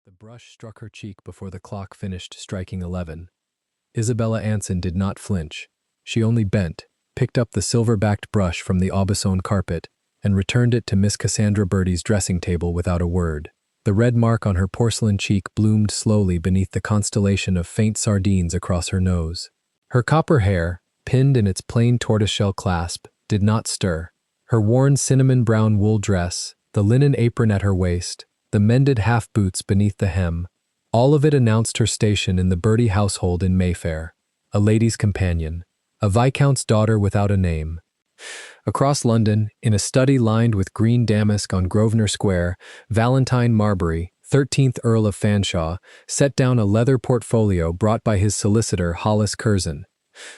The brush struck her cheek before the clock finished striking 11. Isabella Anson did not flinch. She only bent, picked up the silver-backed brush from the Aubusson carpet, and returned it to Miss Cassandra Birdie's dressing table without a word. The red mark on her porcelain cheek bloomed slowly beneath the constellation of faint sardines across her nose. Her copper hair, pinned in its plain tortoiseshell clasp, did not stir. Her worn cinnamon-brown wool dress, the linen apron at her waist, the mended half-boots beneath the hem, all of it announced her station in the Birdie household in Mayfair, a lady's companion, a viscount's daughter without a name. Across London, in a study lined with green damask on Grosvenor Square, Valentine Marbury, 13th Earl of Fanshawe, set down a leather portfolio brought by his solicitor Hollis Curzon.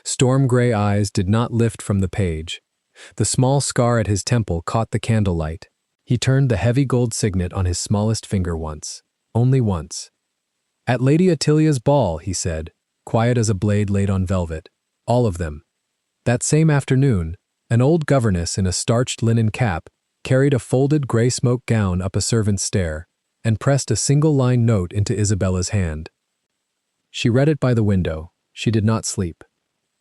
Storm-gray eyes did not lift from the page. The small scar at his temple caught the candlelight. He turned the heavy gold signet on his smallest finger once. Only once. "At Lady Attilia's ball," he said, quiet as a blade laid on velvet. "All of them." That same afternoon, an old governess in a starched linen cap carried a folded gray smoke gown up a servant's stair and pressed a single-line note into Isabella's hand. She read it by the window. She did not sleep.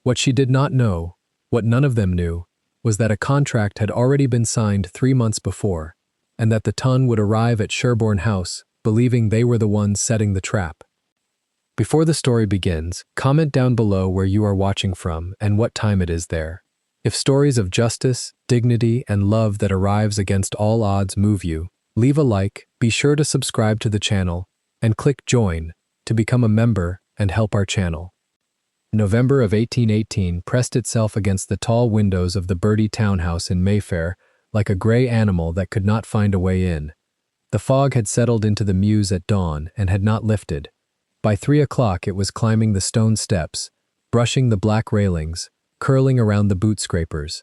What she did not know, what none of them knew, was that a contract had already been signed 3 months before, and that the ton would arrive at Sherborne House, believing they were the ones setting the trap. Before the story begins, comment down below where you are watching from and what time it is there. If stories of justice, dignity, and love that arrives against all odds move you, leave a like, be sure to subscribe to the channel, and click join to become a member and help our channel. November of 1818 pressed itself against the tall windows of the Birdie townhouse in Mayfair like a gray animal that could not find a way in. The fog had settled into the mews at dawn and had not lifted. By 3 o'clock it was climbing the stone steps, brushing the black railings, curling around the boot scrapers.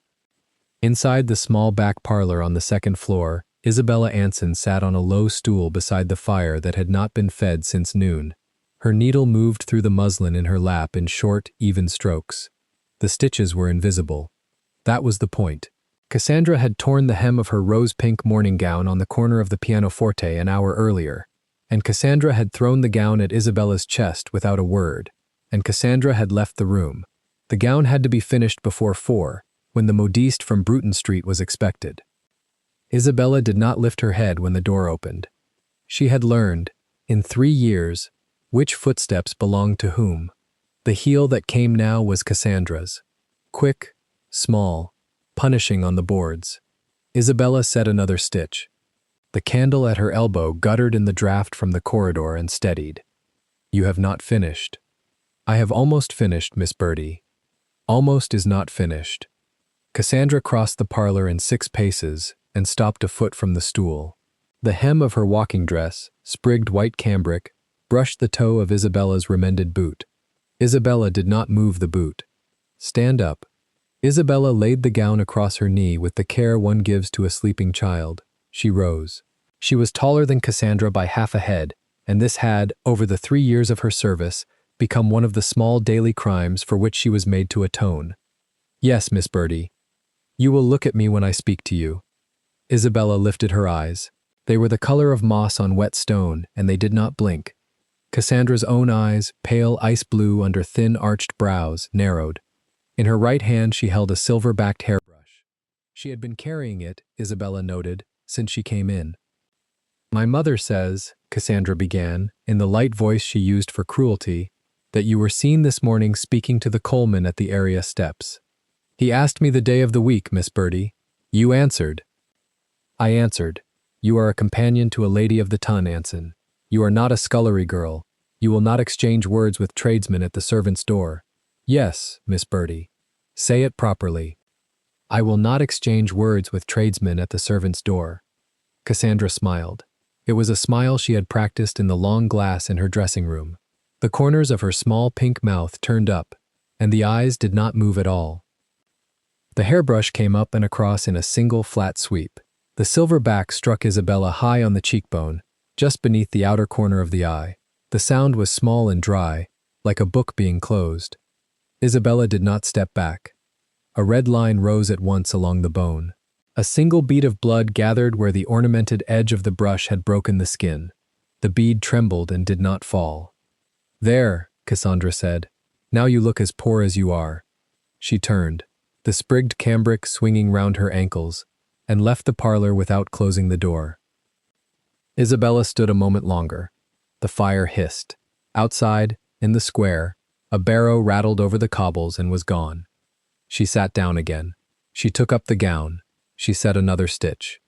Inside the small back parlor on the second floor, Isabella Anson sat on a low stool beside the fire that had not been fed since noon. Her needle moved through the muslin in her lap in short, even strokes. The stitches were invisible. That was the point. Cassandra had torn the hem of her rose-pink morning gown on the corner of the pianoforte an hour earlier, and Cassandra had thrown the gown at Isabella's chest without a word, and Cassandra had left the room. The gown had to be finished before 4, when the modiste from Bruton Street was expected. Isabella did not lift her head when the door opened. She had learned, in 3 years, which footsteps belonged to whom. The heel that came now was Cassandra's. Quick, small, punishing on the boards. Isabella set another stitch. The candle at her elbow guttered in the draught from the corridor and steadied. "You have not finished." "I have almost finished, Miss Birdie." "Almost is not finished." Cassandra crossed the parlor in 6 paces and stopped a foot from the stool. The hem of her walking dress, sprigged white cambric, brushed the toe of Isabella's remended boot. Isabella did not move the boot. "Stand up." Isabella laid the gown across her knee with the care one gives to a sleeping child. She rose. She was taller than Cassandra by half a head, and this had, over the 3 years of her service, become one of the small daily crimes for which she was made to atone. "Yes, Miss Birdie. You will look at me when I speak to you." Isabella lifted her eyes. They were the color of moss on wet stone, and they did not blink. Cassandra's own eyes, pale ice blue under thin arched brows, narrowed. In her right hand she held a silver-backed hairbrush. She had been carrying it, Isabella noted, since she came in. "My mother says," Cassandra began, in the light voice she used for cruelty, "that you were seen this morning speaking to the coalman at the area steps. He asked me the day of the week, Miss Birdie. You answered." "I answered. You are a companion to a lady of the ton, Anson. You are not a scullery girl. You will not exchange words with tradesmen at the servants' door." "Yes, Miss Birdie. Say it properly." "I will not exchange words with tradesmen at the servants' door." Cassandra smiled. It was a smile she had practiced in the long glass in her dressing room. The corners of her small pink mouth turned up, and the eyes did not move at all. The hairbrush came up and across in a single flat sweep. The silver back struck Isabella high on the cheekbone, just beneath the outer corner of the eye. The sound was small and dry, like a book being closed. Isabella did not step back. A red line rose at once along the bone. A single bead of blood gathered where the ornamented edge of the brush had broken the skin. The bead trembled and did not fall. "There," Cassandra said. "Now you look as poor as you are." She turned, the sprigged cambric swinging round her ankles, and left the parlor without closing the door. Isabella stood a moment longer. The fire hissed. Outside, in the square, a barrow rattled over the cobbles and was gone. She sat down again. She took up the gown. She set another stitch.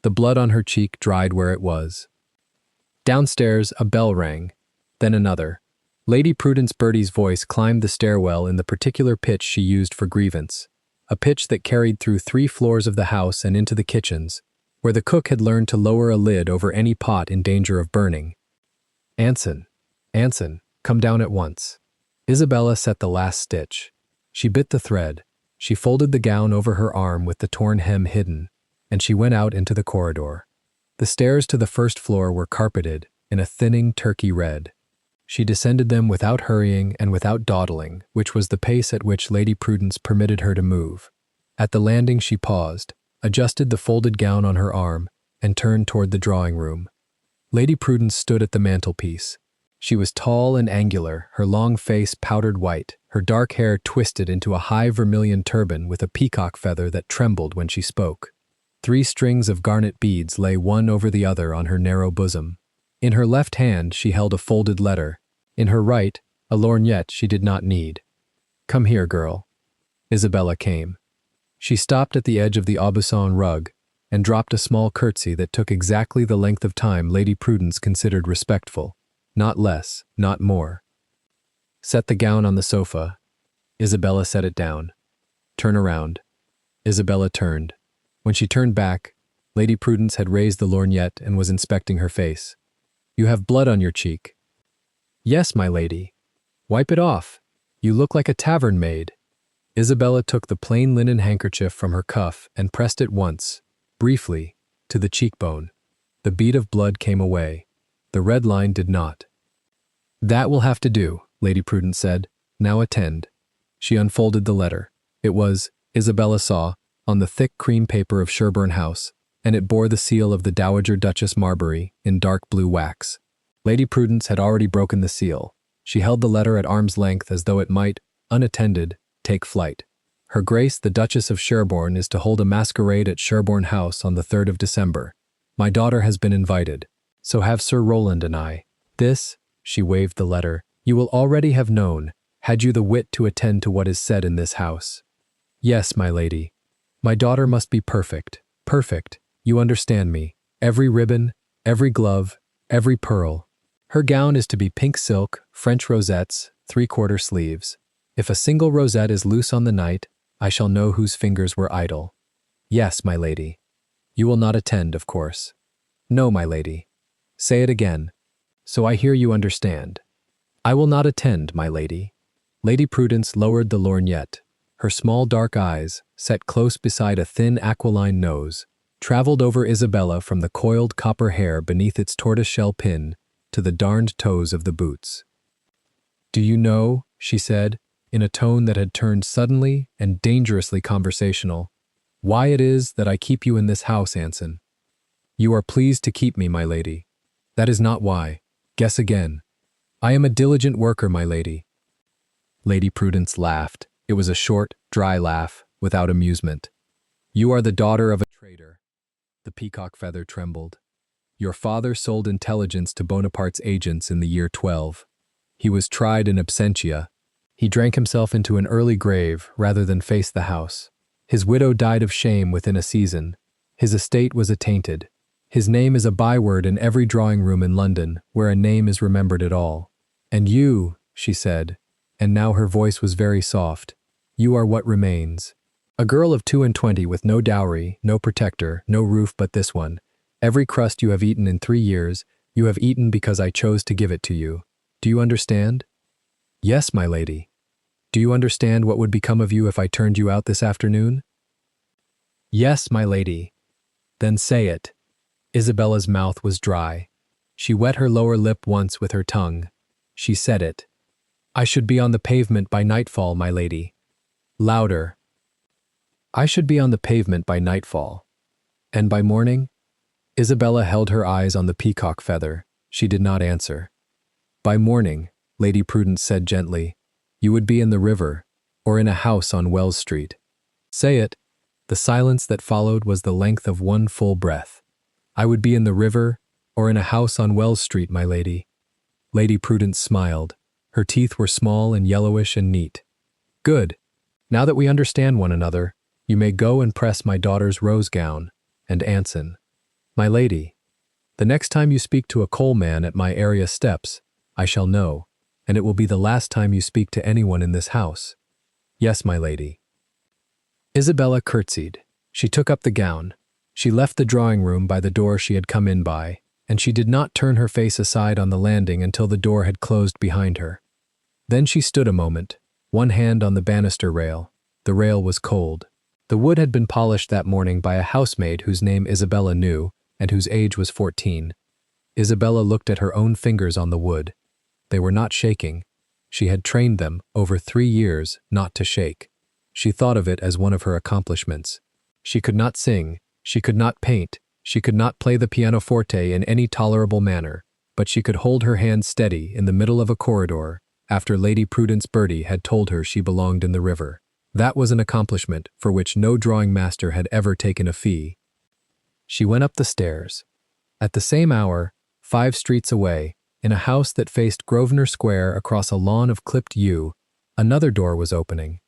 The blood on her cheek dried where it was. Downstairs, a bell rang, then another. Lady Prudence Bertie's voice climbed the stairwell in the particular pitch she used for grievance, a pitch that carried through 3 floors of the house and into the kitchens, where the cook had learned to lower a lid over any pot in danger of burning. "Anson, Anson, come down at once." Isabella set the last stitch. She bit the thread. She folded the gown over her arm with the torn hem hidden, and she went out into the corridor. The stairs to the first floor were carpeted in a thinning turkey red. She descended them without hurrying and without dawdling, which was the pace at which Lady Prudence permitted her to move. At the landing she paused, adjusted the folded gown on her arm, and turned toward the drawing room. Lady Prudence stood at the mantelpiece. She was tall and angular, her long face powdered white, her dark hair twisted into a high vermilion turban with a peacock feather that trembled when she spoke. 3 strings of garnet beads lay one over the other on her narrow bosom. In her left hand she held a folded letter. In her right, a lorgnette she did not need. "Come here, girl." Isabella came. She stopped at the edge of the Aubusson rug and dropped a small curtsy that took exactly the length of time Lady Prudence considered respectful. Not less, not more. "Set the gown on the sofa." Isabella set it down. "Turn around." Isabella turned. When she turned back, Lady Prudence had raised the lorgnette and was inspecting her face. "You have blood on your cheek." "Yes, my lady." "Wipe it off. You look like a tavern maid." Isabella took the plain linen handkerchief from her cuff and pressed it once, briefly, to the cheekbone. The bead of blood came away. The red line did not. "That will have to do," Lady Prudence said. "Now attend." She unfolded the letter. It was, Isabella saw, on the thick cream paper of Sherborne House, and it bore the seal of the Dowager Duchess Marbury in dark blue wax. Lady Prudence had already broken the seal. She held the letter at arm's length as though it might, unattended, take flight. "Her Grace the Duchess of Sherborne is to hold a masquerade at Sherborne House on the 3rd of December. My daughter has been invited. So have Sir Rowland and I. This," she waved the letter, "you will already have known, had you the wit to attend to what is said in this house." "Yes, my lady. My daughter must be perfect, perfect, you understand me. Every ribbon, every glove, every pearl. Her gown is to be pink silk, French rosettes, 3/4 sleeves. If a single rosette is loose on the night, I shall know whose fingers were idle." "Yes, my lady." "You will not attend, of course." "No, my lady." "Say it again." "So I hear you understand." "I will not attend, my lady." Lady Prudence lowered the lorgnette. Her small dark eyes, set close beside a thin aquiline nose, traveled over Isabella from the coiled copper hair beneath its tortoise-shell pin to the darned toes of the boots. "Do you know," she said, in a tone that had turned suddenly and dangerously conversational, "why it is that I keep you in this house, Anson?" "You are pleased to keep me, my lady." "That is not why. Guess again." "I am a diligent worker, my lady." Lady Prudence laughed. It was a short, dry laugh, without amusement. "You are the daughter of a traitor." The peacock feather trembled. "Your father sold intelligence to Bonaparte's agents in the year 12. He was tried in absentia. He drank himself into an early grave rather than face the house. His widow died of shame within a season. His estate was attainted. His name is a byword in every drawing room in London, where a name is remembered at all. And you," she said, and now her voice was very soft, "you are what remains. A girl of 22 with no dowry, no protector, no roof but this one. Every crust you have eaten in 3 years, you have eaten because I chose to give it to you. Do you understand?" "Yes, my lady." "Do you understand what would become of you if I turned you out this afternoon?" "Yes, my lady." "Then say it." Isabella's mouth was dry. She wet her lower lip once with her tongue. She said it. "I should be on the pavement by nightfall, my lady." Louder. "I should be on the pavement by nightfall." "And by morning?" Isabella held her eyes on the peacock feather. She did not answer. By morning, Lady Prudence said gently, you would be in the river, or in a house on Wells Street. Say it. The silence that followed was the length of one full breath. I would be in the river, or in a house on Wells Street, my lady. Lady Prudence smiled. Her teeth were small and yellowish and neat. Good. Now that we understand one another, you may go and press my daughter's rose gown, and Anson. My lady, the next time you speak to a coal man at my area steps, I shall know, and it will be the last time you speak to anyone in this house. Yes, my lady. Isabella curtsied. She took up the gown. She left the drawing room by the door she had come in by, and she did not turn her face aside on the landing until the door had closed behind her. Then she stood a moment, one hand on the banister rail. The rail was cold. The wood had been polished that morning by a housemaid whose name Isabella knew, and whose age was 14. Isabella looked at her own fingers on the wood. They were not shaking. She had trained them, over 3 years, not to shake. She thought of it as one of her accomplishments. She could not sing, she could not paint, she could not play the pianoforte in any tolerable manner, but she could hold her hand steady in the middle of a corridor after Lady Prudence Bertie had told her she belonged in the river. That was an accomplishment for which no drawing master had ever taken a fee. She went up the stairs. At the same hour, 5 streets away, in a house that faced Grosvenor Square across a lawn of clipped yew, another door was opening.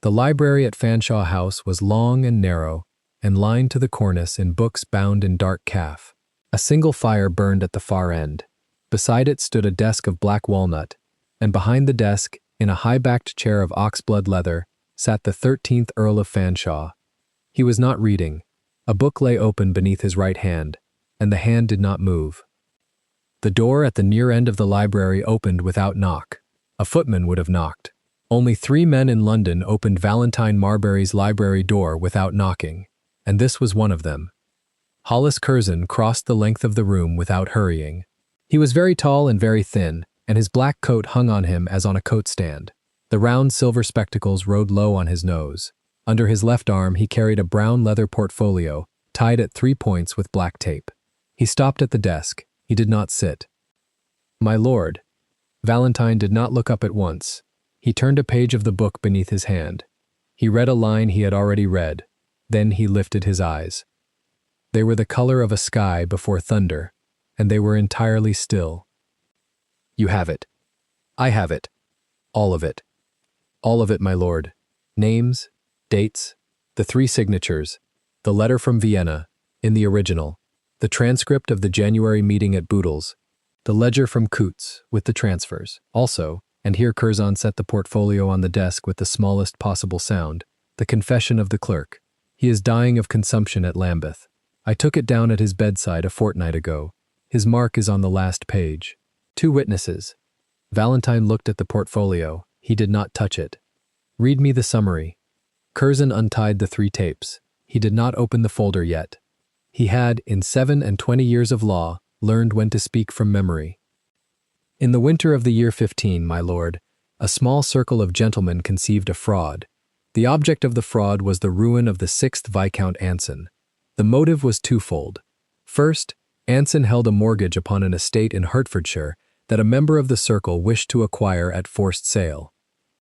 The library at Fanshawe House was long and narrow, and lined to the cornice in books bound in dark calf. A single fire burned at the far end. Beside it stood a desk of black walnut, and behind the desk, in a high-backed chair of oxblood leather, sat the 13th Earl of Fanshawe. He was not reading. A book lay open beneath his right hand, and the hand did not move. The door at the near end of the library opened without knock. A footman would have knocked. Only 3 men in London opened Valentine Marbury's library door without knocking, and this was one of them. Hollis Curzon crossed the length of the room without hurrying. He was very tall and very thin, and his black coat hung on him as on a coat stand. The round silver spectacles rode low on his nose. Under his left arm he carried a brown leather portfolio, tied at 3 points with black tape. He stopped at the desk. He did not sit. My lord. Valentine did not look up at once. He turned a page of the book beneath his hand. He read a line he had already read. Then he lifted his eyes. They were the color of a sky before thunder, and they were entirely still. You have it. I have it. All of it. All of it, my lord. Names, dates, the 3 signatures, the letter from Vienna, in the original, the transcript of the January meeting at Boodle's, the ledger from Coutts, with the transfers. Also, and here Curzon set the portfolio on the desk with the smallest possible sound, the confession of the clerk. He is dying of consumption at Lambeth. I took it down at his bedside a fortnight ago. His mark is on the last page. 2 witnesses. Valentine looked at the portfolio. He did not touch it. Read me the summary. Curzon untied the 3 tapes. He did not open the folder yet. He had, in 27 years of law, learned when to speak from memory. In the winter of the year 15, my lord, a small circle of gentlemen conceived a fraud. The object of the fraud was the ruin of the 6th Viscount Anson. The motive was twofold. First, Anson held a mortgage upon an estate in Hertfordshire that a member of the circle wished to acquire at forced sale.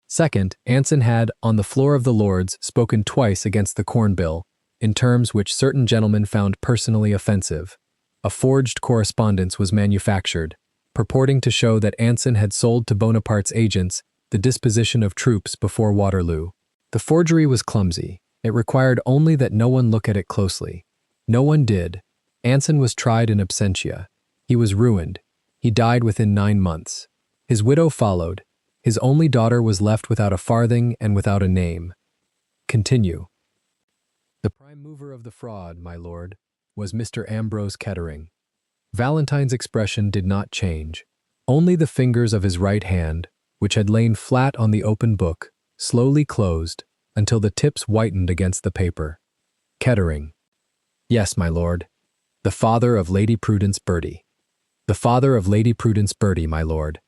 Second, Anson had, on the floor of the Lords, spoken twice against the Corn Bill, in terms which certain gentlemen found personally offensive. A forged correspondence was manufactured, purporting to show that Anson had sold to Bonaparte's agents the disposition of troops before Waterloo. The forgery was clumsy. It required only that no one look at it closely. No one did. Anson was tried in absentia. He was ruined. He died within 9 months. His widow followed. His only daughter was left without a farthing and without a name. Continue. The prime mover of the fraud, my lord, was Mr. Ambrose Kettering. Valentine's expression did not change. Only the fingers of his right hand, which had lain flat on the open book, slowly closed until the tips whitened against the paper. Kettering. Yes, my lord. The father of Lady Prudence Bertie. The father of Lady Prudence Bertie, my lord.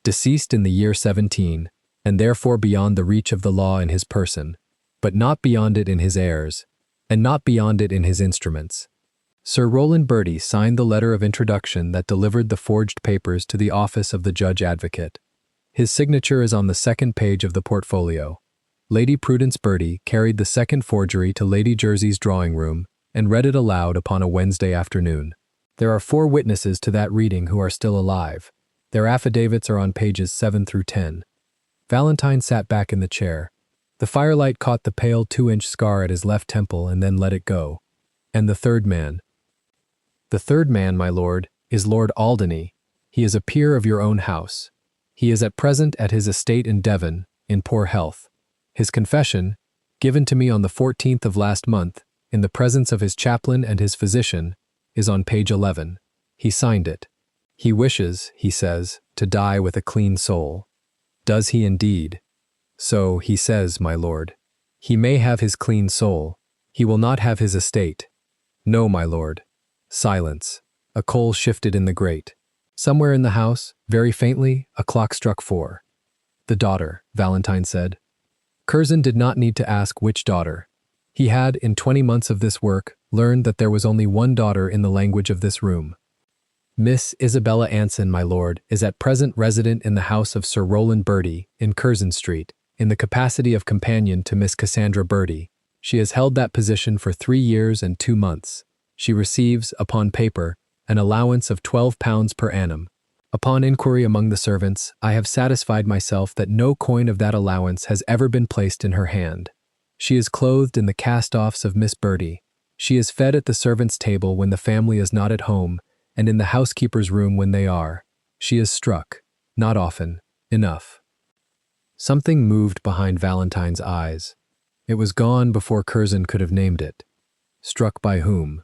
Deceased in the year 17, and therefore beyond the reach of the law in his person, but not beyond it in his heirs, and not beyond it in his instruments. Sir Rowland Bertie signed the letter of introduction that delivered the forged papers to the office of the Judge Advocate. His signature is on the second page of the portfolio. Lady Prudence Bertie carried the second forgery to Lady Jersey's drawing room and read it aloud upon a Wednesday afternoon. There are 4 witnesses to that reading who are still alive. Their affidavits are on pages 7 through 10. Valentine sat back in the chair. The firelight caught the pale 2-inch scar at his left temple and then let it go. And the third man. The third man, my lord, is Lord Alderney. He is a peer of your own house. He is at present at his estate in Devon, in poor health. His confession, given to me on the 14th of last month, in the presence of his chaplain and his physician, is on page 11. He signed it. He wishes, he says, to die with a clean soul. Does he indeed? So he says, my lord. He may have his clean soul. He will not have his estate. No, my lord. Silence. A coal shifted in the grate. Somewhere in the house, very faintly, a clock struck 4. The daughter, Valentine said. Curzon did not need to ask which daughter. He had, in 20 months of this work, learned that there was only one daughter in the language of this room. Miss Isabella Anson, my lord, is at present resident in the house of Sir Rowland Bertie, in Curzon Street, in the capacity of companion to Miss Cassandra Bertie. She has held that position for 3 years and 2 months. She receives, upon paper, an allowance of £12 per annum. Upon inquiry among the servants, I have satisfied myself that no coin of that allowance has ever been placed in her hand. She is clothed in the cast-offs of Miss Bertie. She is fed at the servants' table when the family is not at home, and in the housekeeper's room when they are. She is struck, not often, enough. Something moved behind Valentine's eyes. It was gone before Curzon could have named it. Struck by whom?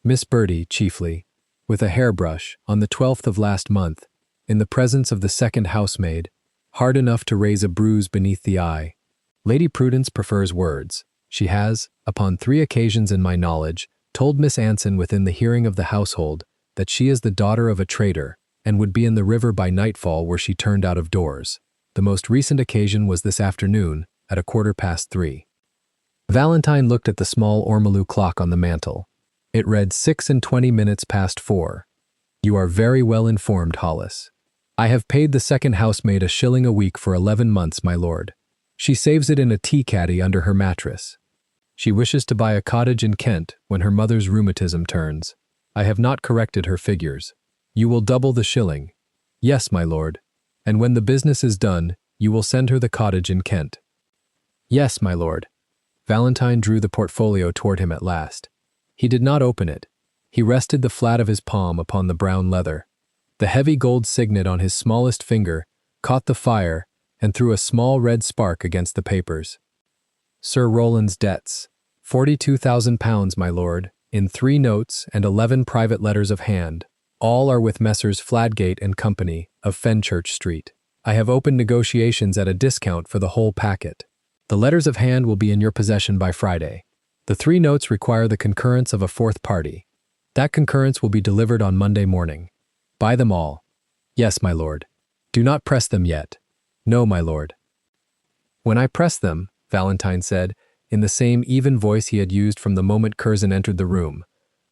Miss Bertie, chiefly, with a hairbrush, on the 12th of last month, in the presence of the second housemaid, hard enough to raise a bruise beneath the eye. Lady Prudence prefers words. She has, upon 3 occasions in my knowledge, told Miss Anson within the hearing of the household that she is the daughter of a trader and would be in the river by nightfall were she turned out of doors. The most recent occasion was this afternoon, at 3:15. Valentine looked at the small ormolu clock on the mantel. It read 6:20 past 4. You are very well informed, Hollis. I have paid the second housemaid a shilling a week for 11 months, my lord. She saves it in a tea caddy under her mattress. She wishes to buy a cottage in Kent when her mother's rheumatism turns. I have not corrected her figures. You will double the shilling. Yes, my lord. And when the business is done, you will send her the cottage in Kent. Yes, my lord. Valentine drew the portfolio toward him at last. He did not open it. He rested the flat of his palm upon the brown leather. The heavy gold signet on his smallest finger caught the fire and threw a small red spark against the papers. Sir Rowland's debts, £42,000, my lord, in 3 notes and 11 private letters of hand. All are with Messrs. Fladgate and Company, of Fenchurch Street. I have opened negotiations at a discount for the whole packet. The letters of hand will be in your possession by Friday. The 3 notes require the concurrence of a 4th party. That concurrence will be delivered on Monday morning. Buy them all. Yes, my lord. Do not press them yet. No, my lord. When I press them, Valentine said, in the same even voice he had used from the moment Curzon entered the room,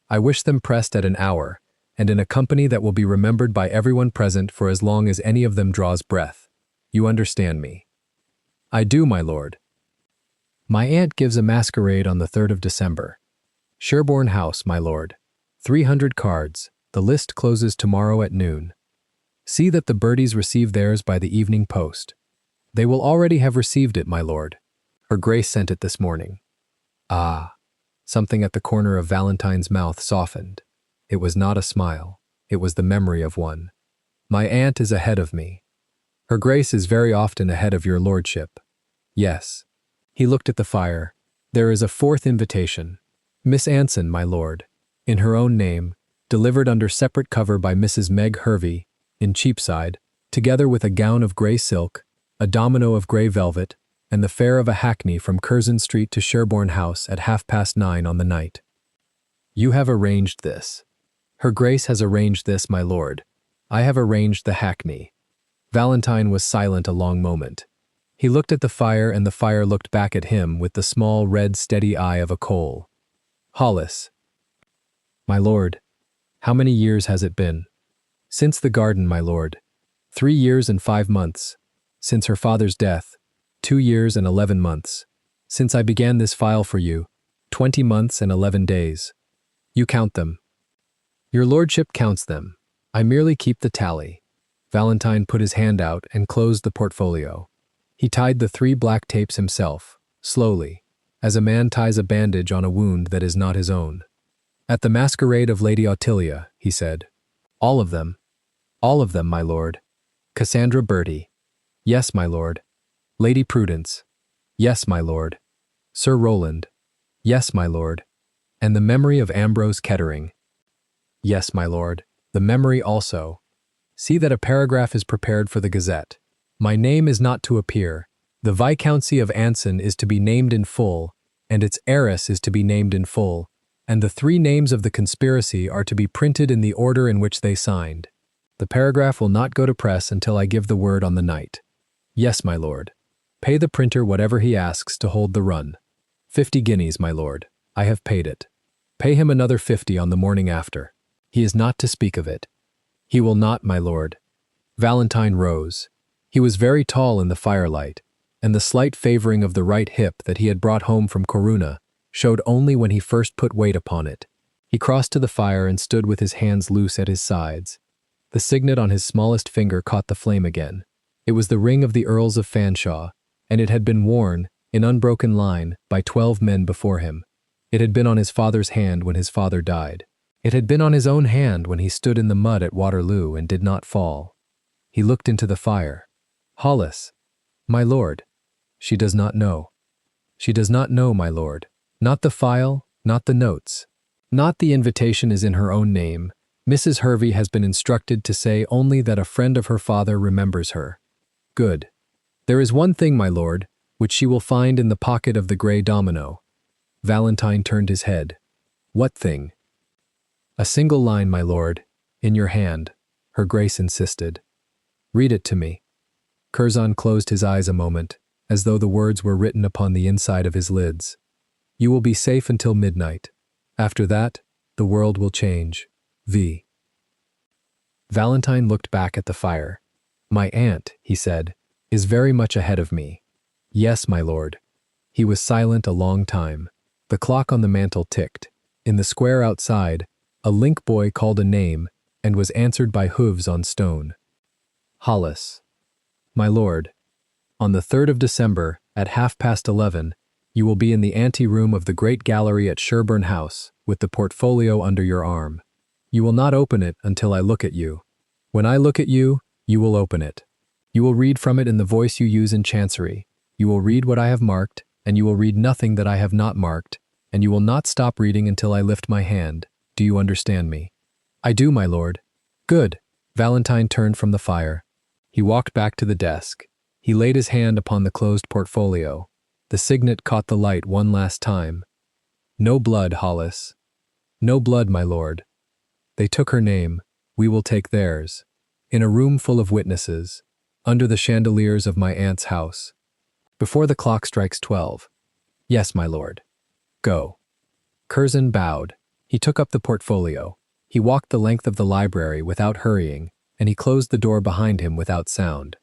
I wish them pressed at an hour, and in a company that will be remembered by everyone present for as long as any of them draws breath. You understand me. I do, my lord. My aunt gives a masquerade on the 3rd of December. Sherborne House, my lord. 300 cards. The list closes tomorrow at noon. See that the Berties receive theirs by the evening post. They will already have received it, my lord. Her Grace sent it this morning. Ah, something at the corner of Valentine's mouth softened. It was not a smile. It was the memory of one. My aunt is ahead of me. Her Grace is very often ahead of your lordship. Yes. He looked at the fire. There is a 4th invitation. Miss Anson, my lord, in her own name, delivered under separate cover by Mrs. Meg Hervey, in Cheapside, together with a gown of grey silk, a domino of grey velvet, and the fare of a hackney from Curzon Street to Sherborne House at 9:30 on the night. You have arranged this. Her Grace has arranged this, my lord. I have arranged the hackney. Valentine was silent a long moment. He looked at the fire and the fire looked back at him with the small red steady eye of a coal. Hollis. My lord, how many years has it been? Since the garden, my lord. 3 years and 5 months. Since her father's death. 2 years and 11 months. Since I began this file for you. 20 months and 11 days. You count them. Your lordship counts them. I merely keep the tally. Valentine put his hand out and closed the portfolio. He tied the 3 black tapes himself, slowly, as a man ties a bandage on a wound that is not his own. At the masquerade of Lady Ottilia, he said. All of them. All of them, my lord. Cassandra Bertie. Yes, my lord. Lady Prudence. Yes, my lord. Sir Rowland. Yes, my lord. And the memory of Ambrose Kettering. Yes, my lord. The memory also. See that a paragraph is prepared for the Gazette. My name is not to appear. The Viscountcy of Anson is to be named in full, and its heiress is to be named in full, and the 3 names of the conspiracy are to be printed in the order in which they signed. The paragraph will not go to press until I give the word on the night. Yes, my lord. Pay the printer whatever he asks to hold the run. 50 guineas, my lord. I have paid it. Pay him another 50 on the morning after. He is not to speak of it. He will not, my lord. Valentine rose. He was very tall in the firelight, and the slight favoring of the right hip that he had brought home from Corunna showed only when he first put weight upon it. He crossed to the fire and stood with his hands loose at his sides. The signet on his smallest finger caught the flame again. It was the ring of the Earls of Fanshawe, and it had been worn, in unbroken line, by 12 men before him. It had been on his father's hand when his father died. It had been on his own hand when he stood in the mud at Waterloo and did not fall. He looked into the fire. Hollis. My lord. She does not know. She does not know, my lord. Not the file, not the notes. Not the invitation is in her own name. Mrs. Hervey has been instructed to say only that a friend of her father remembers her. Good. There is one thing, my lord, which she will find in the pocket of the grey domino. Valentine turned his head. What thing? A single line, my lord, in your hand, her grace insisted. Read it to me. Curzon closed his eyes a moment, as though the words were written upon the inside of his lids. You will be safe until midnight. After that, the world will change. V. Valentine looked back at the fire. My aunt, he said, is very much ahead of me. Yes, my lord. He was silent a long time. The clock on the mantel ticked. In the square outside, a link boy called a name and was answered by hooves on stone. Hollis. My lord, on the 3rd of December, at 11:30, you will be in the ante-room of the great gallery at Sherburne House, with the portfolio under your arm. You will not open it until I look at you. When I look at you, you will open it. You will read from it in the voice you use in Chancery. You will read what I have marked, and you will read nothing that I have not marked, and you will not stop reading until I lift my hand. Do you understand me? I do, my lord. Good. Valentine turned from the fire. He walked back to the desk. He laid his hand upon the closed portfolio. The signet caught the light one last time. No blood, Hollis. No blood, my lord. They took her name. We will take theirs. In a room full of witnesses, under the chandeliers of my aunt's house. Before the clock strikes 12. Yes, my lord. Go. Curzon bowed. He took up the portfolio. He walked the length of the library without hurrying, and he closed the door behind him without sound.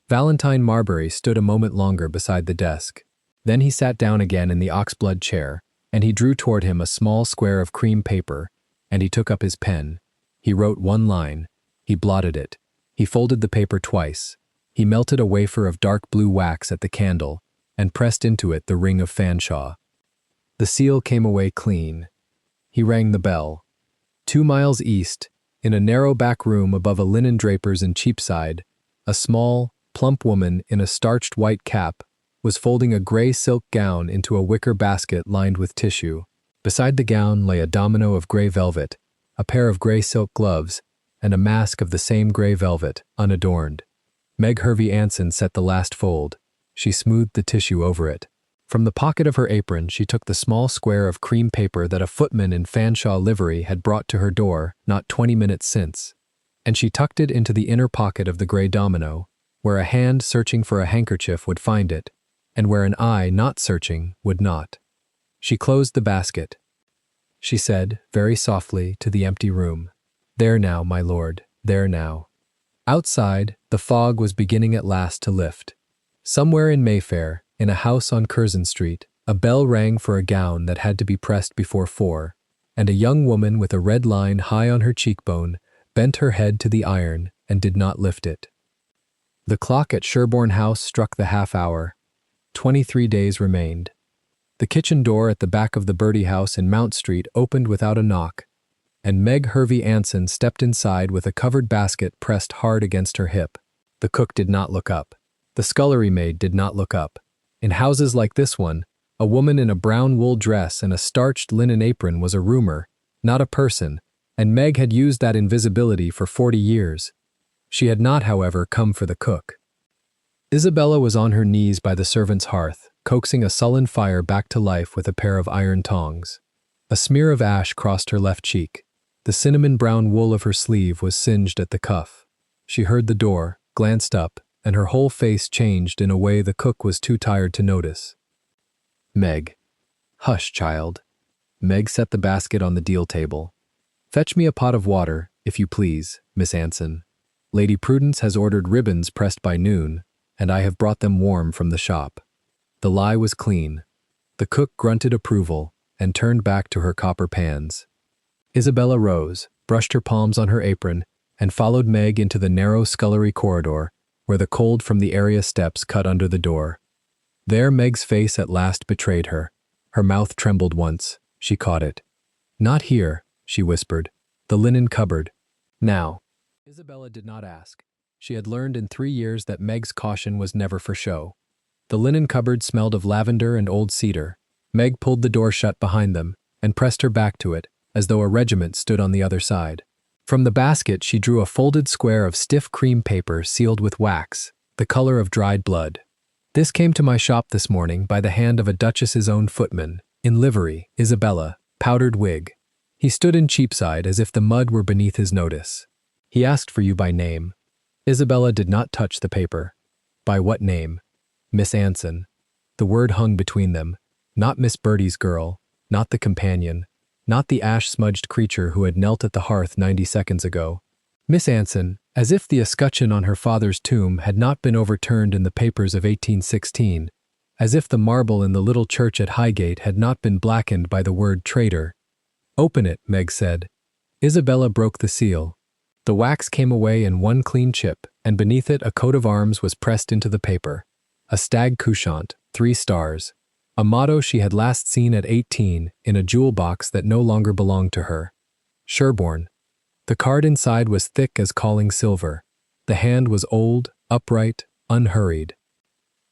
Valentine Marbury stood a moment longer beside the desk. Then he sat down again in the oxblood chair, and he drew toward him a small square of cream paper, and he took up his pen. He wrote one line. He blotted it. He folded the paper twice. He melted a wafer of dark blue wax at the candle, and pressed into it the ring of Fanshawe. The seal came away clean. He rang the bell. 2 miles east, in a narrow back room above a linen draper's in Cheapside, a small, plump woman in a starched white cap was folding a gray silk gown into a wicker basket lined with tissue. Beside the gown lay a domino of gray velvet, a pair of gray silk gloves, and a mask of the same gray velvet, unadorned. Meg Hervey Anson set the last fold. She smoothed the tissue over it. From the pocket of her apron she took the small square of cream paper that a footman in Fanshawe livery had brought to her door not 20 minutes since, and she tucked it into the inner pocket of the gray domino, where a hand searching for a handkerchief would find it, and where an eye not searching would not. She closed the basket. she said, very softly, to the empty room. There now, my lord, there now. Outside, the fog was beginning at last to lift. Somewhere in Mayfair, in a house on Curzon Street, a bell rang for a gown that had to be pressed before 4, and a young woman with a red line high on her cheekbone bent her head to the iron and did not lift it. The clock at Sherborne House struck the half-hour. 23 days remained. The kitchen door at the back of the Bertie house in Mount Street opened without a knock, and Meg Hervey Anson stepped inside with a covered basket pressed hard against her hip. The cook did not look up. The scullery maid did not look up. In houses like this one, a woman in a brown wool dress and a starched linen apron was a rumor, not a person, and Meg had used that invisibility for 40 years. She had not, however, come for the cook. Isabella was on her knees by the servant's hearth, coaxing a sullen fire back to life with a pair of iron tongs. A smear of ash crossed her left cheek. The cinnamon-brown wool of her sleeve was singed at the cuff. She heard the door, glanced up, and her whole face changed in a way the cook was too tired to notice. Meg. Hush, child. Meg set the basket on the deal table. Fetch me a pot of water, if you please, Miss Anson. Lady Prudence has ordered ribbons pressed by noon, and I have brought them warm from the shop. The lye was clean. The cook grunted approval and turned back to her copper pans. Isabella rose, brushed her palms on her apron, and followed Meg into the narrow scullery corridor, where the cold from the area steps cut under the door. There Meg's face at last betrayed her. Her mouth trembled once. She caught it. Not here, she whispered. The linen cupboard. Now. Isabella did not ask. She had learned in 3 years that Meg's caution was never for show. The linen cupboard smelled of lavender and old cedar. Meg pulled the door shut behind them and pressed her back to it, as though a regiment stood on the other side. From the basket she drew a folded square of stiff cream paper sealed with wax, the color of dried blood. This came to my shop this morning by the hand of a Duchess's own footman, in livery, Isabella, powdered wig. He stood in Cheapside as if the mud were beneath his notice. He asked for you by name. Isabella did not touch the paper. By what name? Miss Anson. The word hung between them. Not Miss Bertie's girl, not the companion, not the ash-smudged creature who had knelt at the hearth 90 seconds ago. Miss Anson, as if the escutcheon on her father's tomb had not been overturned in the papers of 1816, as if the marble in the little church at Highgate had not been blackened by the word traitor. Open it, Meg said. Isabella broke the seal. The wax came away in one clean chip, and beneath it a coat of arms was pressed into the paper. A stag couchant, 3 stars. A motto she had last seen at 18 in a jewel box that no longer belonged to her. Sherborne. The card inside was thick as calling silver. The hand was old, upright, unhurried.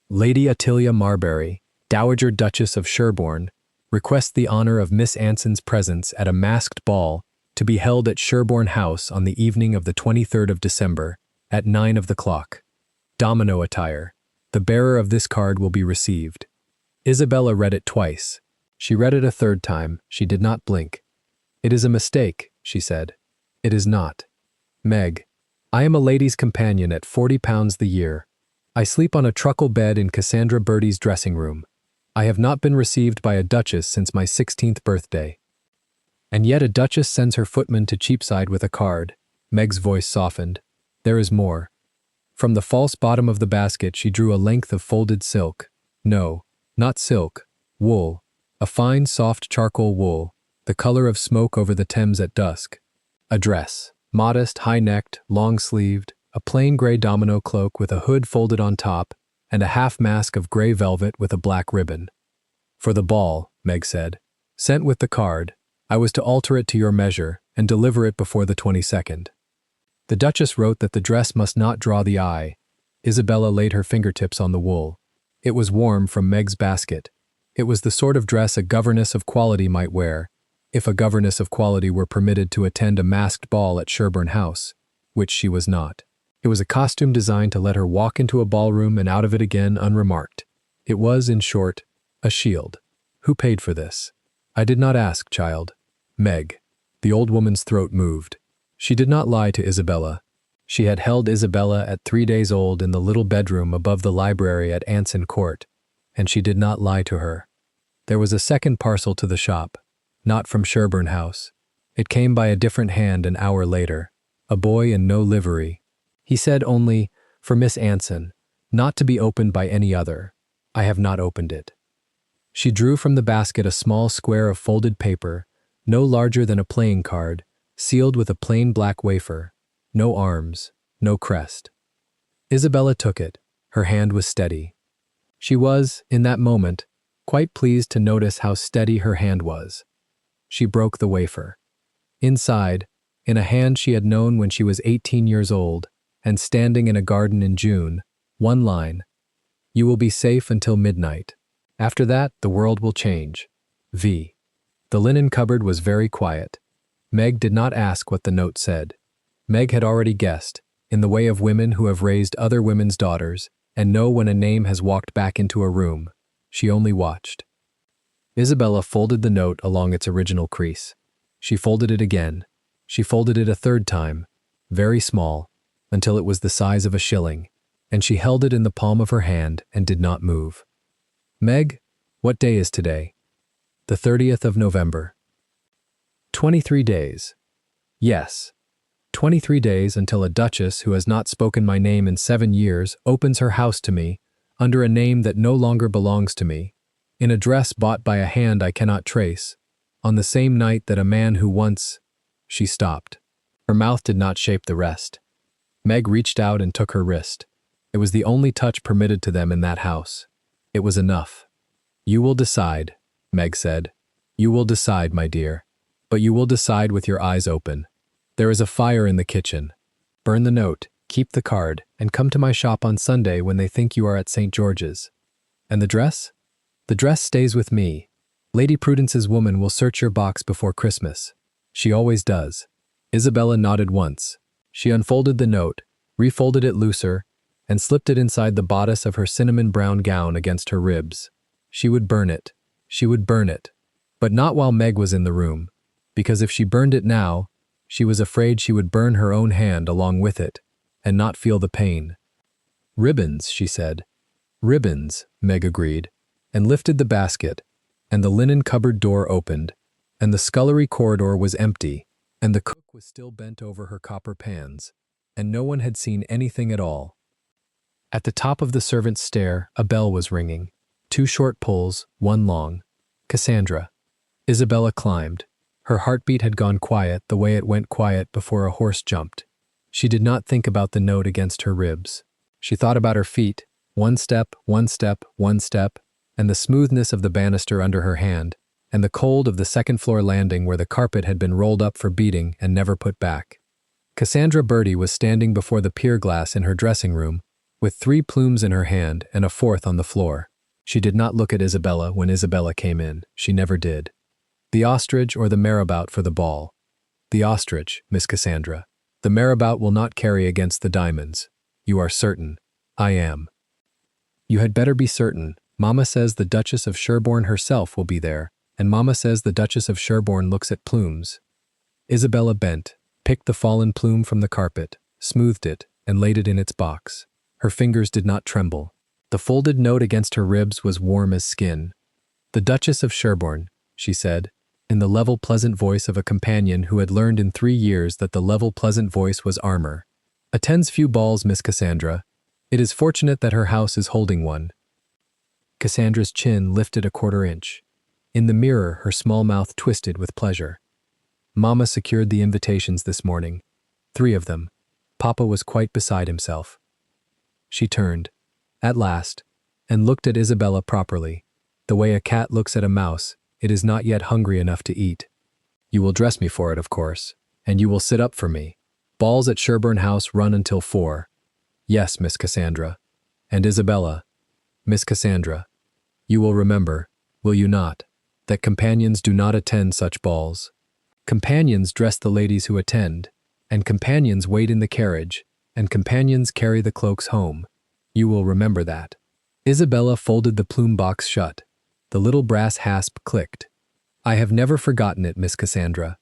Lady Attilia Marbury, Dowager Duchess of Sherborne, requests the honor of Miss Anson's presence at a masked ball to be held at Sherborne House on the evening of the 23rd of December, at 9 of the clock. Domino attire. The bearer of this card will be received. Isabella read it twice. She read it a third time. She did not blink. It is a mistake, she said. It is not. Meg, I am a lady's companion at £40 the year. I sleep on a truckle bed in Cassandra Bertie's dressing room. I have not been received by a duchess since my 16th birthday. And yet a duchess sends her footman to Cheapside with a card. Meg's voice softened. There is more. From the false bottom of the basket she drew a length of folded silk. No, not silk, wool. A fine, soft charcoal wool, the color of smoke over the Thames at dusk. A dress, modest, high-necked, long-sleeved, a plain gray domino cloak with a hood folded on top, and a half-mask of gray velvet with a black ribbon. For the ball, Meg said. Sent with the card. I was to alter it to your measure and deliver it before the 22nd. The Duchess wrote that the dress must not draw the eye. Isabella laid her fingertips on the wool. It was warm from Meg's basket. It was the sort of dress a governess of quality might wear, if a governess of quality were permitted to attend a masked ball at Sherborne House, which she was not. It was a costume designed to let her walk into a ballroom and out of it again unremarked. It was, in short, a shield. Who paid for this? I did not ask, child. Meg. The old woman's throat moved. She did not lie to Isabella. She had held Isabella at 3 days old in the little bedroom above the library at Anson Court, and she did not lie to her. There was a second parcel to the shop. not from Sherburne House. It came by a different hand an hour later, a boy in no livery. He said only, "For Miss Anson, not to be opened by any other. I have not opened it." She drew from the basket a small square of folded paper, no larger than a playing card, sealed with a plain black wafer. No arms, no crest. Isabella took it. Her hand was steady. She was, in that moment, quite pleased to notice how steady her hand was. She broke the wafer. Inside, in a hand she had known when she was 18 years old, and standing in a garden in June, one line: "You will be safe until midnight. After that, the world will change. V." The linen cupboard was very quiet. Meg did not ask what the note said. Meg had already guessed, in the way of women who have raised other women's daughters and know when a name has walked back into a room. She only watched. Isabella folded the note along its original crease. She folded it again. She folded it a third time, very small, until it was the size of a shilling, and she held it in the palm of her hand and did not move. "Meg, what day is today?" "The 30th of November." 23 days. Yes. 23 days until a duchess who has not spoken my name in 7 years opens her house to me, under a name that no longer belongs to me, in a dress bought by a hand I cannot trace, on the same night that a man who once— She stopped. Her mouth did not shape the rest. Meg reached out and took her wrist. It was the only touch permitted to them in that house. It was enough. "You will decide," Meg said. "You will decide, my dear. But you will decide with your eyes open. There is a fire in the kitchen. Burn the note, keep the card, and come to my shop on Sunday when they think you are at St. George's. And the dress? The dress stays with me. Lady Prudence's woman will search your box before Christmas. She always does." Isabella nodded once. She unfolded the note, refolded it looser, and slipped it inside the bodice of her cinnamon-brown gown against her ribs. She would burn it. She would burn it. But not while Meg was in the room, because if she burned it now, she was afraid she would burn her own hand along with it, and not feel the pain. "Ribbons," she said. "Ribbons," Meg agreed, and lifted the basket, and the linen cupboard door opened, and the scullery corridor was empty, and the cook was still bent over her copper pans, and no one had seen anything at all. At the top of the servants' stair, a bell was ringing. 2 short pulls, 1 long. Cassandra. Isabella climbed. Her heartbeat had gone quiet the way it went quiet before a horse jumped. She did not think about the note against her ribs. She thought about her feet, 1 step, 1 step, 1 step, and the smoothness of the banister under her hand, and the cold of the second-floor landing where the carpet had been rolled up for beating and never put back. Cassandra Bertie was standing before the pier glass in her dressing room, with 3 plumes in her hand and a 4th on the floor. She did not look at Isabella when Isabella came in. She never did. "The ostrich or the marabout for the ball?" "The ostrich, Miss Cassandra. The marabout will not carry against the diamonds." "You are certain?" "I am." "You had better be certain. Mamma says the Duchess of Sherborne herself will be there, and Mamma says the Duchess of Sherborne looks at plumes." Isabella bent, picked the fallen plume from the carpet, smoothed it, and laid it in its box. Her fingers did not tremble. The folded note against her ribs was warm as skin. "The Duchess of Sherborne," she said, in the level, pleasant voice of a companion who had learned in 3 years that the level, pleasant voice was armor. "Attends few balls, Miss Cassandra. It is fortunate that her house is holding one." Cassandra's chin lifted a 1/4 inch. In the mirror, her small mouth twisted with pleasure. "Mamma secured the invitations this morning. 3 of them. Papa was quite beside himself." She turned, at last, and looked at Isabella properly. The way a cat looks at a mouse, it is not yet hungry enough to eat. "You will dress me for it, of course, and you will sit up for me. Balls at Sherburne House run until 4. "Yes, Miss Cassandra." "And Isabella, Miss Cassandra, you will remember, will you not, that companions do not attend such balls. Companions dress the ladies who attend, and companions wait in the carriage, and companions carry the cloaks home. You will remember that." Isabella folded the plume box shut. The little brass hasp clicked. "I have never forgotten it, Miss Cassandra."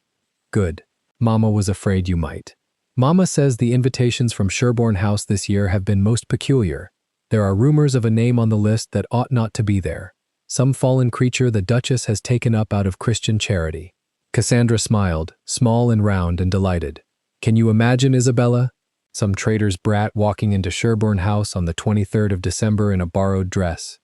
"Good. Mamma was afraid you might. Mamma says the invitations from Sherborne House this year have been most peculiar. There are rumors of a name on the list that ought not to be there. Some fallen creature the Duchess has taken up out of Christian charity. Cassandra smiled, small and round and delighted. Can you imagine, Isabella? Some trader's brat walking into Sherborne House on the 23rd of December in a borrowed dress.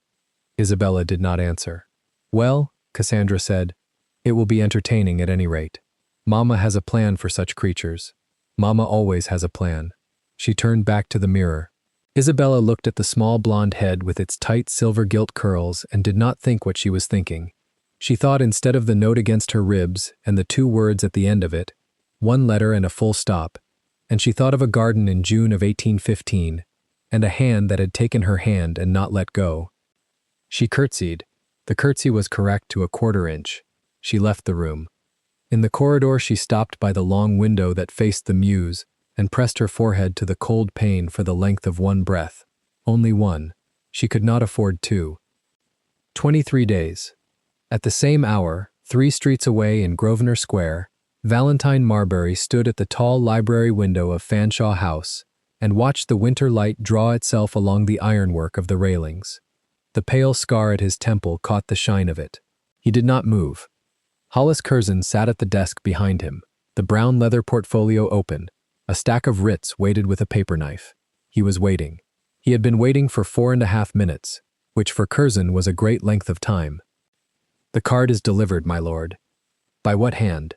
Isabella did not answer. Well, Cassandra said, it will be entertaining at any rate. Mama has a plan for such creatures. Mama always has a plan. She turned back to the mirror. Isabella looked at the small blonde head with its tight silver gilt curls and did not think what she was thinking. She thought instead of the note against her ribs and the 2 words at the end of it, 1 letter and a full stop, and she thought of a garden in June of 1815, and a hand that had taken her hand and not let go. She curtsied. The curtsy was correct to a 1/4 inch. She left the room. In the corridor she stopped by the long window that faced the mews and pressed her forehead to the cold pane for the length of 1 breath. Only 1. She could not afford 2. 23 days. At the same hour, 3 streets away in Grosvenor Square, Valentine Marbury stood at the tall library window of Fanshawe House and watched the winter light draw itself along the ironwork of the railings. The pale scar at his temple caught the shine of it. He did not move. Hollis Curzon sat at the desk behind him, the brown leather portfolio open. A stack of writs waited with a paper knife. He was waiting. He had been waiting for 4.5 minutes, which for Curzon was a great length of time. The card is delivered, my lord. By what hand?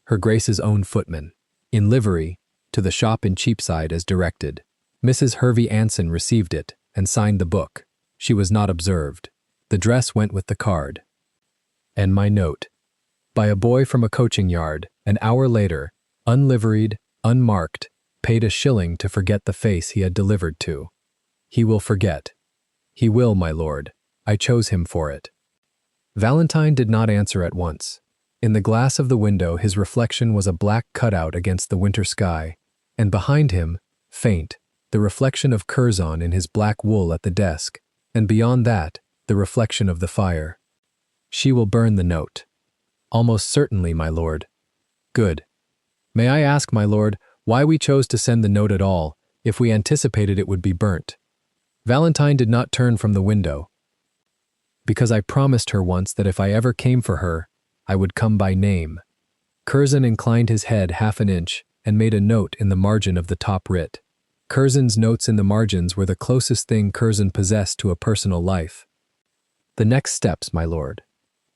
Her Grace's own footman. In livery, to the shop in Cheapside as directed. Mrs. Hervey Anson received it and signed the book. She was not observed. The dress went with the card. And my note. By a boy from a coaching yard, an hour later, unliveried, unmarked, paid a shilling to forget the face he had delivered to. He will forget. He will, my lord. I chose him for it. Valentine did not answer at once. In the glass of the window his reflection was a black cutout against the winter sky, and behind him, faint, the reflection of Curzon in his black wool at the desk, and beyond that, the reflection of the fire. She will burn the note. Almost certainly, my lord. Good. May I ask, my lord, why we chose to send the note at all, if we anticipated it would be burnt? Valentine did not turn from the window. Because I promised her once that if I ever came for her, I would come by name. Curzon inclined his head 1/2 inch and made a note in the margin of the top writ. Curzon's notes in the margins were the closest thing Curzon possessed to a personal life. The next steps, my lord.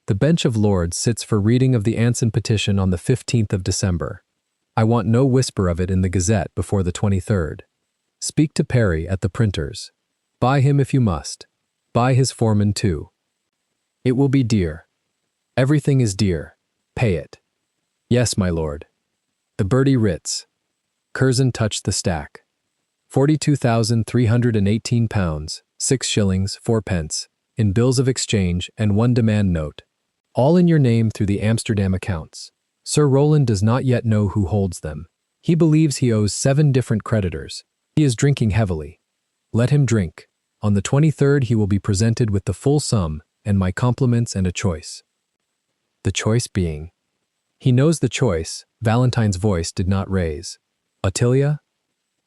The bench of lords sits for reading of the Anson petition on the 15th of December. I want no whisper of it in the Gazette before the 23rd. Speak to Perry at the printer's. Buy him if you must. Buy his foreman too. It will be dear. Everything is dear. Pay it. Yes, my lord. The Bertie writs. Curzon touched the stack. £42,318, 6 shillings, 4 pence, in bills of exchange and 1 demand note. All in your name through the Amsterdam accounts. Sir Rowland does not yet know who holds them. He believes he owes 7 different creditors. He is drinking heavily. Let him drink. On the 23rd he will be presented with the full sum and my compliments and a choice. The choice being. He knows the choice. Valentine's voice did not raise. Ottilia?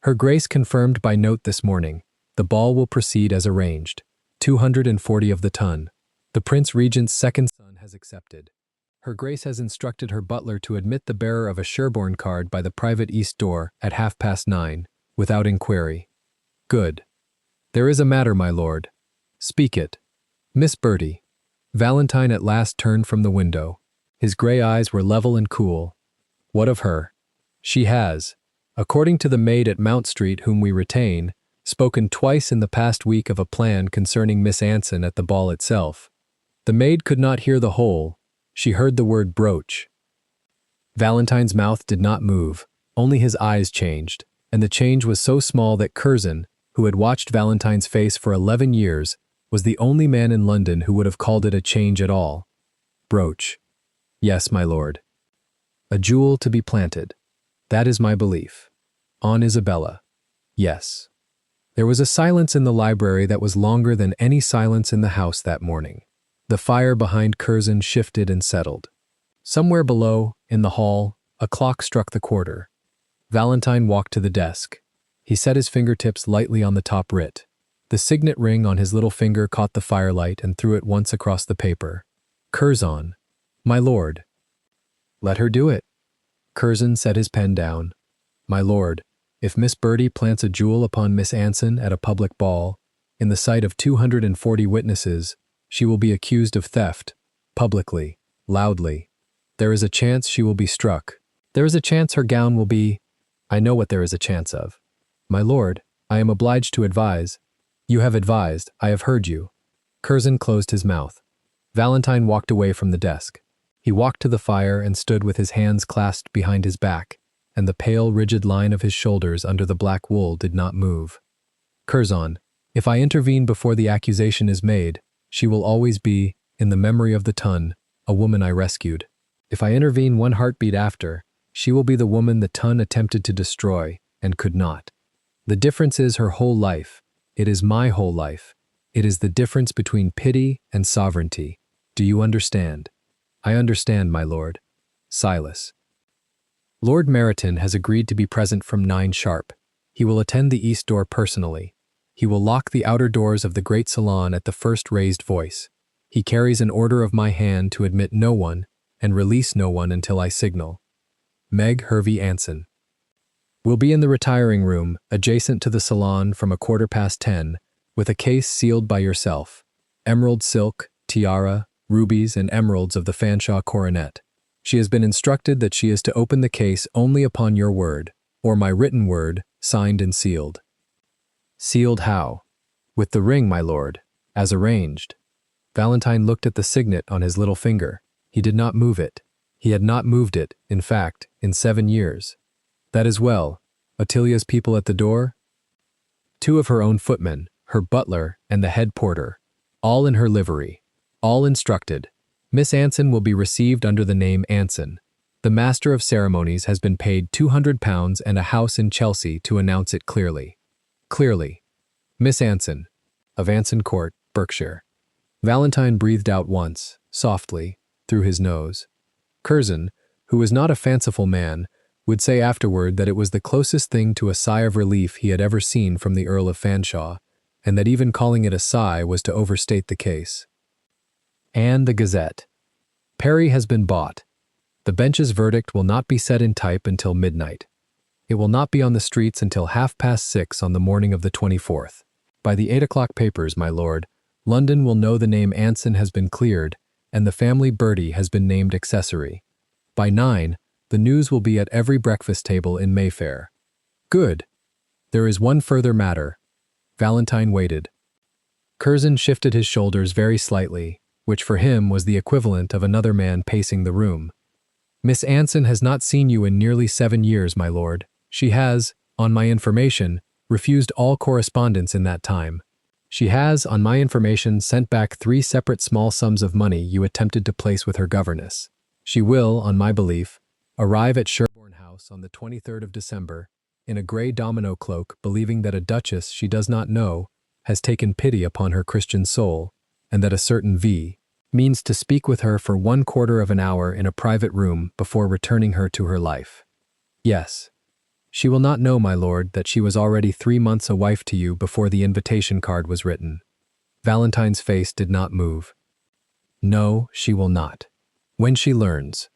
Her Grace confirmed by note this morning. The ball will proceed as arranged. 240 of the ton. The Prince Regent's second son has accepted. Her Grace has instructed her butler to admit the bearer of a Sherborne card by the private east door at 9:30, without inquiry. Good. There is a matter, my lord. Speak it. Miss Bertie. Valentine at last turned from the window. His grey eyes were level and cool. What of her? She has, according to the maid at Mount Street whom we retain, spoken twice in the past week of a plan concerning Miss Anson at the ball itself. The maid could not hear the whole. She heard the word brooch. Valentine's mouth did not move, only his eyes changed, and the change was so small that Curzon, who had watched Valentine's face for 11 years, was the only man in London who would have called it a change at all. Brooch. Yes, my lord. A jewel to be planted. That is my belief. On Isabella. Yes. There was a silence in the library that was longer than any silence in the house that morning. The fire behind Curzon shifted and settled. Somewhere below, in the hall, a clock struck the quarter. Valentine walked to the desk. He set his fingertips lightly on the top writ. The signet ring on his little finger caught the firelight and threw it once across the paper. Curzon. My lord. Let her do it. Curzon set his pen down. My lord, if Miss Bertie plants a jewel upon Miss Anson at a public ball, in the sight of 240 witnesses, she will be accused of theft, publicly, loudly. There is a chance she will be struck. There is a chance her gown will be— I know what there is a chance of. My lord, I am obliged to advise. You have advised, I have heard you. Curzon closed his mouth. Valentine walked away from the desk. He walked to the fire and stood with his hands clasped behind his back, and the pale, rigid line of his shoulders under the black wool did not move. Curzon, if I intervene before the accusation is made, she will always be, in the memory of the Tun, a woman I rescued. If I intervene one heartbeat after, she will be the woman the Tun attempted to destroy, and could not. The difference is her whole life. It is my whole life. It is the difference between pity and sovereignty. Do you understand? I understand, my lord. Silas. Lord Meryton has agreed to be present from 9 sharp. He will attend the east door personally. He will lock the outer doors of the great salon at the first raised voice. He carries an order of my hand to admit no one and release no one until I signal. Meg Hervey Anson. Will be in the retiring room, adjacent to the salon from 10:15, with a case sealed by yourself. Emerald silk, tiara, rubies, and emeralds of the Fanshawe coronet. She has been instructed that she is to open the case only upon your word, or my written word, signed and sealed. Sealed how? With the ring, my lord, as arranged. Valentine looked at the signet on his little finger. He did not move it. He had not moved it, in fact, in 7 years. That is well. Attilia's people at the door? 2 of her own footmen, her butler, and the head porter. All in her livery. All instructed. Miss Anson will be received under the name Anson. The master of ceremonies has been paid £200 and a house in Chelsea to announce it clearly. Clearly. Miss Anson, of Anson Court, Berkshire. Valentine breathed out once, softly, through his nose. Curzon, who was not a fanciful man, would say afterward that it was the closest thing to a sigh of relief he had ever seen from the Earl of Fanshawe, and that even calling it a sigh was to overstate the case. And the Gazette. Perry has been bought. The bench's verdict will not be set in type until midnight. It will not be on the streets until 6:30 on the morning of the 24th. By the 8 o'clock papers, my lord, London will know the name Anson has been cleared, and the family Bertie has been named accessory. By 9, the news will be at every breakfast table in Mayfair. Good. There is one further matter. Valentine waited. Curzon shifted his shoulders very slightly, which for him was the equivalent of another man pacing the room. Miss Anson has not seen you in nearly 7 years, my lord. She has, on my information, refused all correspondence in that time. She has, on my information, sent back 3 separate small sums of money you attempted to place with her governess. She will, on my belief, arrive at Sherborne House on the 23rd of December, in a grey domino cloak, believing that a duchess she does not know has taken pity upon her Christian soul, and that a certain V means to speak with her for 1/4 of an hour in a private room before returning her to her life. Yes. She will not know, my lord, that she was already 3 months a wife to you before the invitation card was written. Valentine's face did not move. No, she will not. When she learns,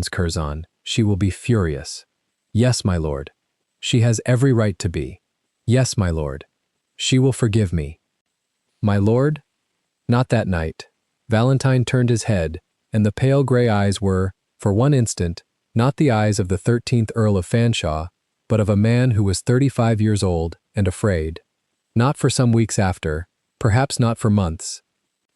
Curzon, she will be furious. Yes, my lord. She has every right to be. Yes, my lord. She will forgive me. My lord? Not that night. Valentine turned his head, and the pale grey eyes were, for one instant, not the eyes of the 13th Earl of Fanshawe, but of a man who was 35 years old and afraid. Not for some weeks after, perhaps not for months.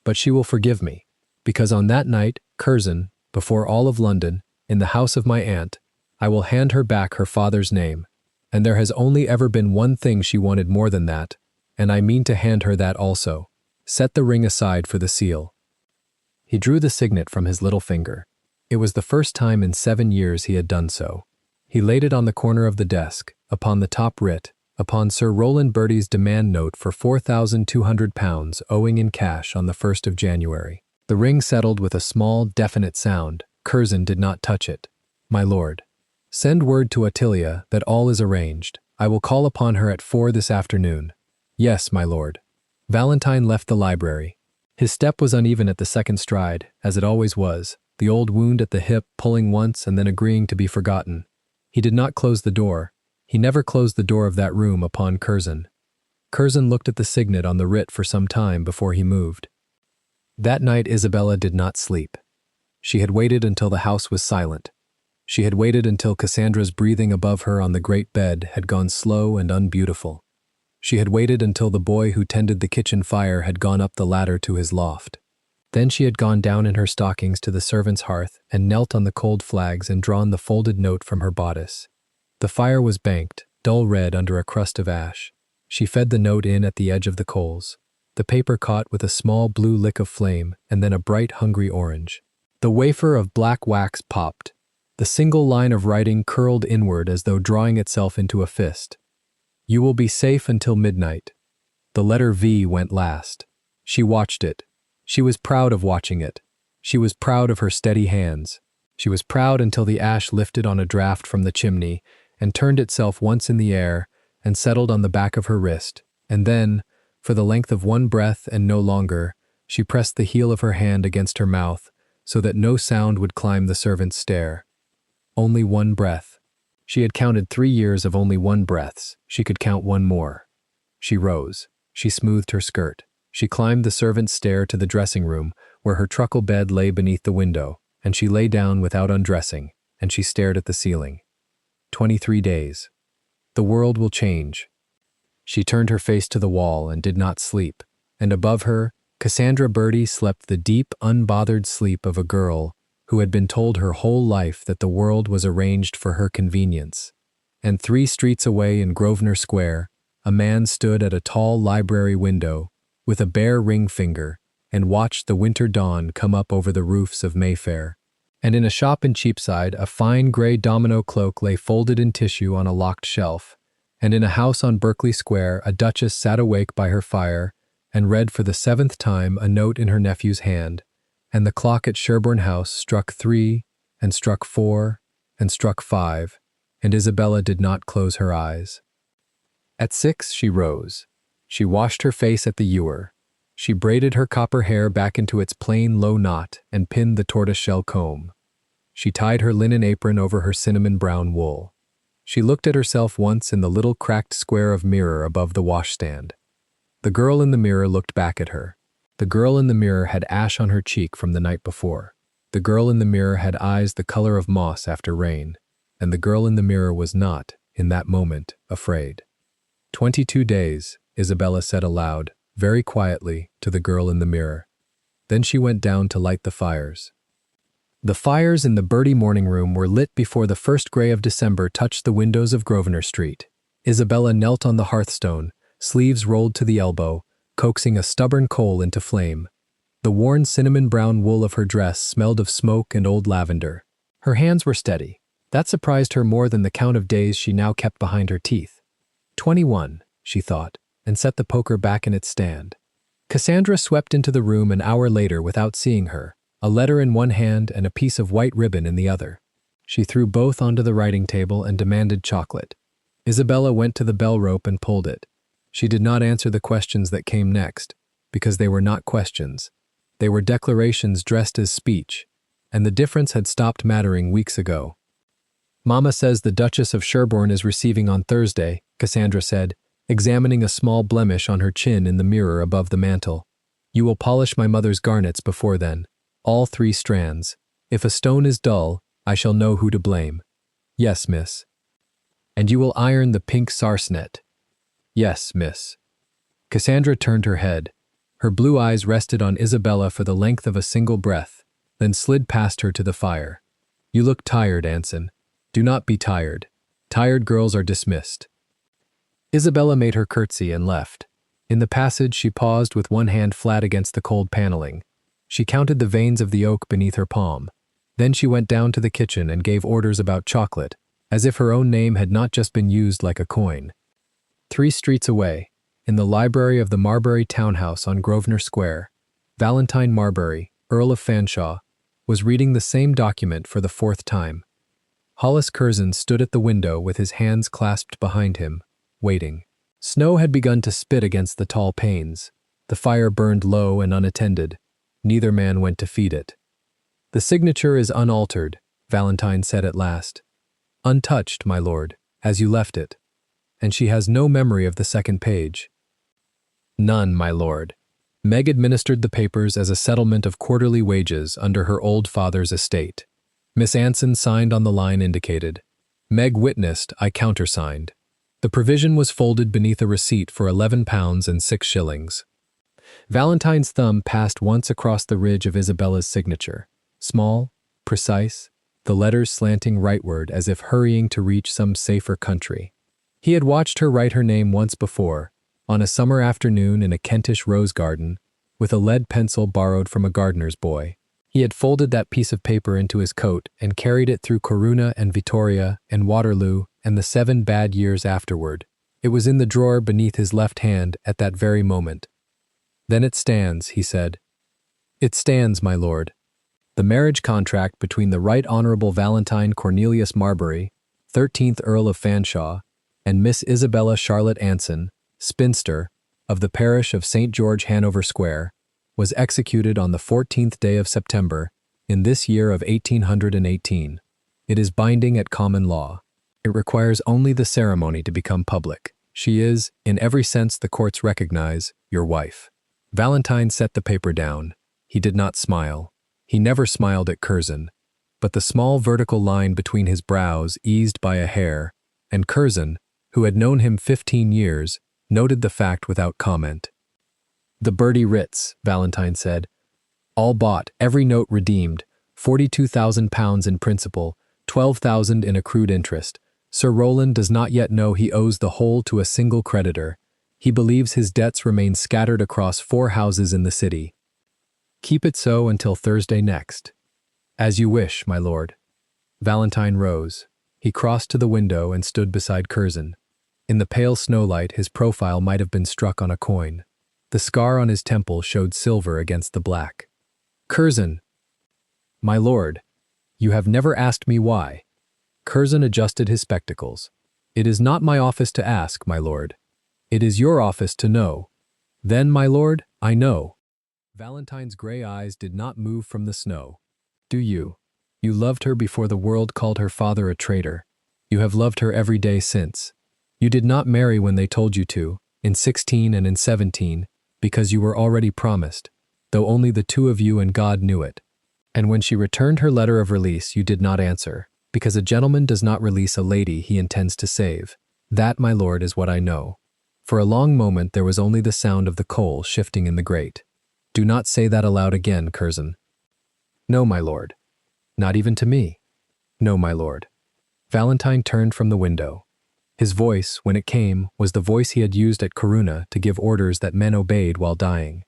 But she will forgive me, because on that night, Curzon, before all of London, in the house of my aunt, I will hand her back her father's name, and there has only ever been one thing she wanted more than that, and I mean to hand her that also. Set the ring aside for the seal. He drew the signet from his little finger. It was the first time in 7 years he had done so. He laid it on the corner of the desk, upon the top writ, upon Sir Rowland Bertie's demand note for £4,200 owing in cash on the 1st of January. The ring settled with a small, definite sound. Curzon did not touch it. My lord, send word to Attilia that all is arranged. I will call upon her at 4 this afternoon. Yes, my lord. Valentine left the library. His step was uneven at the second stride, as it always was. the old wound at the hip pulling once and then agreeing to be forgotten. He did not close the door. He never closed the door of that room upon Curzon. Curzon looked at the signet on the writ for some time before he moved. That night Isabella did not sleep. She had waited until the house was silent. She had waited until Cassandra's breathing above her on the great bed had gone slow and unbeautiful. She had waited until the boy who tended the kitchen fire had gone up the ladder to his loft. Then she had gone down in her stockings to the servants' hearth and knelt on the cold flags and drawn the folded note from her bodice. The fire was banked, dull red under a crust of ash. She fed the note in at the edge of the coals. The paper caught with a small blue lick of flame and then a bright hungry orange. The wafer of black wax popped. The single line of writing curled inward as though drawing itself into a fist. You will be safe until midnight. The letter V went last. She watched it. She was proud of watching it. She was proud of her steady hands. She was proud until the ash lifted on a draft from the chimney and turned itself once in the air and settled on the back of her wrist, and then, for the length of one breath and no longer, she pressed the heel of her hand against her mouth so that no sound would climb the servant's stair. Only one breath. She had counted 3 years of only one breaths. She could count one more. She rose. She smoothed her skirt. She climbed the servant's stair to the dressing room, where her truckle bed lay beneath the window, and she lay down without undressing, and she stared at the ceiling. 23 days. The world will change. She turned her face to the wall and did not sleep, and above her, Cassandra Birdie slept the deep, unbothered sleep of a girl who had been told her whole life that the world was arranged for her convenience. And 3 streets away in Grosvenor Square, a man stood at a tall library window with a bare ring finger and watched the winter dawn come up over the roofs of Mayfair. And in a shop in Cheapside, a fine gray domino cloak lay folded in tissue on a locked shelf, and in a house on Berkeley Square, a duchess sat awake by her fire and read for the 7th time a note in her nephew's hand, and the clock at Sherborne House struck 3 and struck 4 and struck 5, and Isabella did not close her eyes. At 6 she rose. She washed her face at the ewer. She braided her copper hair back into its plain low knot and pinned the tortoiseshell comb. She tied her linen apron over her cinnamon-brown wool. She looked at herself once in the little cracked square of mirror above the washstand. The girl in the mirror looked back at her. The girl in the mirror had ash on her cheek from the night before. The girl in the mirror had eyes the color of moss after rain. And the girl in the mirror was not, in that moment, afraid. 22 days, Isabella said aloud, very quietly, to the girl in the mirror. Then she went down to light the fires. The fires in the Birdie morning room were lit before the first gray of December touched the windows of Grosvenor Street. Isabella knelt on the hearthstone, sleeves rolled to the elbow, coaxing a stubborn coal into flame. The worn cinnamon-brown wool of her dress smelled of smoke and old lavender. Her hands were steady. That surprised her more than the count of days she now kept behind her teeth. 21, she thought, and set the poker back in its stand. Cassandra swept into the room an hour later without seeing her, a letter in one hand and a piece of white ribbon in the other. She threw both onto the writing table and demanded chocolate. Isabella went to the bell rope and pulled it. She did not answer the questions that came next, because they were not questions. They were declarations dressed as speech, and the difference had stopped mattering weeks ago. Mamma says the Duchess of Sherborne is receiving on Thursday, Cassandra said, examining a small blemish on her chin in the mirror above the mantel. You will polish my mother's garnets before then, all 3 strands. If a stone is dull, I shall know who to blame. Yes, miss. And you will iron the pink sarcenet. Yes, miss. Cassandra turned her head. Her blue eyes rested on Isabella for the length of a single breath, then slid past her to the fire. You look tired, Anson. Do not be tired. Tired girls are dismissed. Isabella made her curtsy and left. In the passage she paused with one hand flat against the cold paneling. She counted the veins of the oak beneath her palm. Then she went down to the kitchen and gave orders about chocolate, as if her own name had not just been used like a coin. 3 streets away, in the library of the Marbury townhouse on Grosvenor Square, Valentine Marbury, Earl of Fanshawe, was reading the same document for the 4th time. Hollis Curzon stood at the window with his hands clasped behind him, waiting. Snow had begun to spit against the tall panes. The fire burned low and unattended. Neither man went to feed it. The signature is unaltered, Valentine said at last. Untouched, my lord, as you left it. And she has no memory of the second page. None, my lord. Meg administered the papers as a settlement of quarterly wages under her old father's estate. Miss Anson signed on the line indicated. Meg witnessed, I countersigned. The provision was folded beneath a receipt for £11 and 6 shillings. Valentine's thumb passed once across the ridge of Isabella's signature. Small, precise, the letters slanting rightward as if hurrying to reach some safer country. He had watched her write her name once before, on a summer afternoon in a Kentish rose garden, with a lead pencil borrowed from a gardener's boy. He had folded that piece of paper into his coat and carried it through Corunna and Vittoria and Waterloo and the 7 bad years afterward. It was in the drawer beneath his left hand at that very moment. Then it stands, he said. It stands, my lord. The marriage contract between the Right Honourable Valentine Cornelius Marbury, 13th Earl of Fanshawe, and Miss Isabella Charlotte Anson, spinster, of the parish of St. George, Hanover Square, was executed on the 14th day of September, in this year of 1818. It is binding at common law. It requires only the ceremony to become public. She is, in every sense the courts recognize, your wife. Valentine set the paper down. He did not smile. He never smiled at Curzon, but the small vertical line between his brows eased by a hair, and Curzon, who had known him 15 years, noted the fact without comment. The Bertie writs, Valentine said. All bought, every note redeemed, £42,000 in principal, £12,000 in accrued interest. Sir Rowland does not yet know he owes the whole to a single creditor. He believes his debts remain scattered across 4 houses in the city. Keep it so until Thursday next. As you wish, my lord. Valentine rose. He crossed to the window and stood beside Curzon. In the pale snowlight, his profile might have been struck on a coin. The scar on his temple showed silver against the black. Curzon! My lord, you have never asked me why. Curzon adjusted his spectacles. It is not my office to ask, my lord. It is your office to know. Then, my lord, I know. Valentine's gray eyes did not move from the snow. Do you? You loved her before the world called her father a traitor. You have loved her every day since. You did not marry when they told you to, in 16 and in 17, because you were already promised, though only the 2 of you and God knew it. And when she returned her letter of release, you did not answer, because a gentleman does not release a lady he intends to save. That, my lord, is what I know. For a long moment there was only the sound of the coal shifting in the grate. Do not say that aloud again, Curzon. No, my lord. Not even to me. No, my lord. Valentine turned from the window. His voice, when it came, was the voice he had used at Corunna to give orders that men obeyed while dying.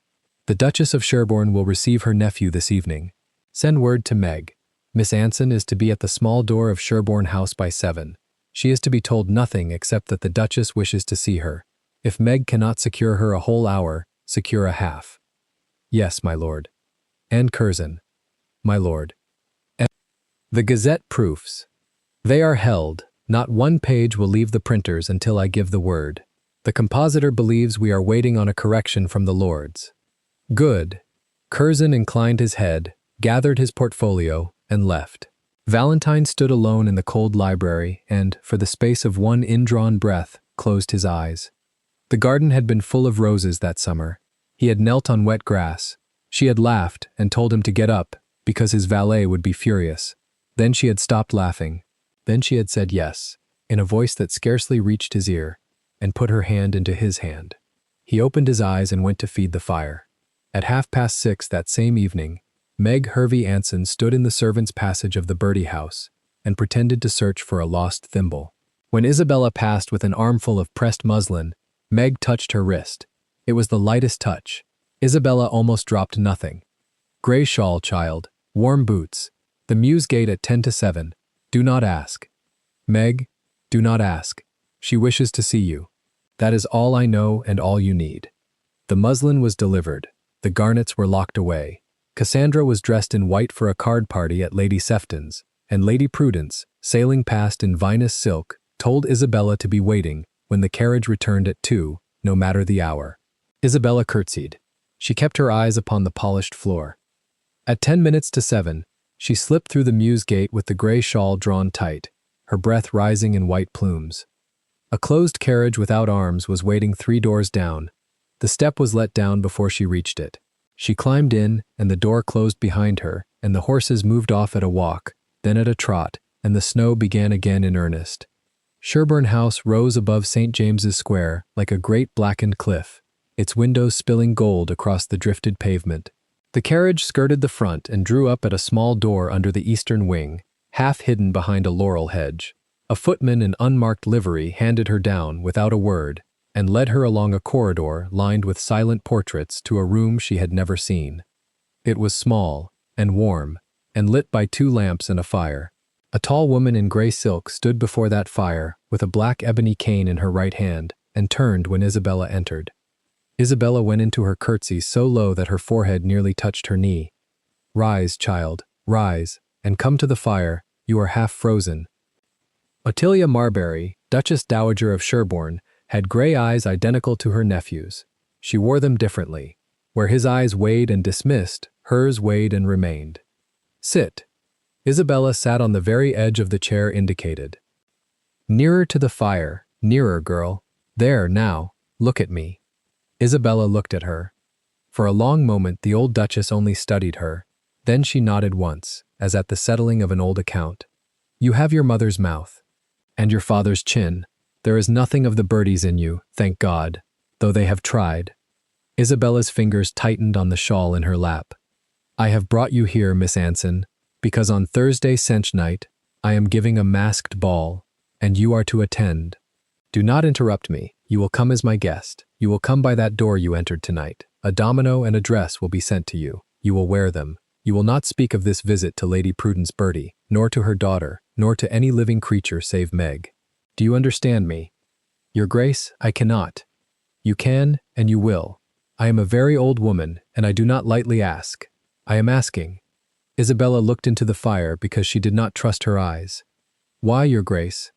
The Duchess of Sherborne will receive her nephew this evening. Send word to Meg. Miss Anson is to be at the small door of Sherborne House by 7. She is to be told nothing except that the Duchess wishes to see her. If Meg cannot secure her a whole hour, secure a half. Yes, my lord. And Curzon. My lord. And the Gazette proofs. They are held. Not one page will leave the printers until I give the word. The compositor believes we are waiting on a correction from the Lords. Good. Curzon inclined his head, gathered his portfolio, and left. Valentine stood alone in the cold library and, for the space of one indrawn breath, closed his eyes. The garden had been full of roses that summer. He had knelt on wet grass. She had laughed and told him to get up, because his valet would be furious. Then she had stopped laughing. Then she had said yes, in a voice that scarcely reached his ear, and put her hand into his hand. He opened his eyes and went to feed the fire. At 6:30 that same evening, Meg Hervey Anson stood in the servants' passage of the Bertie house and pretended to search for a lost thimble. When Isabella passed with an armful of pressed muslin, Meg touched her wrist. It was the lightest touch. Isabella almost dropped nothing. Gray shawl, child. Warm boots. The Mews gate at 10 to 7. Do not ask. Meg, do not ask. She wishes to see you. That is all I know and all you need. The muslin was delivered. The garnets were locked away. Cassandra was dressed in white for a card party at Lady Sefton's, and Lady Prudence, sailing past in vinous silk, told Isabella to be waiting when the carriage returned at 2, no matter the hour. Isabella curtsied. She kept her eyes upon the polished floor. At 10 minutes to 7, She slipped through the mews gate with the gray shawl drawn tight, her breath rising in white plumes. A closed carriage without arms was waiting 3 doors down. The step was let down before she reached it. She climbed in, and the door closed behind her, and the horses moved off at a walk, then at a trot, and the snow began again in earnest. Sherborne House rose above St. James's Square like a great blackened cliff, its windows spilling gold across the drifted pavement. The carriage skirted the front and drew up at a small door under the eastern wing, half hidden behind a laurel hedge. A footman in unmarked livery handed her down without a word and led her along a corridor lined with silent portraits to a room she had never seen. It was small and warm and lit by 2 lamps and a fire. A tall woman in gray silk stood before that fire with a black ebony cane in her right hand and turned when Isabella entered. Isabella went into her curtsy so low that her forehead nearly touched her knee. "Rise, child, rise, and come to the fire, you are half frozen." Ottilia Marbury, Duchess Dowager of Sherborne, had gray eyes identical to her nephew's. She wore them differently. Where his eyes weighed and dismissed, hers weighed and remained. "Sit." Isabella sat on the very edge of the chair indicated. "Nearer to the fire, nearer, girl. There, now, look at me." Isabella looked at her. For a long moment the old Duchess only studied her. Then she nodded once, as at the settling of an old account. "You have your mother's mouth. And your father's chin. There is nothing of the birdies in you, thank God, though they have tried." Isabella's fingers tightened on the shawl in her lap. "I have brought you here, Miss Anson, because on Thursday se'nnight I am giving a masked ball, and you are to attend. Do not interrupt me. You will come as my guest. You will come by that door you entered tonight. A domino and a dress will be sent to you. You will wear them. You will not speak of this visit to Lady Prudence Bertie, nor to her daughter, nor to any living creature save Meg. Do you understand me?" "Your Grace, I cannot." "You can, and you will. I am a very old woman, and I do not lightly ask. I am asking." Isabella looked into the fire because she did not trust her eyes. "Why, Your Grace?"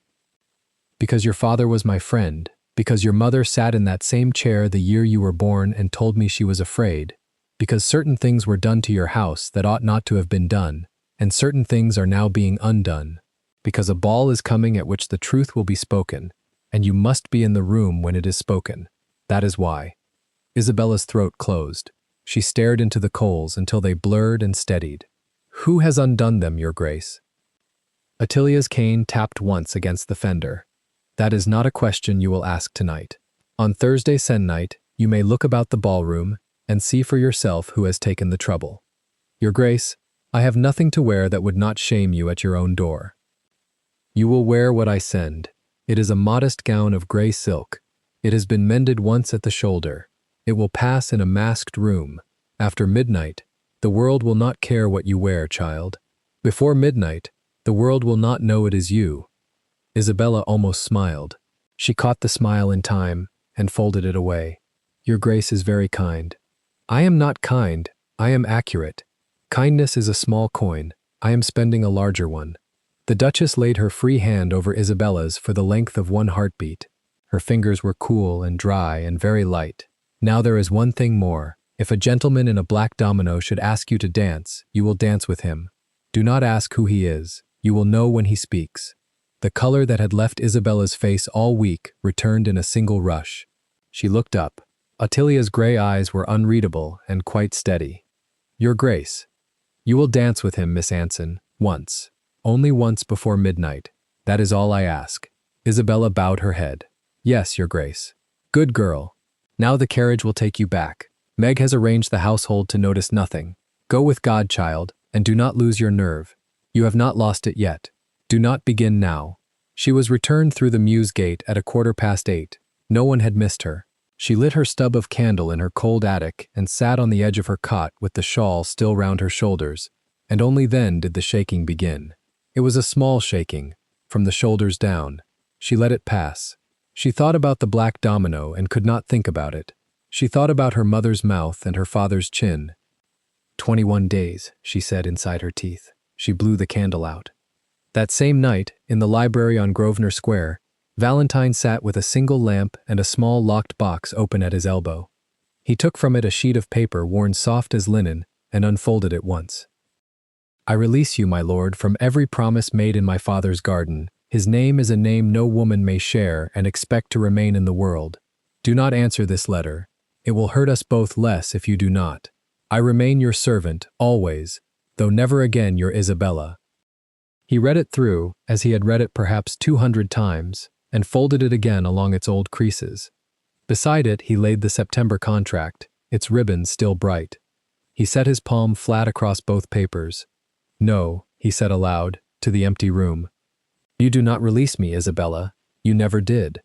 "Because your father was my friend, because your mother sat in that same chair the year you were born and told me she was afraid, because certain things were done to your house that ought not to have been done, and certain things are now being undone, because a ball is coming at which the truth will be spoken, and you must be in the room when it is spoken. That is why." Isabella's throat closed. She stared into the coals until they blurred and steadied. "Who has undone them, Your Grace?" Attilia's cane tapped once against the fender. "That is not a question you will ask tonight. On Thursday se'nnight you may look about the ballroom and see for yourself who has taken the trouble. Your Grace, I have nothing to wear that would not shame you at your own door. You will wear what I send. It is a modest gown of gray silk. It has been mended once at the shoulder. It will pass in a masked room. After midnight, the world will not care what you wear, child. Before midnight, the world will not know it is you." Isabella almost smiled. She caught the smile in time and folded it away. "Your Grace is very kind." "I am not kind. I am accurate. Kindness is a small coin. I am spending a larger one." The Duchess laid her free hand over Isabella's for the length of one heartbeat. Her fingers were cool and dry and very light. "Now there is one thing more. If a gentleman in a black domino should ask you to dance, you will dance with him. Do not ask who he is. You will know when he speaks." The color that had left Isabella's face all week returned in a single rush. She looked up. Attilia's gray eyes were unreadable and quite steady. "Your Grace, you will dance with him, Miss Anson, once. Only once before midnight. That is all I ask." Isabella bowed her head. "Yes, Your Grace." "Good girl. Now the carriage will take you back. Meg has arranged the household to notice nothing. Go with God, child, and do not lose your nerve. You have not lost it yet. Do not begin now." She was returned through the mews gate at 8:15. No one had missed her. She lit her stub of candle in her cold attic and sat on the edge of her cot with the shawl still round her shoulders, and only then did the shaking begin. It was a small shaking, from the shoulders down. She let it pass. She thought about the black domino and could not think about it. She thought about her mother's mouth and her father's chin. 21 days, she said inside her teeth. She blew the candle out. That same night, in the library on Grosvenor Square, Valentine sat with a single lamp and a small locked box open at his elbow. He took from it a sheet of paper worn soft as linen and unfolded it once. I release you, my lord, from every promise made in my father's garden. His name is a name no woman may share and expect to remain in the world. Do not answer this letter. It will hurt us both less if you do not. I remain your servant, always, though never again your Isabella. He read it through, as he had read it perhaps 200 times, and folded it again along its old creases. Beside it he laid the September contract, its ribbons still bright. He set his palm flat across both papers. No, he said aloud, to the empty room. You do not release me, Isabella. You never did.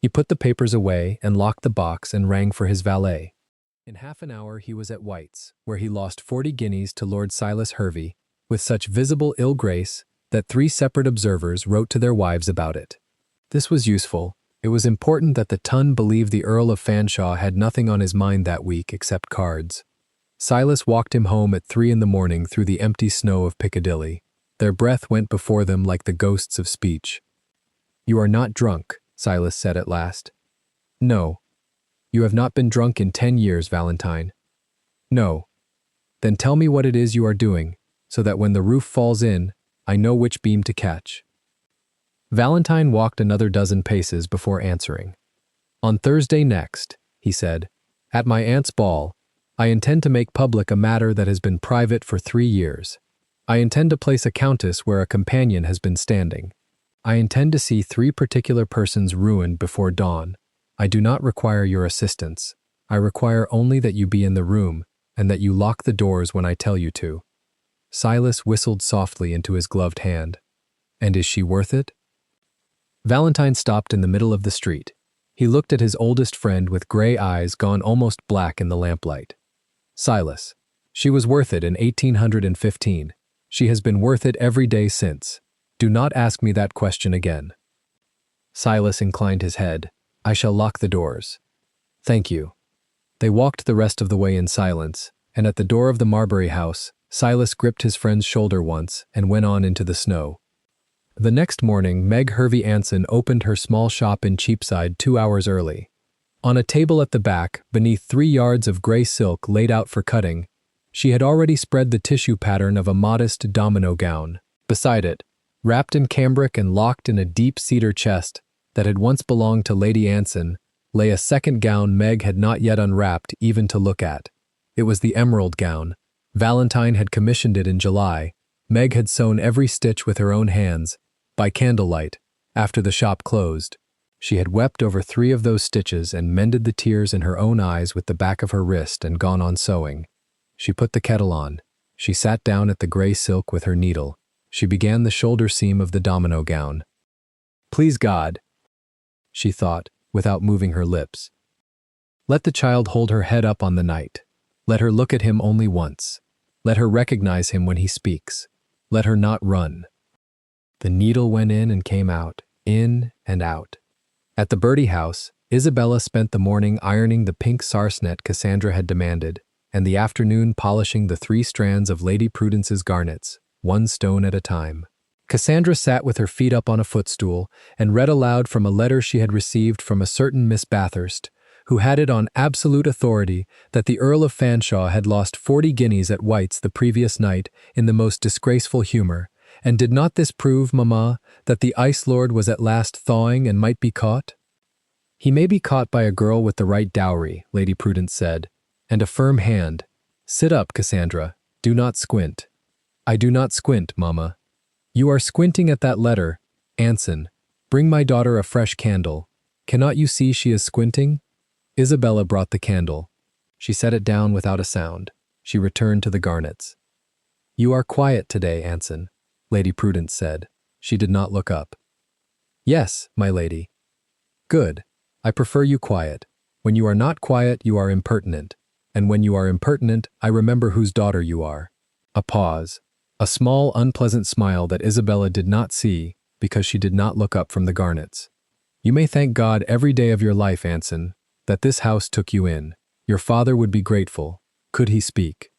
He put the papers away and locked the box and rang for his valet. In half an hour he was at White's, where he lost 40 guineas to Lord Silas Hervey, with such visible ill grace that 3 separate observers wrote to their wives about it. This was useful. It was important that the Ton believe the Earl of Fanshawe had nothing on his mind that week except cards. Silas walked him home at 3 in the morning through the empty snow of Piccadilly. Their breath went before them like the ghosts of speech. You are not drunk, Silas said at last. No. You have not been drunk in 10 years, Valentine. No. Then tell me what it is you are doing, so that when the roof falls in, I know which beam to catch. Valentine walked another dozen paces before answering. On Thursday next, he said, at my aunt's ball, I intend to make public a matter that has been private for 3 years. I intend to place a countess where a companion has been standing. I intend to see 3 particular persons ruined before dawn. I do not require your assistance. I require only that you be in the room and that you lock the doors when I tell you to. Silas whistled softly into his gloved hand. And is she worth it? Valentine stopped in the middle of the street. He looked at his oldest friend with gray eyes gone almost black in the lamplight. Silas, she was worth it in 1815. She has been worth it every day since. Do not ask me that question again. Silas inclined his head. I shall lock the doors. Thank you. They walked the rest of the way in silence, and at the door of the Marbury house, Silas gripped his friend's shoulder once and went on into the snow. The next morning, Meg Hervey Anson opened her small shop in Cheapside 2 hours early. On a table at the back, beneath 3 yards of gray silk laid out for cutting, she had already spread the tissue pattern of a modest domino gown. Beside it, wrapped in cambric and locked in a deep cedar chest that had once belonged to Lady Anson, lay a second gown Meg had not yet unwrapped even to look at. It was the emerald gown. Valentine had commissioned it in July. Meg had sewn every stitch with her own hands, by candlelight, after the shop closed. She had wept over 3 of those stitches and mended the tears in her own eyes with the back of her wrist and gone on sewing. She put the kettle on. She sat down at the gray silk with her needle. She began the shoulder seam of the domino gown. Please God, she thought, without moving her lips. Let the child hold her head up on the night. Let her look at him only once. Let her recognize him when he speaks. Let her not run. The needle went in and came out, in and out. At the Bertie house, Isabella spent the morning ironing the pink sarcenet Cassandra had demanded, and the afternoon polishing the 3 strands of Lady Prudence's garnets, 1 stone at a time. Cassandra sat with her feet up on a footstool and read aloud from a letter she had received from a certain Miss Bathurst, who had it on absolute authority that the Earl of Fanshawe had lost 40 guineas at White's the previous night in the most disgraceful humor. And did not this prove, mamma, that the ice lord was at last thawing and might be caught? He may be caught by a girl with the right dowry, Lady Prudence said, and a firm hand. Sit up, Cassandra. Do not squint. I do not squint, mamma. You are squinting at that letter. Anson, bring my daughter a fresh candle. Cannot you see she is squinting? Isabella brought the candle. She set it down without a sound. She returned to the garnets. You are quiet today, Anson, Lady Prudence said. She did not look up. Yes, my lady. Good. I prefer you quiet. When you are not quiet, you are impertinent. And when you are impertinent, I remember whose daughter you are. A pause. A small, unpleasant smile that Isabella did not see because she did not look up from the garnets. You may thank God every day of your life, Anson, that this house took you in. Your father would be grateful. Could he speak?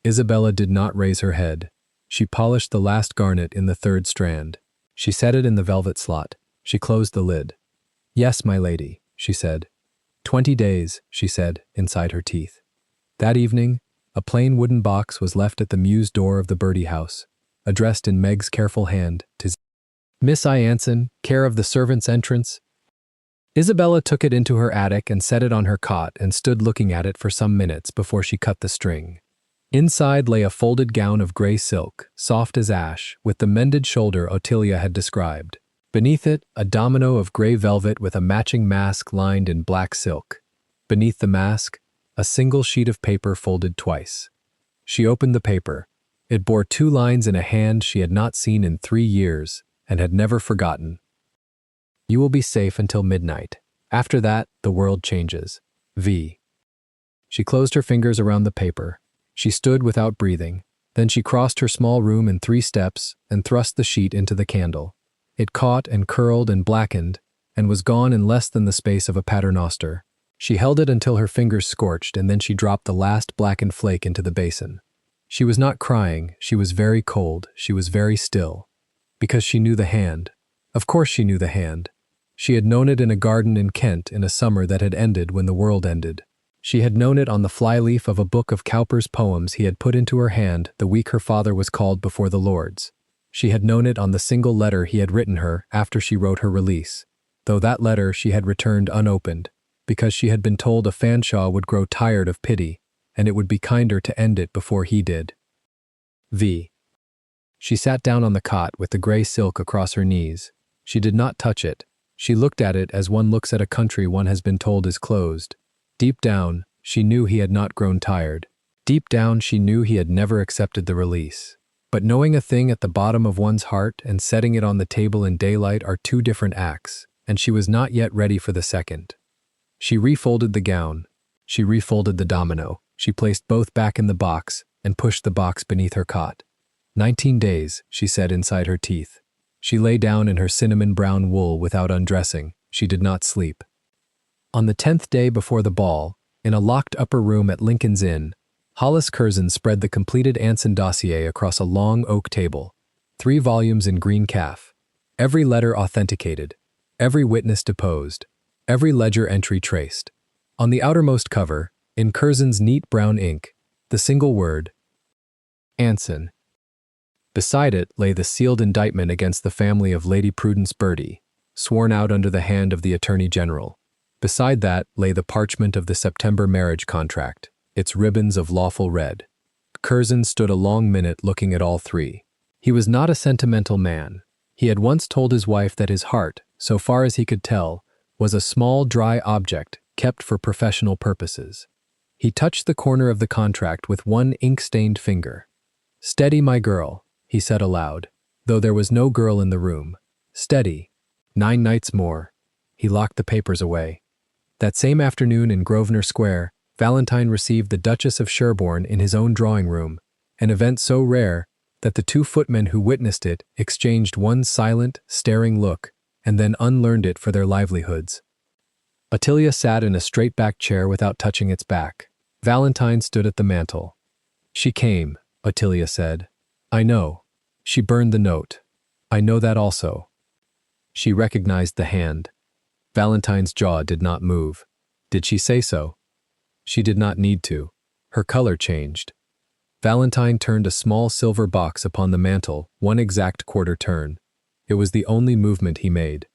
Isabella did not raise her head. She polished the last garnet in the 3rd strand. She set it in the velvet slot. She closed the lid. Yes, my lady, she said. 20 days, she said, inside her teeth. That evening, a plain wooden box was left at the mews door of the Bertie house. addressed in Meg's careful hand to Miss I. Anson, care of the servants' entrance. Isabella took it into her attic and set it on her cot and stood looking at it for some minutes before she cut the string. Inside lay a folded gown of gray silk, soft as ash, with the mended shoulder Ottilia had described. Beneath it, a domino of gray velvet with a matching mask lined in black silk. Beneath the mask, a single sheet of paper folded twice. She opened the paper. It bore 2 lines in a hand she had not seen in 3 years and had never forgotten. You will be safe until midnight. After that, the world changes. V. She closed her fingers around the paper. She stood without breathing. Then she crossed her small room in 3 steps and thrust the sheet into the candle. It caught and curled and blackened and was gone in less than the space of a paternoster. She held it until her fingers scorched, and then she dropped the last blackened flake into the basin. She was not crying. She was very cold. She was very still. Because she knew the hand. Of course she knew the hand. She had known it in a garden in Kent in a summer that had ended when the world ended. She had known it on the flyleaf of a book of Cowper's poems he had put into her hand the week her father was called before the Lords. She had known it on the single letter he had written her after she wrote her release, though that letter she had returned unopened, because she had been told a Fanshawe would grow tired of pity, and it would be kinder to end it before he did. V. She sat down on the cot with the gray silk across her knees. She did not touch it. She looked at it as one looks at a country one has been told is closed. Deep down, she knew he had not grown tired. Deep down, she knew he had never accepted the release. But knowing a thing at the bottom of one's heart and setting it on the table in daylight are 2 different acts, and she was not yet ready for the second. She refolded the gown. She refolded the domino. She placed both back in the box and pushed the box beneath her cot. 19 days, she said inside her teeth. She lay down in her cinnamon-brown wool without undressing. She did not sleep. On the 10th day before the ball, in a locked upper room at Lincoln's Inn, Hollis Curzon spread the completed Anson dossier across a long oak table, 3 volumes in green calf, every letter authenticated, every witness deposed, every ledger entry traced. On the outermost cover, in Curzon's neat brown ink, the single word, Anson. Beside it lay the sealed indictment against the family of Lady Prudence Bertie, sworn out under the hand of the Attorney General. Beside that lay the parchment of the September marriage contract, its ribbons of lawful red. Curzon stood a long minute looking at all 3. He was not a sentimental man. He had once told his wife that his heart, so far as he could tell, was a small dry object kept for professional purposes. He touched the corner of the contract with one ink-stained finger. "Steady, my girl," he said aloud, though there was no girl in the room. "Steady. 9 nights more." He locked the papers away. That same afternoon in Grosvenor Square, Valentine received the Duchess of Sherborne in his own drawing-room, an event so rare that the 2 footmen who witnessed it exchanged one silent, staring look and then unlearned it for their livelihoods. Ottilia sat in a straight-backed chair without touching its back. Valentine stood at the mantel. "She came," Ottilia said. "I know. She burned the note. I know that also." She recognized the hand. Valentine's jaw did not move. Did she say so? She did not need to. Her color changed. Valentine turned a small silver box upon the mantel, 1 exact quarter turn. It was the only movement he made.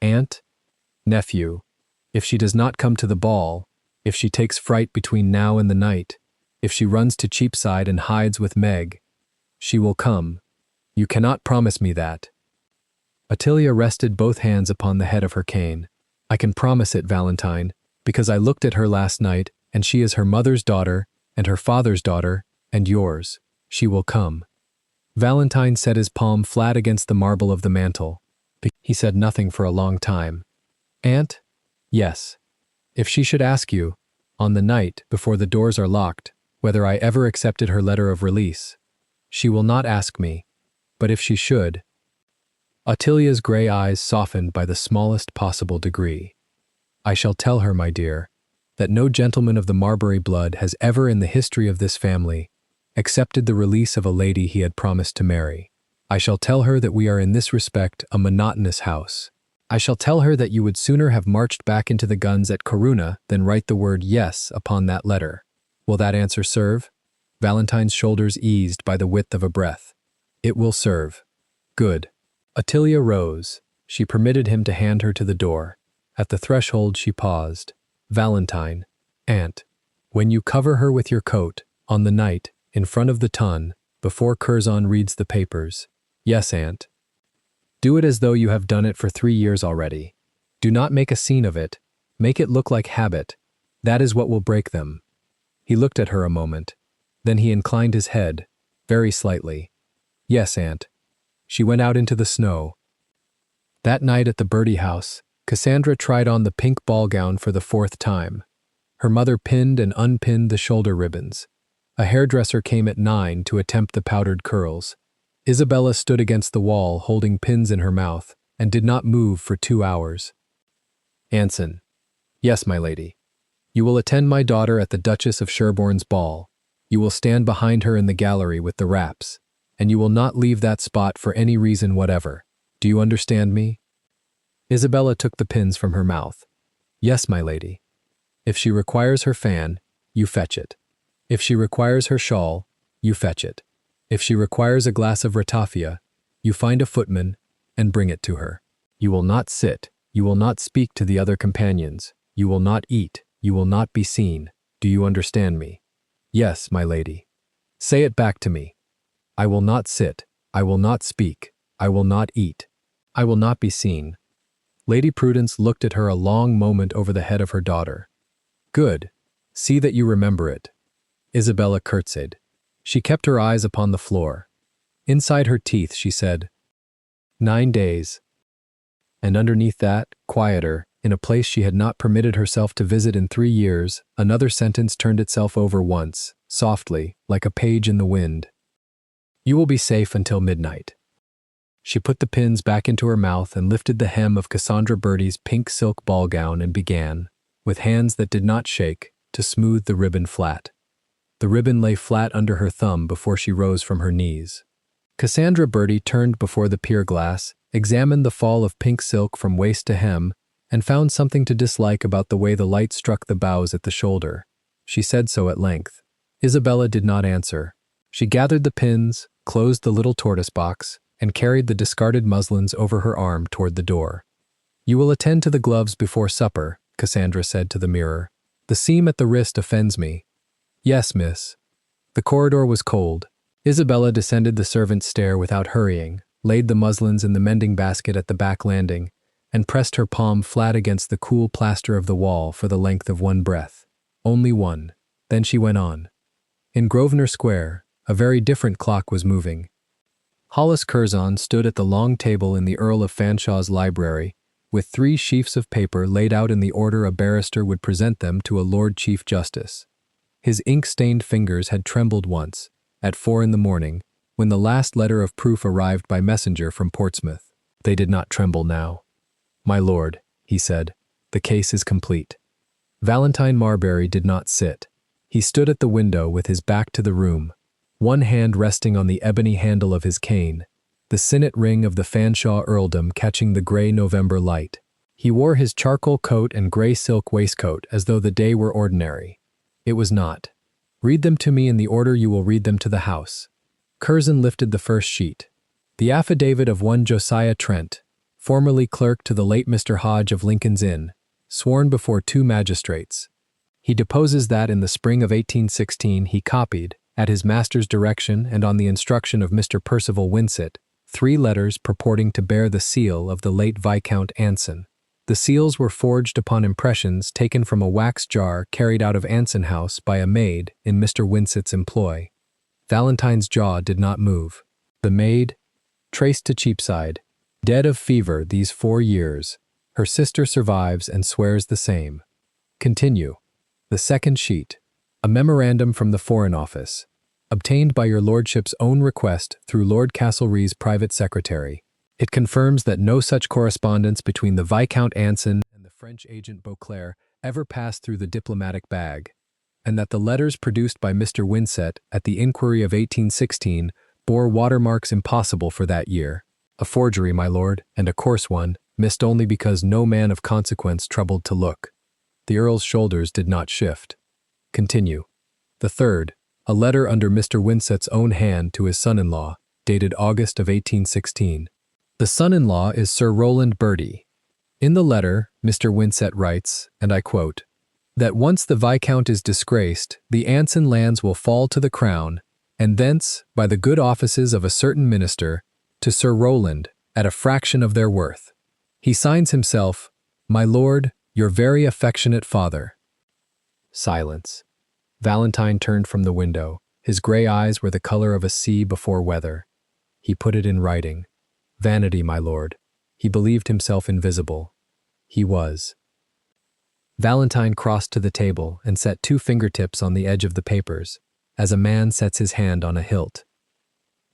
"Aunt, nephew, if she does not come to the ball, if she takes fright between now and the night, if she runs to Cheapside and hides with Meg, she will come. You cannot promise me that." Ottilia rested both hands upon the head of her cane. "I can promise it, Valentine, because I looked at her last night, and she is her mother's daughter, and her father's daughter, and yours. She will come." Valentine set his palm flat against the marble of the mantel. He said nothing for a long time. "Aunt? Yes. If she should ask you, on the night before the doors are locked, whether I ever accepted her letter of release, she will not ask me, but if she should—" Ottilia's gray eyes softened by the smallest possible degree. "I shall tell her, my dear, that no gentleman of the Marbury blood has ever in the history of this family accepted the release of a lady he had promised to marry. I shall tell her that we are in this respect a monotonous house. I shall tell her that you would sooner have marched back into the guns at Corunna than write the word yes upon that letter. Will that answer serve?" Valentine's shoulders eased by the width of a breath. It will serve. Good. Attilia rose. She permitted him to hand her to the door. At the threshold she paused. Valentine. Aunt. When you cover her with your coat, on the night, in front of the tun, before Curzon reads the papers. Yes, Aunt. Do it as though you have done it for 3 years already. Do not make a scene of it. Make it look like habit. That is what will break them. He looked at her a moment. Then he inclined his head, very slightly. Yes, Aunt. She went out into the snow. That night at the Birdie house, Cassandra tried on the pink ball gown for the 4th time. Her mother pinned and unpinned the shoulder ribbons. A hairdresser came at 9 to attempt the powdered curls. Isabella stood against the wall holding pins in her mouth and did not move for 2 hours. Anson. Yes, my lady. You will attend my daughter at the Duchess of Sherborne's ball. You will stand behind her in the gallery with the wraps, and you will not leave that spot for any reason whatever. Do you understand me? Isabella took the pins from her mouth. Yes, my lady. If she requires her fan, you fetch it. If she requires her shawl, you fetch it. If she requires a glass of ratafia, you find a footman and bring it to her. You will not sit. You will not speak to the other companions. You will not eat. You will not be seen. Do you understand me? Yes, my lady. Say it back to me. I will not sit. I will not speak. I will not eat. I will not be seen. Lady Prudence looked at her a long moment over the head of her daughter. Good. See that you remember it. Isabella curtsied. She kept her eyes upon the floor. Inside her teeth she said, 9 days. And underneath that, quieter, in a place she had not permitted herself to visit in 3 years, another sentence turned itself over once, softly, like a page in the wind. You will be safe until midnight. She put the pins back into her mouth and lifted the hem of Cassandra Birdie's pink silk ball gown and began, with hands that did not shake, to smooth the ribbon flat. The ribbon lay flat under her thumb before she rose from her knees. Cassandra Birdie turned before the pier glass, examined the fall of pink silk from waist to hem, and found something to dislike about the way the light struck the bows at the shoulder. She said so at length. Isabella did not answer. She gathered the pins, closed the little tortoise box, and carried the discarded muslins over her arm toward the door. You will attend to the gloves before supper, Cassandra said to the mirror. The seam at the wrist offends me. Yes, miss. The corridor was cold. Isabella descended the servants' stair without hurrying, laid the muslins in the mending basket at the back landing, and pressed her palm flat against the cool plaster of the wall for the length of one breath. Only one. Then she went on. In Grosvenor Square, a very different clock was moving. Hollis Curzon stood at the long table in the Earl of Fanshaw's library, with 3 sheafs of paper laid out in the order a barrister would present them to a Lord Chief Justice. His ink-stained fingers had trembled once, at 4 in the morning, when the last letter of proof arrived by messenger from Portsmouth. They did not tremble now. My lord, he said, the case is complete. Valentine Marbury did not sit. He stood at the window with his back to the room, one hand resting on the ebony handle of his cane, the signet ring of the Fanshawe earldom catching the gray November light. He wore his charcoal coat and gray silk waistcoat as though the day were ordinary. It was not. Read them to me in the order you will read them to the House. Curzon lifted the first sheet. The affidavit of one Josiah Trent, formerly clerk to the late Mr. Hodge of Lincoln's Inn, sworn before 2 magistrates. He deposes that in the spring of 1816 he copied, at his master's direction and on the instruction of Mr. Percival Winsett, 3 letters purporting to bear the seal of the late Viscount Anson. The seals were forged upon impressions taken from a wax jar carried out of Anson House by a maid in Mr. Winsett's employ. Valentine's jaw did not move. The maid, traced to Cheapside, dead of fever these 4 years. Her sister survives and swears the same. Continue. The second sheet. A memorandum from the Foreign Office, obtained by your lordship's own request through Lord Castlereagh's private secretary. It confirms that no such correspondence between the Viscount Anson and the French agent Beauclerc ever passed through the diplomatic bag, and that the letters produced by Mr. Winsett at the inquiry of 1816 bore watermarks impossible for that year. A forgery, my lord, and a coarse one, missed only because no man of consequence troubled to look. The Earl's shoulders did not shift. Continue. The third, a letter under Mr. Winsett's own hand to his son-in-law, dated August of 1816. The son-in-law is Sir Rowland Bertie. In the letter, Mr. Winsett writes, and I quote, "That once the Viscount is disgraced, the Anson lands will fall to the Crown, and thence, by the good offices of a certain minister, to Sir Rowland, at a fraction of their worth. He signs himself, My Lord, your very affectionate father." Silence. Valentine turned from the window. His gray eyes were the color of a sea before weather. He put it in writing. Vanity, my lord. He believed himself invisible. He was. Valentine crossed to the table and set 2 fingertips on the edge of the papers, as a man sets his hand on a hilt.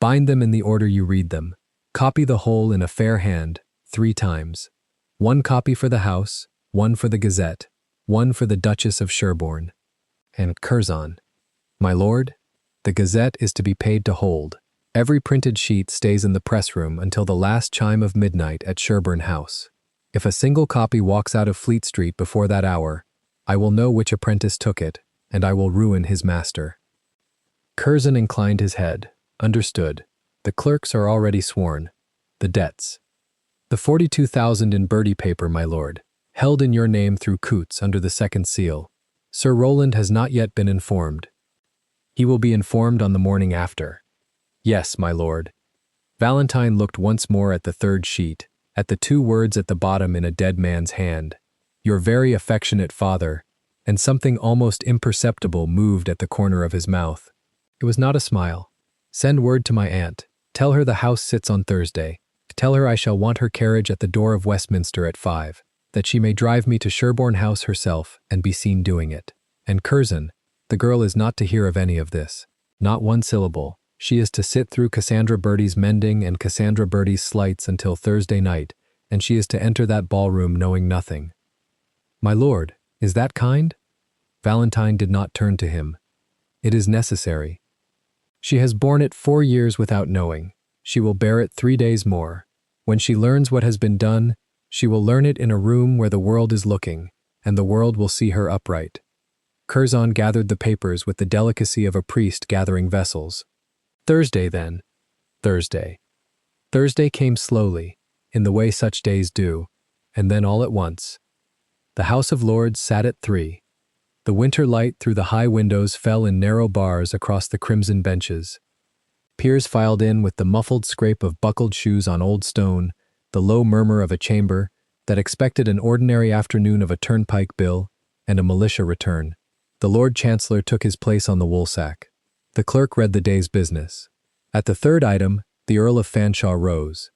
Bind them in the order you read them. Copy the whole in a fair hand, 3 times. 1 copy for the House, 1 for the Gazette, 1 for the Duchess of Sherborne. And Curzon. My lord, the Gazette is to be paid to hold. Every printed sheet stays in the press room until the last chime of midnight at Sherborne House. If a single copy walks out of Fleet Street before that hour, I will know which apprentice took it, and I will ruin his master. Curzon inclined his head. Understood. The clerks are already sworn. The debts. The 42,000 in Bertie paper, my lord, held in your name through Coutts under the 2nd seal. Sir Rowland has not yet been informed. He will be informed on the morning after. Yes, my lord. Valentine looked once more at the 3rd sheet, at the 2 words at the bottom in a dead man's hand. Your very affectionate father, and something almost imperceptible moved at the corner of his mouth. It was not a smile. Send word to my aunt. Tell her the House sits on Thursday. Tell her I shall want her carriage at the door of Westminster at 5, that she may drive me to Sherborne House herself and be seen doing it. And Curzon, the girl is not to hear of any of this. Not 1 syllable. She is to sit through Cassandra Bertie's mending and Cassandra Bertie's slights until Thursday night, and she is to enter that ballroom knowing nothing. My lord, is that kind? Valentine did not turn to him. It is necessary. She has borne it 4 years without knowing. She will bear it 3 days more. When she learns what has been done, she will learn it in a room where the world is looking, and the world will see her upright. Curzon gathered the papers with the delicacy of a priest gathering vessels. Thursday, then. Thursday. Thursday came slowly, in the way such days do, and then all at once. The House of Lords sat at 3. The winter light through the high windows fell in narrow bars across the crimson benches. Peers filed in with the muffled scrape of buckled shoes on old stone, the low murmur of a chamber that expected an ordinary afternoon of a turnpike bill and a militia return. The Lord Chancellor took his place on the woolsack. The clerk read the day's business. At the 3rd item, the Earl of Fanshawe rose.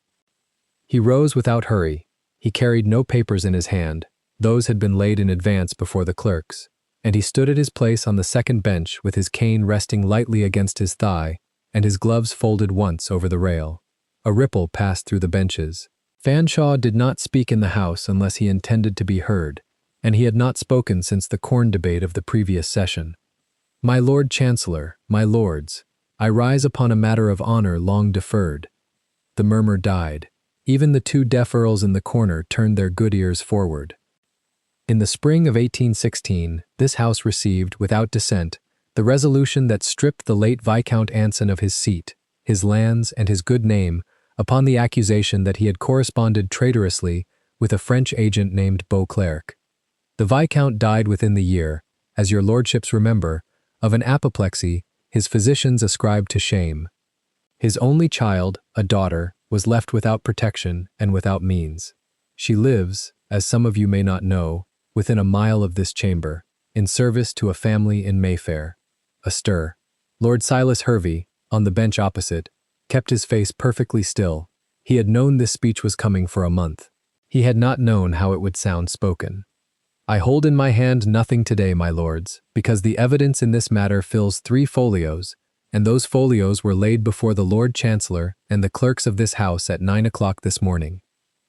He rose without hurry. He carried no papers in his hand. Those had been laid in advance before the clerks, and he stood at his place on the 2nd bench with his cane resting lightly against his thigh and his gloves folded once over the rail. A ripple passed through the benches. Fanshawe did not speak in the House unless he intended to be heard, and he had not spoken since the corn debate of the previous session. My Lord Chancellor, my lords, I rise upon a matter of honor long deferred. The murmur died. Even the 2 deaf earls in the corner turned their good ears forward. In the spring of 1816, this House received, without dissent, the resolution that stripped the late Viscount Anson of his seat, his lands, and his good name upon the accusation that he had corresponded traitorously with a French agent named Beauclerc. The Viscount died within the year, as your lordships remember, of an apoplexy his physicians ascribed to shame. His only child, a daughter, was left without protection and without means. She lives, as some of you may not know, within a mile of this chamber, in service to a family in Mayfair. A stir. Lord Silas Hervey, on the bench opposite, kept his face perfectly still. He had known this speech was coming for a month. He had not known how it would sound spoken. I hold in my hand nothing today, my lords, because the evidence in this matter fills 3 folios, and those folios were laid before the Lord Chancellor and the clerks of this House at 9 o'clock this morning.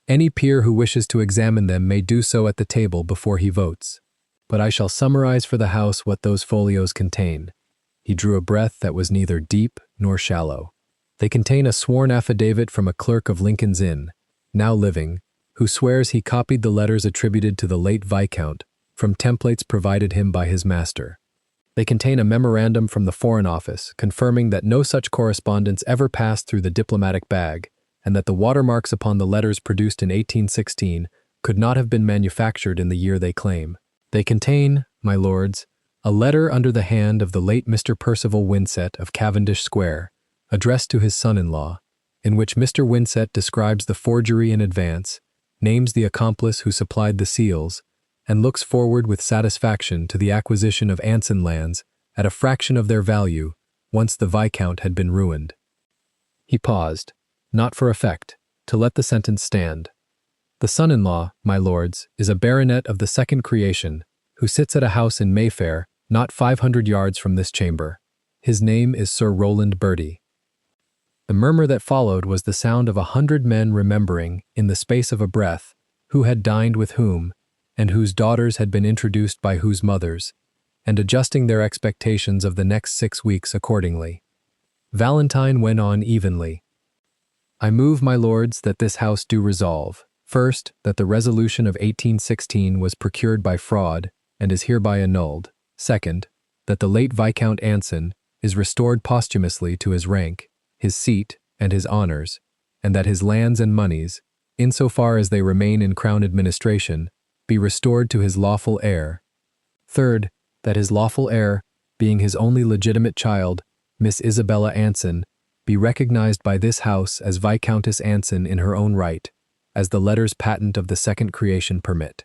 Any peer who wishes to examine them may do so at the table before he votes. But I shall summarize for the House what those folios contain. He drew a breath that was neither deep nor shallow. They contain a sworn affidavit from a clerk of Lincoln's Inn, now living, who swears he copied the letters attributed to the late Viscount from templates provided him by his master. They contain a memorandum from the Foreign Office confirming that no such correspondence ever passed through the diplomatic bag, and that the watermarks upon the letters produced in 1816 could not have been manufactured in the year they claim. They contain, my lords, a letter under the hand of the late Mr. Percival Winsett of Cavendish Square, addressed to his son-in-law, in which Mr. Winsett describes the forgery in advance, names the accomplice who supplied the seals, and looks forward with satisfaction to the acquisition of Anson lands at a fraction of their value once the Viscount had been ruined. He paused, not for effect, to let the sentence stand. The son-in-law, my lords, is a baronet of the second creation, who sits at a house in Mayfair, not 500 yards from this chamber. His name is Sir Rowland Bertie. The murmur that followed was the sound of 100 men remembering, in the space of a breath, who had dined with whom, and whose daughters had been introduced by whose mothers, and adjusting their expectations of the next 6 weeks accordingly. Valentine went on evenly. I move, my lords, that this House do resolve, first, that the resolution of 1816 was procured by fraud, and is hereby annulled. Second, that the late Viscount Anson is restored posthumously to his rank, his seat, and his honors, and that his lands and moneys, insofar as they remain in Crown administration, be restored to his lawful heir. Third, that his lawful heir, being his only legitimate child, Miss Isabella Anson, be recognized by this House as Viscountess Anson in her own right, as the letters patent of the second creation permit.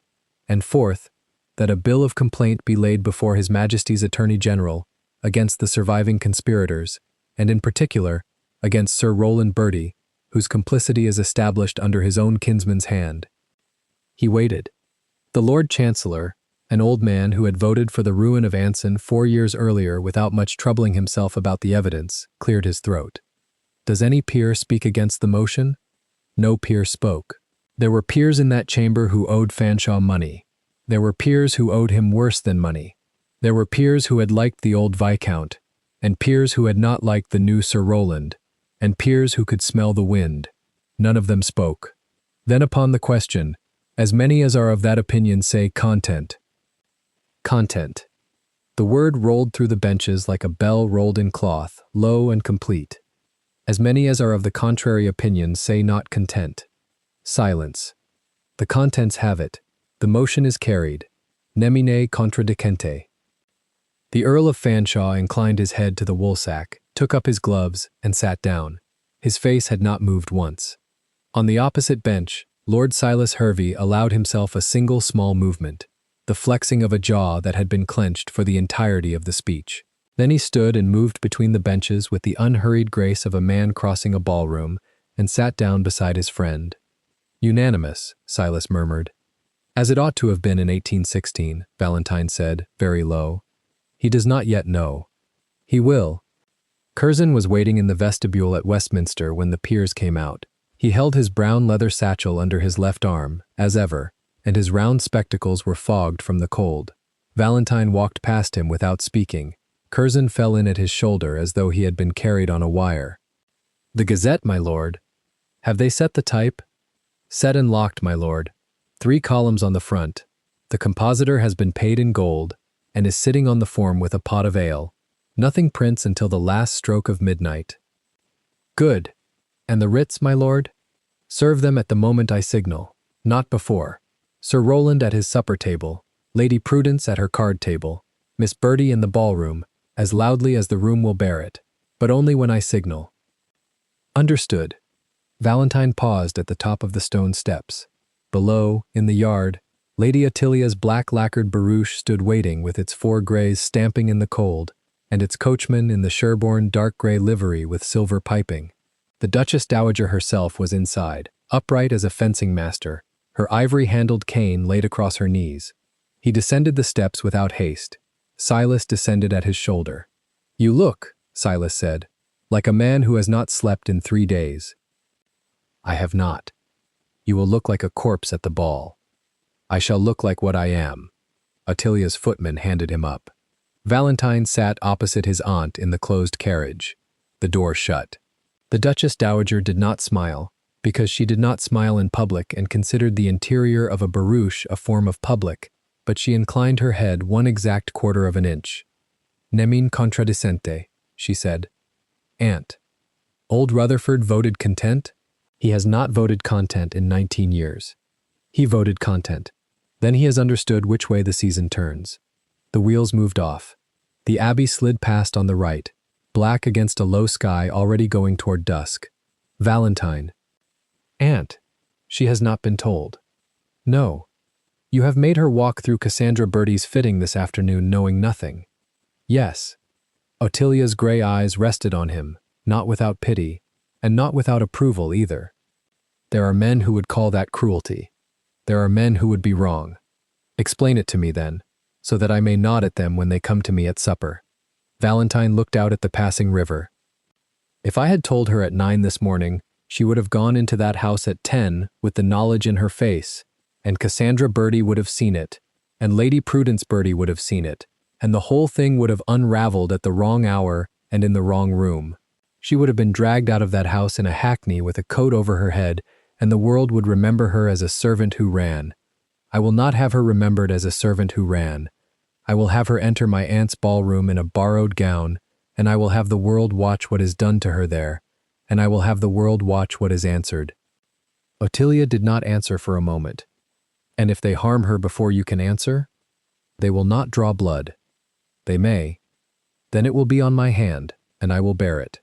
And fourth, that a bill of complaint be laid before His Majesty's Attorney General against the surviving conspirators, and in particular, against Sir Rowland Bertie, whose complicity is established under his own kinsman's hand. He waited. The Lord Chancellor, an old man who had voted for the ruin of Anson 4 years earlier without much troubling himself about the evidence, cleared his throat. Does any peer speak against the motion? No peer spoke. There were peers in that chamber who owed Fanshawe money. There were peers who owed him worse than money. There were peers who had liked the old Viscount, and peers who had not liked the new Sir Rowland, and peers who could smell the wind. None of them spoke. Then upon the question, as many as are of that opinion say content. Content. The word rolled through the benches like a bell rolled in cloth, low and complete. As many as are of the contrary opinion say not content. Silence. The contents have it. The motion is carried. Nemine contradicente. The Earl of Fanshawe inclined his head to the woolsack, took up his gloves, and sat down. His face had not moved once. On the opposite bench, Lord Silas Hervey allowed himself a single small movement, the flexing of a jaw that had been clenched for the entirety of the speech. Then he stood and moved between the benches with the unhurried grace of a man crossing a ballroom, and sat down beside his friend. Unanimous, Silas murmured. As it ought to have been in 1816, Valentine said, very low. He does not yet know. He will. Curzon was waiting in the vestibule at Westminster when the peers came out. He held his brown leather satchel under his left arm, as ever, and his round spectacles were fogged from the cold. Valentine walked past him without speaking. Curzon fell in at his shoulder as though he had been carried on a wire. The Gazette, my lord. Have they set the type? Set and locked, my lord. 3 columns on the front. The compositor has been paid in gold, and is sitting on the form with a pot of ale. Nothing prints until the last stroke of midnight. Good. And the writs, my lord? Serve them at the moment I signal, not before. Sir Rowland at his supper table, Lady Prudence at her card table, Miss Bertie in the ballroom, as loudly as the room will bear it, but only when I signal. Understood. Valentine paused at the top of the stone steps. Below, in the yard, Lady Attilia's black lacquered barouche stood waiting with its 4 greys stamping in the cold, and its coachman in the Sherborne dark grey livery with silver piping. The Duchess Dowager herself was inside, upright as a fencing master, her ivory-handled cane laid across her knees. He descended the steps without haste. Silas descended at his shoulder. You look, Silas said, like a man who has not slept in 3 days. I have not. You will look like a corpse at the ball. I shall look like what I am. Attilia's footman handed him up. Valentine sat opposite his aunt in the closed carriage. The door shut. The Duchess Dowager did not smile, because she did not smile in public and considered the interior of a barouche a form of public, but she inclined her head 1 exact quarter of an inch. Nemin contradicente, she said. Aunt. Old Rutherford voted content? He has not voted content in 19 years. He voted content. Then he has understood which way the season turns. The wheels moved off. The abbey slid past on the right, black against a low sky already going toward dusk. Valentine. Aunt. She has not been told. No. You have made her walk through Cassandra Bertie's fitting this afternoon knowing nothing. Yes. Ottilia's gray eyes rested on him, not without pity, and not without approval either. There are men who would call that cruelty. There are men who would be wrong. Explain it to me then, so that I may nod at them when they come to me at supper. Valentine looked out at the passing river. If I had told her at 9 this morning, she would have gone into that house at 10 with the knowledge in her face, and Cassandra Bertie would have seen it, and Lady Prudence Bertie would have seen it, and the whole thing would have unraveled at the wrong hour and in the wrong room. She would have been dragged out of that house in a hackney with a coat over her head, and the world would remember her as a servant who ran. I will not have her remembered as a servant who ran. I will have her enter my aunt's ballroom in a borrowed gown, and I will have the world watch what is done to her there, and I will have the world watch what is answered. Ottilia did not answer for a moment. And if they harm her before you can answer? They will not draw blood. They may. Then it will be on my hand, and I will bear it.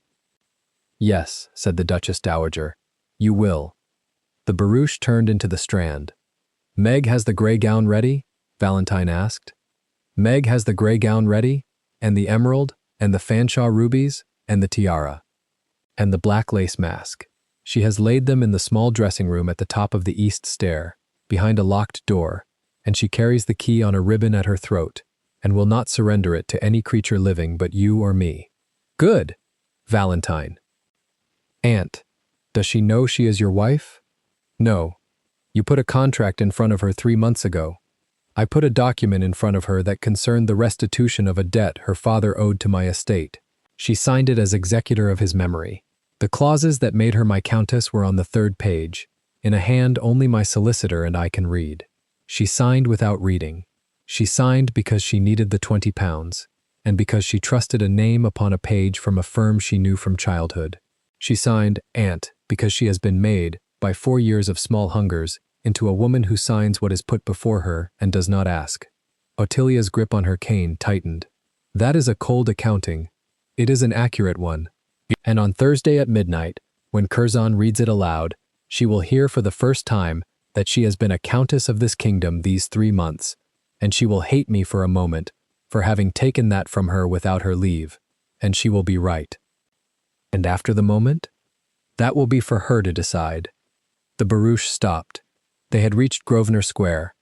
Yes, said the Duchess Dowager, you will. The barouche turned into the Strand. Meg has the gray gown ready? Valentine asked. Meg has the gray gown ready, and the emerald, and the Fanshawe rubies, and the tiara, and the black lace mask. She has laid them in the small dressing room at the top of the east stair, behind a locked door, and she carries the key on a ribbon at her throat, and will not surrender it to any creature living but you or me. Good! Valentine. Aunt, does she know she is your wife? No. You put a contract in front of her 3 months ago. I put a document in front of her that concerned the restitution of a debt her father owed to my estate. She signed it as executor of his memory. The clauses that made her my countess were on the 3rd page, in a hand only my solicitor and I can read. She signed without reading. She signed because she needed the £20, and because she trusted a name upon a page from a firm she knew from childhood. She signed Aunt because she has been made, by 4 years of small hungers, into a woman who signs what is put before her and does not ask. Ottilia's grip on her cane tightened. That is a cold accounting. It is an accurate one. And on Thursday at midnight, when Curzon reads it aloud, she will hear for the first time that she has been a countess of this kingdom these 3 months, and she will hate me for a moment for having taken that from her without her leave, and she will be right. And after the moment? That will be for her to decide. The barouche stopped. They had reached Grosvenor Square.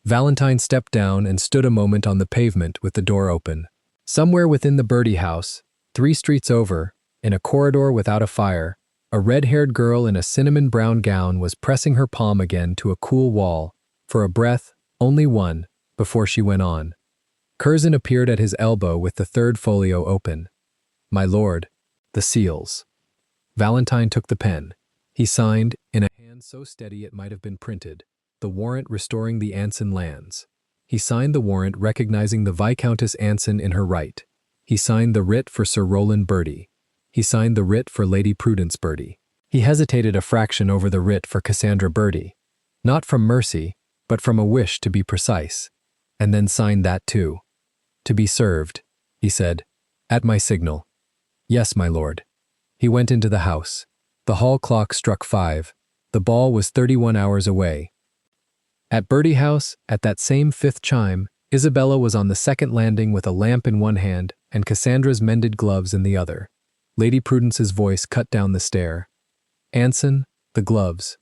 Valentine stepped down and stood a moment on the pavement with the door open. Somewhere within the Bertie house, 3 streets over, in a corridor without a fire, a red-haired girl in a cinnamon-brown gown was pressing her palm again to a cool wall, for a breath, only one, before she went on. Curzon appeared at his elbow with the 3rd folio open. My lord, the seals. Valentine took the pen. He signed, in a hand so steady it might have been printed, the warrant restoring the Anson lands. He signed the warrant recognizing the Viscountess Anson in her right. He signed the writ for Sir Rowland Bertie. He signed the writ for Lady Prudence Bertie. He hesitated a fraction over the writ for Cassandra Bertie, not from mercy, but from a wish to be precise, and then signed that too. To be served, he said, at my signal. Yes, my lord. He went into the house. The hall clock struck 5. The ball was 31 hours away. At Bertie House, at that same 5th chime, Isabella was on the 2nd landing with a lamp in one hand and Cassandra's mended gloves in the other. Lady Prudence's voice cut down the stair. Anson, the gloves.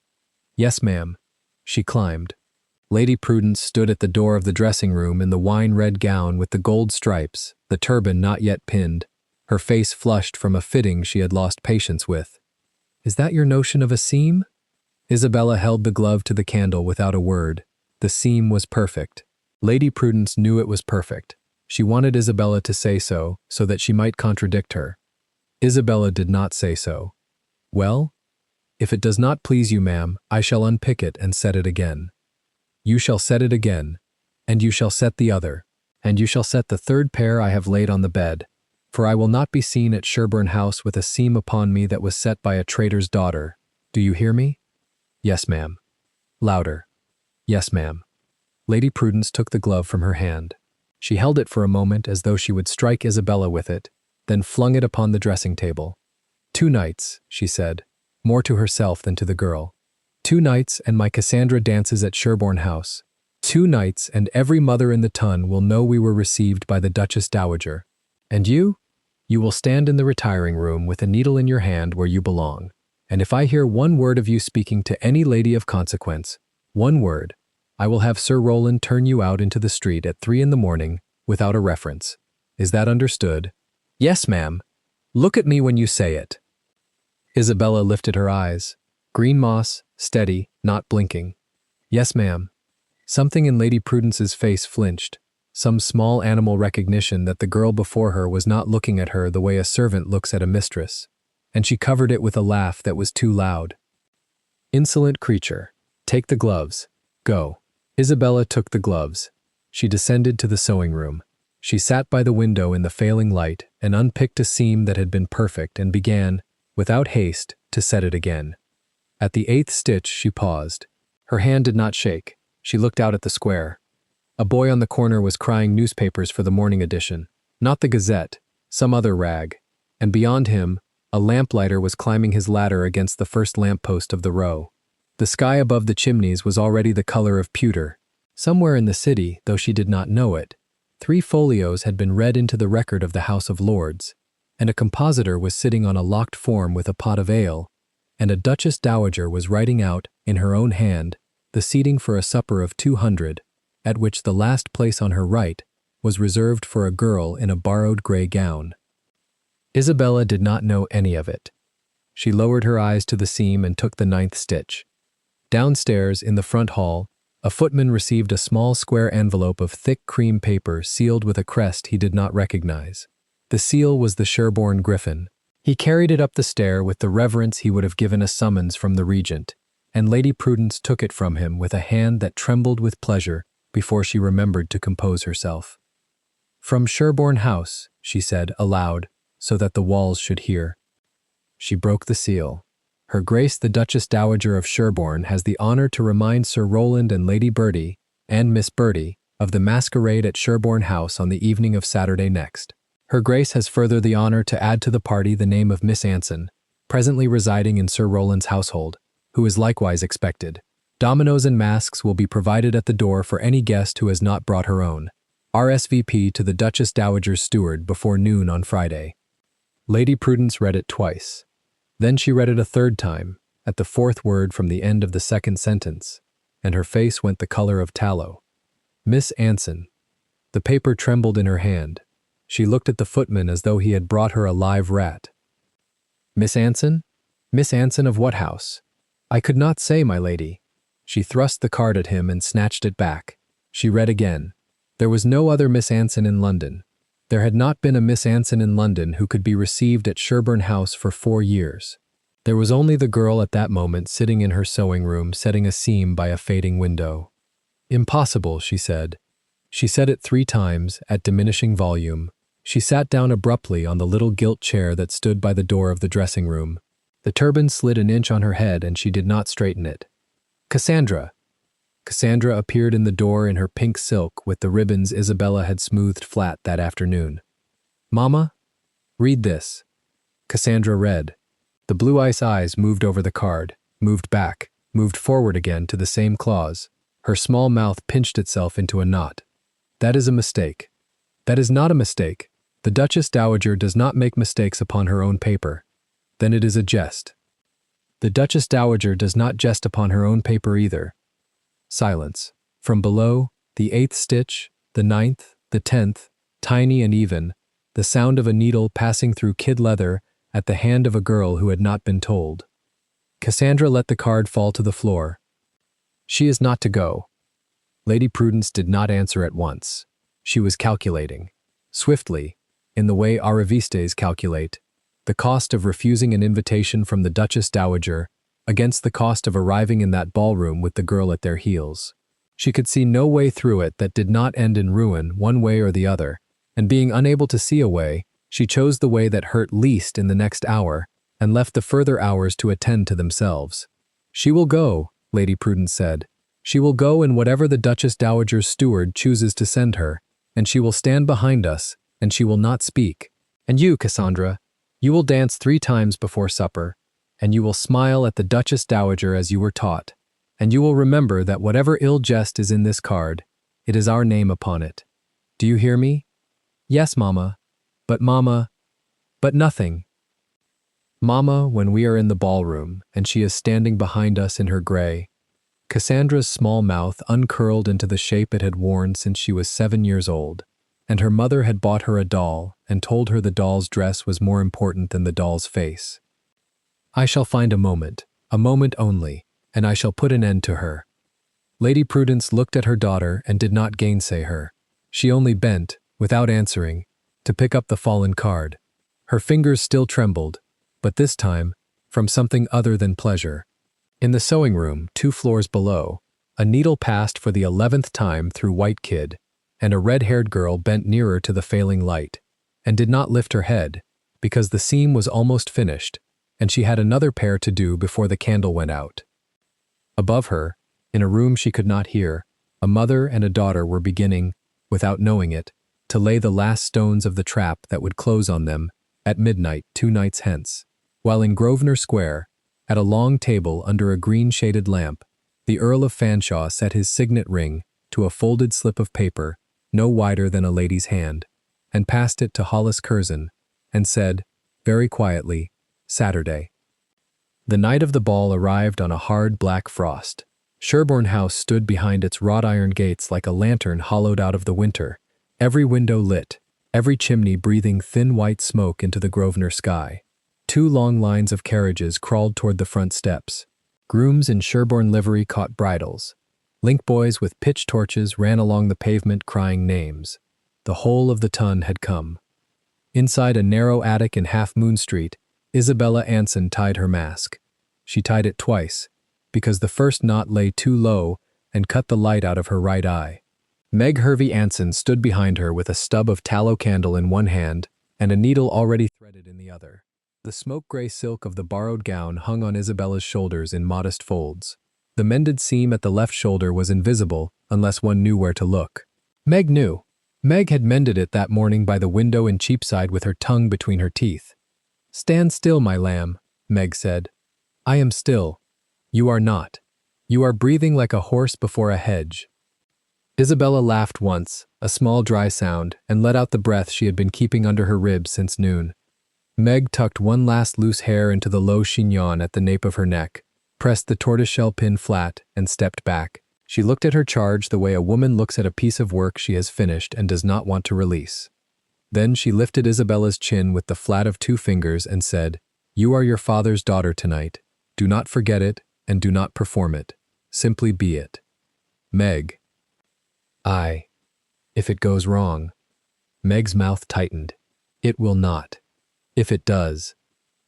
Yes, ma'am. She climbed. Lady Prudence stood at the door of the dressing-room in the wine-red gown with the gold stripes, the turban not yet pinned, her face flushed from a fitting she had lost patience with. Is that your notion of a seam? Isabella held the glove to the candle without a word. The seam was perfect. Lady Prudence knew it was perfect. She wanted Isabella to say so that she might contradict her. Isabella did not say so. Well, if it does not please you, ma'am, I shall unpick it and set it again. You shall set it again, and you shall set the other, And you shall set the third pair I have laid on the bed, for I will not be seen at Sherborne House with a seam upon me that was set by a traitor's daughter. Do you hear me? Yes, ma'am. Louder. Yes, ma'am. Lady Prudence took the glove from her hand. She held it for a moment as though she would strike Isabella with it, then flung it upon the dressing table. 2 nights, she said, more to herself than to the girl. 2 nights and my Cassandra dances at Sherborne House. 2 nights and every mother in the ton will know we were received by the Duchess Dowager. And you? You will stand in the retiring room with a needle in your hand where you belong. And if I hear one word of you speaking to any lady of consequence, one word, I will have Sir Rowland turn you out into the street at 3 in the morning without a reference. Is that understood? Yes, ma'am. Look at me when you say it. Isabella lifted her eyes. Green moss, steady, not blinking. Yes, ma'am. Something in Lady Prudence's face flinched, some small animal recognition that the girl before her was not looking at her the way a servant looks at a mistress, and she covered it with a laugh that was too loud. Insolent creature, take the gloves. Go. Isabella took the gloves. She descended to the sewing room. She sat by the window in the failing light and unpicked a seam that had been perfect and began, without haste, to set it again. At the 8th stitch she paused. Her hand did not shake. She looked out at the square. A boy on the corner was crying newspapers for the morning edition, not the Gazette, some other rag, and beyond him, a lamplighter was climbing his ladder against the first lamppost of the row. The sky above the chimneys was already the color of pewter. Somewhere in the city, though she did not know it, 3 folios had been read into the record of the House of Lords, and a compositor was sitting on a locked form with a pot of ale, and a Duchess Dowager was writing out, in her own hand, the seating for a supper of 200, at which the last place on her right was reserved for a girl in a borrowed gray gown. Isabella did not know any of it. She lowered her eyes to the seam and took the 9th stitch. Downstairs, in the front hall, a footman received a small square envelope of thick cream paper sealed with a crest he did not recognize. The seal was the Sherborne Griffin. He carried it up the stair with the reverence he would have given a summons from the regent, and Lady Prudence took it from him with a hand that trembled with pleasure before she remembered to compose herself. From Sherborne House, she said aloud, so that the walls should hear. She broke the seal. Her Grace the Duchess Dowager of Sherborne has the honor to remind Sir Rowland and Lady Bertie, and Miss Bertie, of the masquerade at Sherborne House on the evening of Saturday next. Her Grace has further the honor to add to the party the name of Miss Anson, presently residing in Sir Rowland's household, who is likewise expected. Dominoes and masks will be provided at the door for any guest who has not brought her own. RSVP to the Duchess Dowager's steward before noon on Friday. Lady Prudence read it twice. Then she read it a 3rd time, at the 4th word from the end of the 2nd sentence, and her face went the color of tallow. Miss Anson. The paper trembled in her hand. She looked at the footman as though he had brought her a live rat. Miss Anson? Miss Anson of what house? I could not say, my lady. She thrust the card at him and snatched it back. She read again. There was no other Miss Anson in London. There had not been a Miss Anson in London who could be received at Sherborne House for 4 years. There was only the girl at that moment sitting in her sewing room setting a seam by a fading window. Impossible, she said. She said it 3 times, at diminishing volume. She sat down abruptly on the little gilt chair that stood by the door of the dressing room. The turban slid an inch on her head and she did not straighten it. Cassandra! Cassandra appeared in the door in her pink silk with the ribbons Isabella had smoothed flat that afternoon. Mamma? Read this. Cassandra read. The blue ice eyes moved over the card, moved back, moved forward again to the same clause. Her small mouth pinched itself into a knot. That is a mistake. That is not a mistake. The Duchess Dowager does not make mistakes upon her own paper. Then it is a jest. The Duchess Dowager does not jest upon her own paper either. Silence. From below, the 8th stitch, the 9th, the 10th, tiny and even, the sound of a needle passing through kid leather at the hand of a girl who had not been told. Cassandra let the card fall to the floor. She is not to go. Lady Prudence did not answer at once. She was calculating, swiftly, in the way arrivistes calculate, the cost of refusing an invitation from the Duchess Dowager against the cost of arriving in that ballroom with the girl at their heels. She could see no way through it that did not end in ruin one way or the other, and being unable to see a way, she chose the way that hurt least in the next hour and left the further hours to attend to themselves. "She will go," Lady Prudence said. "She will go in whatever the Duchess Dowager's steward chooses to send her, and she will stand behind us, and she will not speak. And you, Cassandra, you will dance 3 times before supper, and you will smile at the Duchess Dowager as you were taught, and you will remember that whatever ill jest is in this card, it is our name upon it. Do you hear me?" "Yes, Mamma. But nothing." "Mamma, when we are in the ballroom, and she is standing behind us in her gray." Cassandra's small mouth uncurled into the shape it had worn since she was 7 years old, and her mother had bought her a doll and told her the doll's dress was more important than the doll's face. "I shall find a moment only, and I shall put an end to her." Lady Prudence looked at her daughter and did not gainsay her. She only bent, without answering, to pick up the fallen card. Her fingers still trembled, but this time from something other than pleasure. In the sewing room, 2 floors below, a needle passed for the 11th time through white kid, and a red-haired girl bent nearer to the failing light, and did not lift her head, because the seam was almost finished, and she had another pair to do before the candle went out. Above her, in a room she could not hear, a mother and a daughter were beginning, without knowing it, to lay the last stones of the trap that would close on them at midnight 2 nights hence, while in Grosvenor Square, at a long table under a green-shaded lamp, the Earl of Fanshawe set his signet ring to a folded slip of paper no wider than a lady's hand, and passed it to Hollis Curzon, and said, very quietly, "Saturday." The night of the ball arrived on a hard black frost. Sherborne House stood behind its wrought-iron gates like a lantern hollowed out of the winter, every window lit, every chimney breathing thin white smoke into the Grosvenor sky. 2 long lines of carriages crawled toward the front steps. Grooms in Sherborne livery caught bridles. Link boys with pitch torches ran along the pavement crying names. The whole of the ton had come. Inside a narrow attic in Half Moon Street, Isabella Anson tied her mask. She tied it twice, because the first knot lay too low and cut the light out of her right eye. Meg Hervey Anson stood behind her with a stub of tallow candle in one hand and a needle already threaded in the other. The smoke-gray silk of the borrowed gown hung on Isabella's shoulders in modest folds. The mended seam at the left shoulder was invisible unless one knew where to look. Meg knew. Meg had mended it that morning by the window in Cheapside with her tongue between her teeth. "Stand still, my lamb," Meg said. "I am still. You are not. You are breathing like a horse before a hedge." Isabella laughed once, a small dry sound, and let out the breath she had been keeping under her ribs since noon. Meg tucked one last loose hair into the low chignon at the nape of her neck, pressed the tortoiseshell pin flat, and stepped back. She looked at her charge the way a woman looks at a piece of work she has finished and does not want to release. Then she lifted Isabella's chin with the flat of 2 fingers and said, "You are your father's daughter tonight. Do not forget it, and do not perform it. Simply be it." Meg. If it goes wrong. Meg's mouth tightened. It will not. If it does,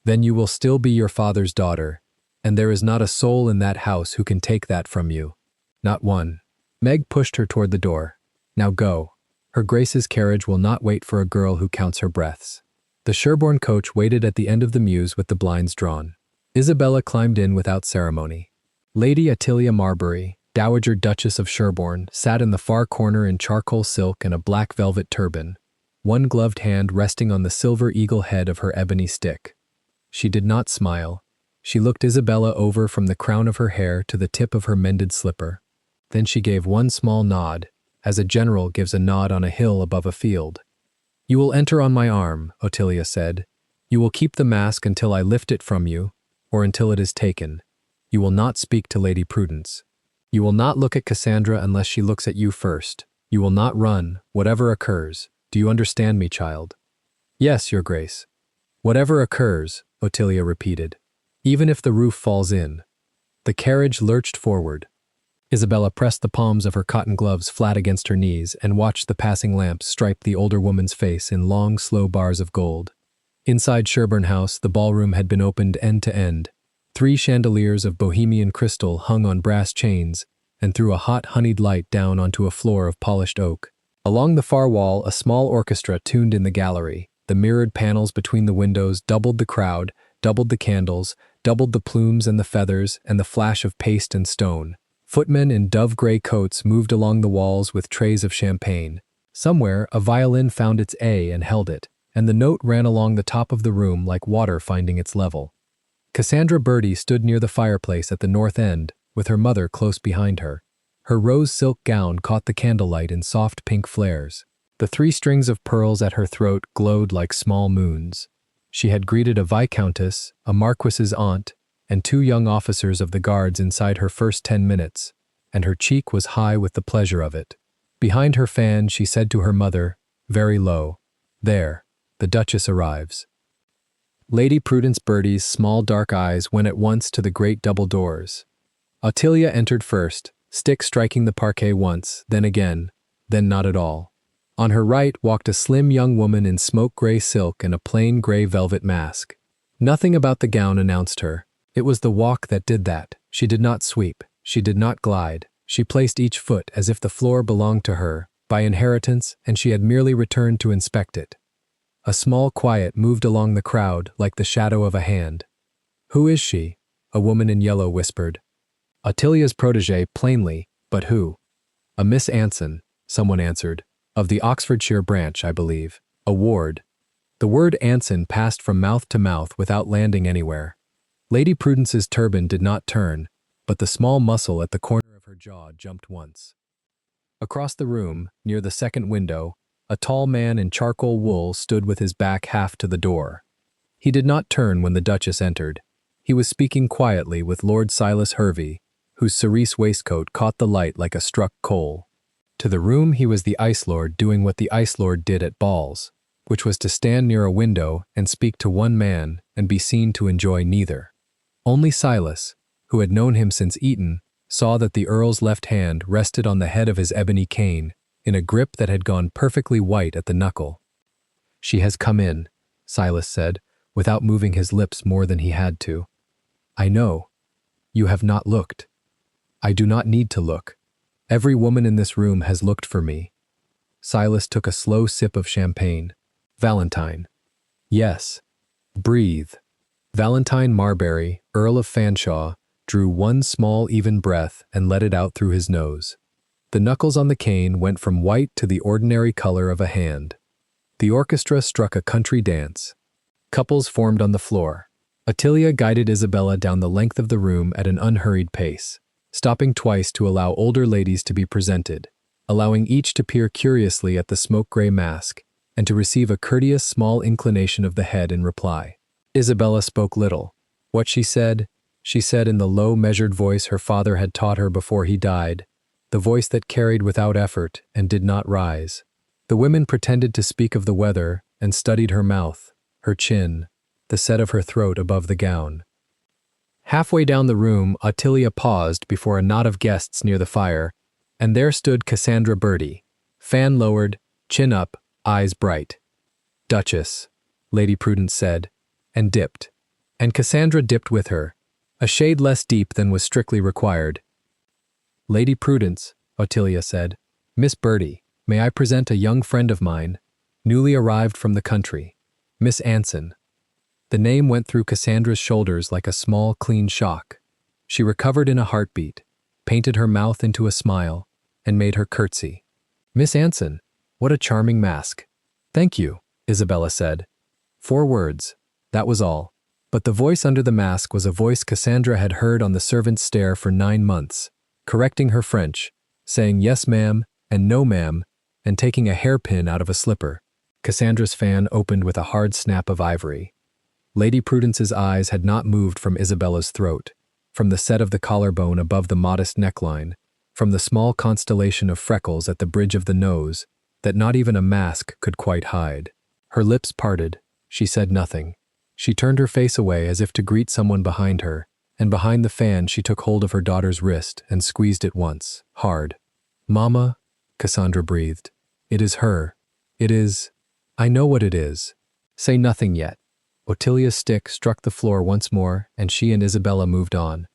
then you will still be your father's daughter, and there is not a soul in that house who can take that from you. Not one. Meg pushed her toward the door. "Now go. Her Grace's carriage will not wait for a girl who counts her breaths." The Sherborne coach waited at the end of the mews with the blinds drawn. Isabella climbed in without ceremony. Lady Attilia Marbury, Dowager Duchess of Sherborne, sat in the far corner in charcoal silk and a black velvet turban, one gloved hand resting on the silver eagle head of her ebony stick. She did not smile. She looked Isabella over from the crown of her hair to the tip of her mended slipper. Then she gave one small nod, as a general gives a nod on a hill above a field. "You will enter on my arm," Ottilia said. "You will keep the mask until I lift it from you, or until it is taken. You will not speak to Lady Prudence. You will not look at Cassandra unless she looks at you first. You will not run, whatever occurs. Do you understand me, child?" "Yes, Your Grace." "Whatever occurs," Ottilia repeated. "Even if the roof falls in." The carriage lurched forward. Isabella pressed the palms of her cotton gloves flat against her knees and watched the passing lamps stripe the older woman's face in long, slow bars of gold. Inside Sherborne House, the ballroom had been opened end to end. 3 chandeliers of Bohemian crystal hung on brass chains, and threw a hot honeyed light down onto a floor of polished oak. Along the far wall, a small orchestra tuned in the gallery. The mirrored panels between the windows doubled the crowd, doubled the candles, doubled the plumes and the feathers and the flash of paste and stone. Footmen in dove-gray coats moved along the walls with trays of champagne. Somewhere, a violin found its A and held it, and the note ran along the top of the room like water finding its level. Cassandra Birdie stood near the fireplace at the north end, with her mother close behind her. Her rose silk gown caught the candlelight in soft pink flares. The 3 strings of pearls at her throat glowed like small moons. She had greeted a viscountess, a marquis's aunt, and 2 young officers of the guards inside her first 10 minutes, and her cheek was high with the pleasure of it. Behind her fan, she said to her mother, very low, "There, the Duchess arrives." Lady Prudence Birdie's small dark eyes went at once to the great double doors. Ottilia entered first, stick striking the parquet once, then again, then not at all. On her right walked a slim young woman in smoke-gray silk and a plain gray velvet mask. Nothing about the gown announced her. It was the walk that did that. She did not sweep. She did not glide. She placed each foot as if the floor belonged to her, by inheritance, and she had merely returned to inspect it. A small quiet moved along the crowd like the shadow of a hand. "Who is she?" a woman in yellow whispered. Ottilia's protégé, plainly, but who? "A Miss Anson," someone answered. "Of the Oxfordshire branch, I believe. A ward." The word Anson passed from mouth to mouth without landing anywhere. Lady Prudence's turban did not turn, but the small muscle at the corner of her jaw jumped once. Across the room, near the second window, a tall man in charcoal wool stood with his back half to the door. He did not turn when the Duchess entered. He was speaking quietly with Lord Silas Hervey, whose cerise waistcoat caught the light like a struck coal. To the room he was the Ice Lord doing what the Ice Lord did at balls, which was to stand near a window and speak to one man and be seen to enjoy neither. Only Silas, who had known him since Eton, saw that the Earl's left hand rested on the head of his ebony cane, in a grip that had gone perfectly white at the knuckle. "She has come in," Silas said, without moving his lips more than he had to. "I know. You have not looked. I do not need to look. Every woman in this room has looked for me." Silas took a slow sip of champagne. "Valentine." "Yes. Breathe." Valentine Marbury, Earl of Fanshawe, drew one small even breath and let it out through his nose. The knuckles on the cane went from white to the ordinary color of a hand. The orchestra struck a country dance. Couples formed on the floor. Ottilia guided Isabella down the length of the room at an unhurried pace, stopping twice to allow older ladies to be presented, allowing each to peer curiously at the smoke-gray mask, and to receive a courteous small inclination of the head in reply. Isabella spoke little. What she said in the low, measured voice her father had taught her before he died, the voice that carried without effort and did not rise. The women pretended to speak of the weather and studied her mouth, her chin, the set of her throat above the gown. Halfway down the room, Ottilia paused before a knot of guests near the fire, and there stood Cassandra Birdie, fan lowered, chin up, eyes bright. "Duchess," Lady Prudence said, and dipped. And Cassandra dipped with her, a shade less deep than was strictly required. "Lady Prudence," Ottilia said, "Miss Birdie, may I present a young friend of mine, newly arrived from the country, Miss Anson." The name went through Cassandra's shoulders like a small, clean shock. She recovered in a heartbeat, painted her mouth into a smile, and made her curtsy. "Miss Anson, what a charming mask." "Thank you," Isabella said. 4 words, that was all. But the voice under the mask was a voice Cassandra had heard on the servant's stair for 9 months, correcting her French, saying yes ma'am and no ma'am, and taking a hairpin out of a slipper. Cassandra's fan opened with a hard snap of ivory. Lady Prudence's eyes had not moved from Isabella's throat, from the set of the collarbone above the modest neckline, from the small constellation of freckles at the bridge of the nose that not even a mask could quite hide. Her lips parted. She said nothing. She turned her face away as if to greet someone behind her, and behind the fan she took hold of her daughter's wrist and squeezed it once, hard. "Mama," Cassandra breathed. "It is her. It is... I know what it is. Say nothing yet." Ottilia's stick struck the floor once more, and she and Isabella moved on.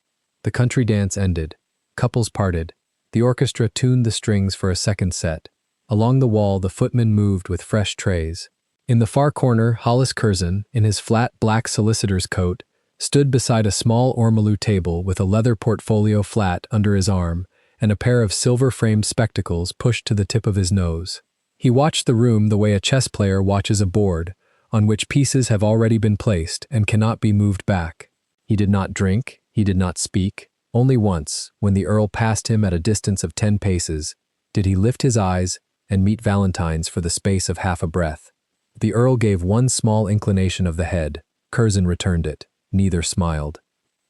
The country dance ended. Couples parted, The orchestra tuned the strings for a second set. Along the wall, the footman moved with fresh trays. In the far corner, Hollis Curzon, in his flat black solicitor's coat, stood beside a small ormolu table with a leather portfolio flat under his arm and a pair of silver-framed spectacles pushed to the tip of his nose. He watched the room the way a chess player watches a board, on which pieces have already been placed and cannot be moved back. He did not drink, he did not speak. Only once, when the Earl passed him at a distance of 10 paces, did he lift his eyes and meet Valentine's for the space of half a breath. The Earl gave one small inclination of the head. Curzon returned it. Neither smiled.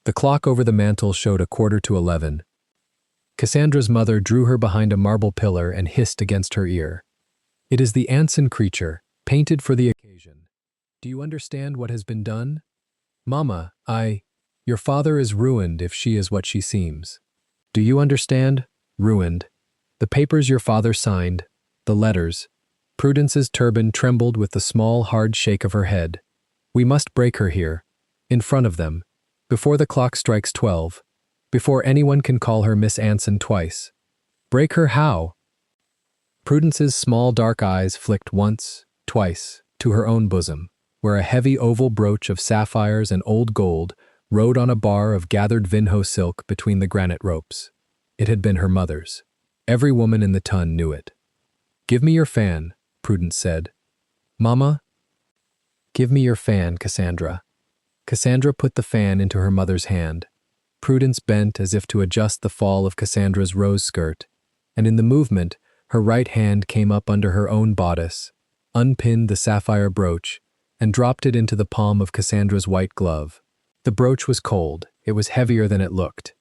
The clock over the mantel showed 11:15. Cassandra's mother drew her behind a marble pillar and hissed against her ear. "It is the Anson creature, painted for the occasion. Do you understand what has been done? Mama, your father is ruined if she is what she seems. Do you understand? Ruined. The papers your father signed, the letters." Prudence's turban trembled with the small, hard shake of her head. "We must break her here, in front of them, before the clock strikes 12, before anyone can call her Miss Anson twice." "Break her how?" Prudence's small dark eyes flicked once, twice, to her own bosom, where a heavy oval brooch of sapphires and old gold rode on a bar of gathered Vinho silk between the granite ropes. It had been her mother's. Every woman in the ton knew it. "Give me your fan," Prudence said. "Mama?" "Give me your fan, Cassandra." Cassandra put the fan into her mother's hand. Prudence bent as if to adjust the fall of Cassandra's rose skirt, and in the movement, her right hand came up under her own bodice, unpinned the sapphire brooch, and dropped it into the palm of Cassandra's white glove. The brooch was cold. It was heavier than it looked.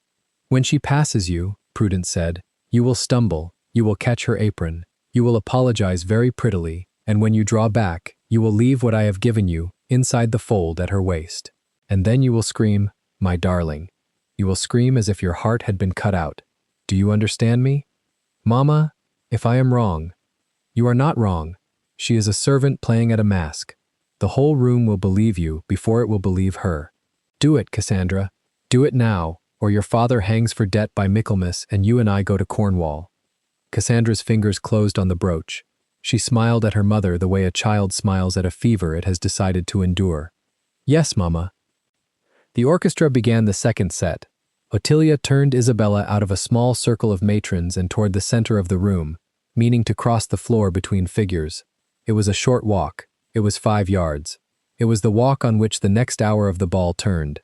"When she passes you," Prudence said, "you will stumble, you will catch her apron, you will apologize very prettily, and when you draw back, you will leave what I have given you inside the fold at her waist. And then you will scream, 'My darling.' You will scream as if your heart had been cut out. Do you understand me? Mama, if I am wrong." "You are not wrong. She is a servant playing at a mask. The whole room will believe you before it will believe her. Do it, Cassandra. Do it now, or your father hangs for debt by Michaelmas and you and I go to Cornwall." Cassandra's fingers closed on the brooch. She smiled at her mother the way a child smiles at a fever it has decided to endure. "Yes, Mama." The orchestra began the second set. Ottilia turned Isabella out of a small circle of matrons and toward the center of the room, meaning to cross the floor between figures. It was a short walk. It was 5 yards. It was the walk on which the next hour of the ball turned.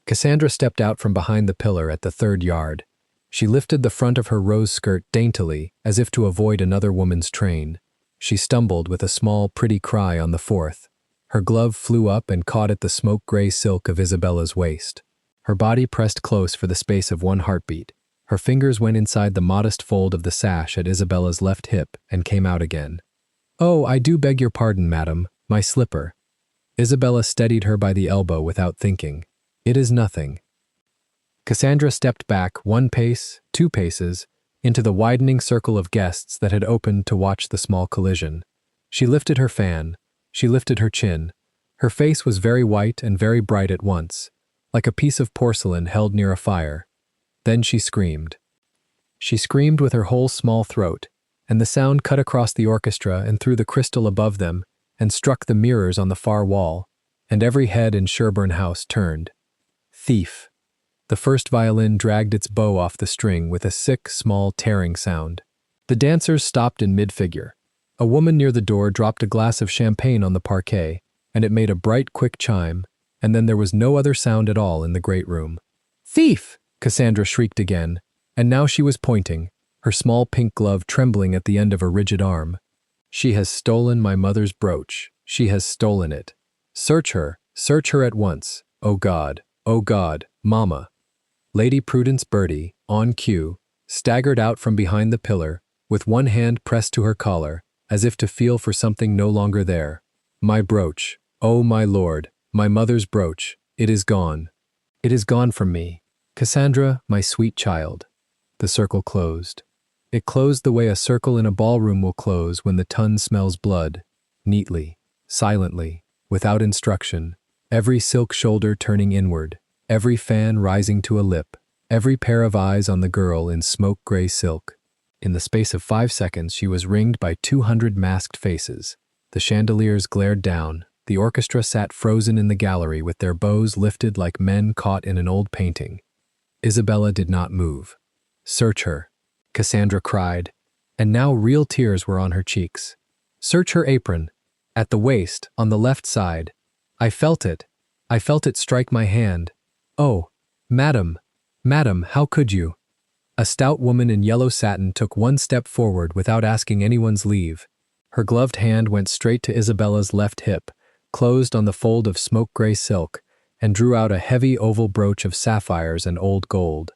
Cassandra stepped out from behind the pillar at the 3rd yard. She lifted the front of her rose skirt daintily, as if to avoid another woman's train. She stumbled with a small, pretty cry on the 4th. Her glove flew up and caught at the smoke-gray silk of Isabella's waist. Her body pressed close for the space of 1 heartbeat. Her fingers went inside the modest fold of the sash at Isabella's left hip and came out again. "Oh, I do beg your pardon, madam. My slipper." Isabella steadied her by the elbow without thinking. "It is nothing." Cassandra stepped back 1 pace, 2 paces, into the widening circle of guests that had opened to watch the small collision. She lifted her fan. She lifted her chin. Her face was very white and very bright at once, like a piece of porcelain held near a fire. Then she screamed. She screamed with her whole small throat, and the sound cut across the orchestra and through the crystal above them and struck the mirrors on the far wall, and every head in Sherborne House turned. Thief! The first violin dragged its bow off the string with a sick, small, tearing sound. The dancers stopped in mid-figure. A woman near the door dropped a glass of champagne on the parquet, and it made a bright, quick chime, and then there was no other sound at all in the great room. "Thief!" Cassandra shrieked again, and now she was pointing, her small pink glove trembling at the end of a rigid arm. "She has stolen my mother's brooch. She has stolen it. Search her at once. Oh God, Mama." Lady Prudence Bertie, on cue, staggered out from behind the pillar, with one hand pressed to her collar, as if to feel for something no longer there. "My brooch, oh my lord, my mother's brooch, it is gone. It is gone from me. Cassandra, my sweet child." The circle closed. It closed the way a circle in a ballroom will close when the ton smells blood, neatly, silently, without instruction, every silk shoulder turning inward, every fan rising to a lip. every pair of eyes on the girl in smoke-gray silk. In the space of 5 seconds, she was ringed by 200 masked faces. The chandeliers glared down. The orchestra sat frozen in the gallery with their bows lifted like men caught in an old painting. Isabella did not move. "Search her," Cassandra cried, and now real tears were on her cheeks. "Search her apron. At the waist, on the left side. I felt it. I felt it strike my hand. Oh, madam, madam, how could you?" A stout woman in yellow satin took one step forward without asking anyone's leave. Her gloved hand went straight to Isabella's left hip, closed on the fold of smoke-gray silk, and drew out a heavy oval brooch of sapphires and old gold.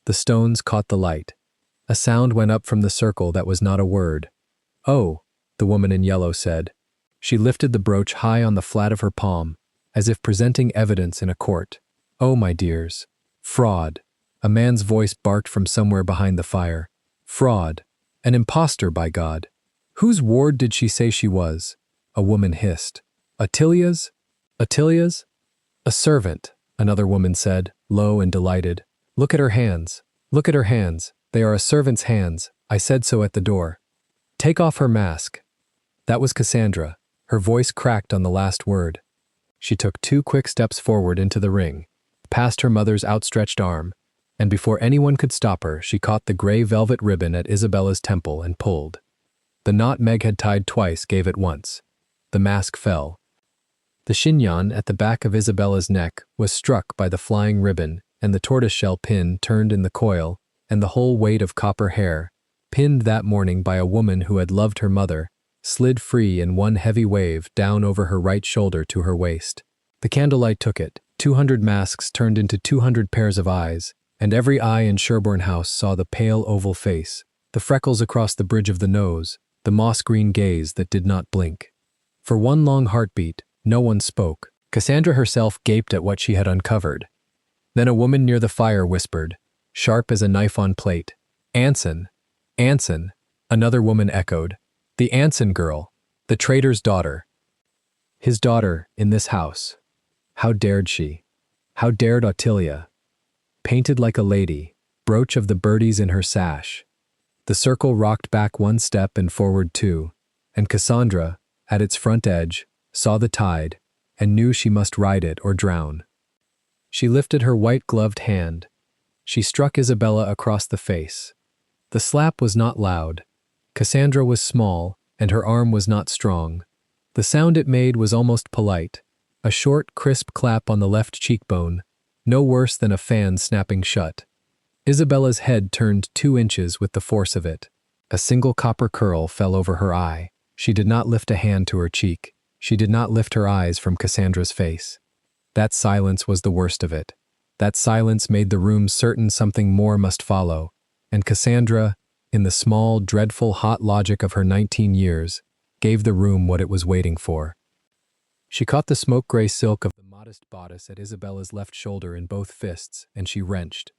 The stones caught the light. A sound went up from the circle that was not a word. "Oh," the woman in yellow said. She lifted the brooch high on the flat of her palm, as if presenting evidence in a court. "Oh, my dears. Fraud." A man's voice barked from somewhere behind the fire. "Fraud. An impostor, by God. Whose ward did she say she was?" A woman hissed. "Attilia's? Attilia's?" "A servant," another woman said, low and delighted. "Look at her hands. Look at her hands. They are a servant's hands. I said so at the door. Take off her mask." That was Cassandra. Her voice cracked on the last word. She took 2 quick steps forward into the ring, past her mother's outstretched arm, and before anyone could stop her, she caught the gray velvet ribbon at Isabella's temple and pulled. The knot Meg had tied twice gave at once. The mask fell. The chignon at the back of Isabella's neck was struck by the flying ribbon, and the tortoiseshell pin turned in the coil, and the whole weight of copper hair, pinned that morning by a woman who had loved her mother, slid free in one heavy wave down over her right shoulder to her waist. The candlelight took it. 200 masks turned into 200 pairs of eyes, and every eye in Sherborne House saw the pale oval face, the freckles across the bridge of the nose, the moss-green gaze that did not blink. For one long heartbeat, no one spoke. Cassandra herself gaped at what she had uncovered. Then a woman near the fire whispered, sharp as a knife on plate, "Anson! Anson!" Another woman echoed, "The Anson girl, the traitor's daughter." His daughter, in this house. How dared she? How dared Ottilia? Painted like a lady, brooch of the birdies in her sash. The circle rocked back 1 step and forward 2, and Cassandra, at its front edge, saw the tide and knew she must ride it or drown. She lifted her white-gloved hand. She struck Isabella across the face. The slap was not loud. Cassandra was small, and her arm was not strong. The sound it made was almost polite, a short, crisp clap on the left cheekbone, no worse than a fan snapping shut. Isabella's head turned 2 inches with the force of it. A single copper curl fell over her eye. She did not lift a hand to her cheek. She did not lift her eyes from Cassandra's face. That silence was the worst of it. That silence made the room certain something more must follow, and Cassandra, in the small, dreadful, hot logic of her 19 years, gave the room what it was waiting for. She caught the smoke-gray silk of the modest bodice at Isabella's left shoulder in both fists, and she wrenched.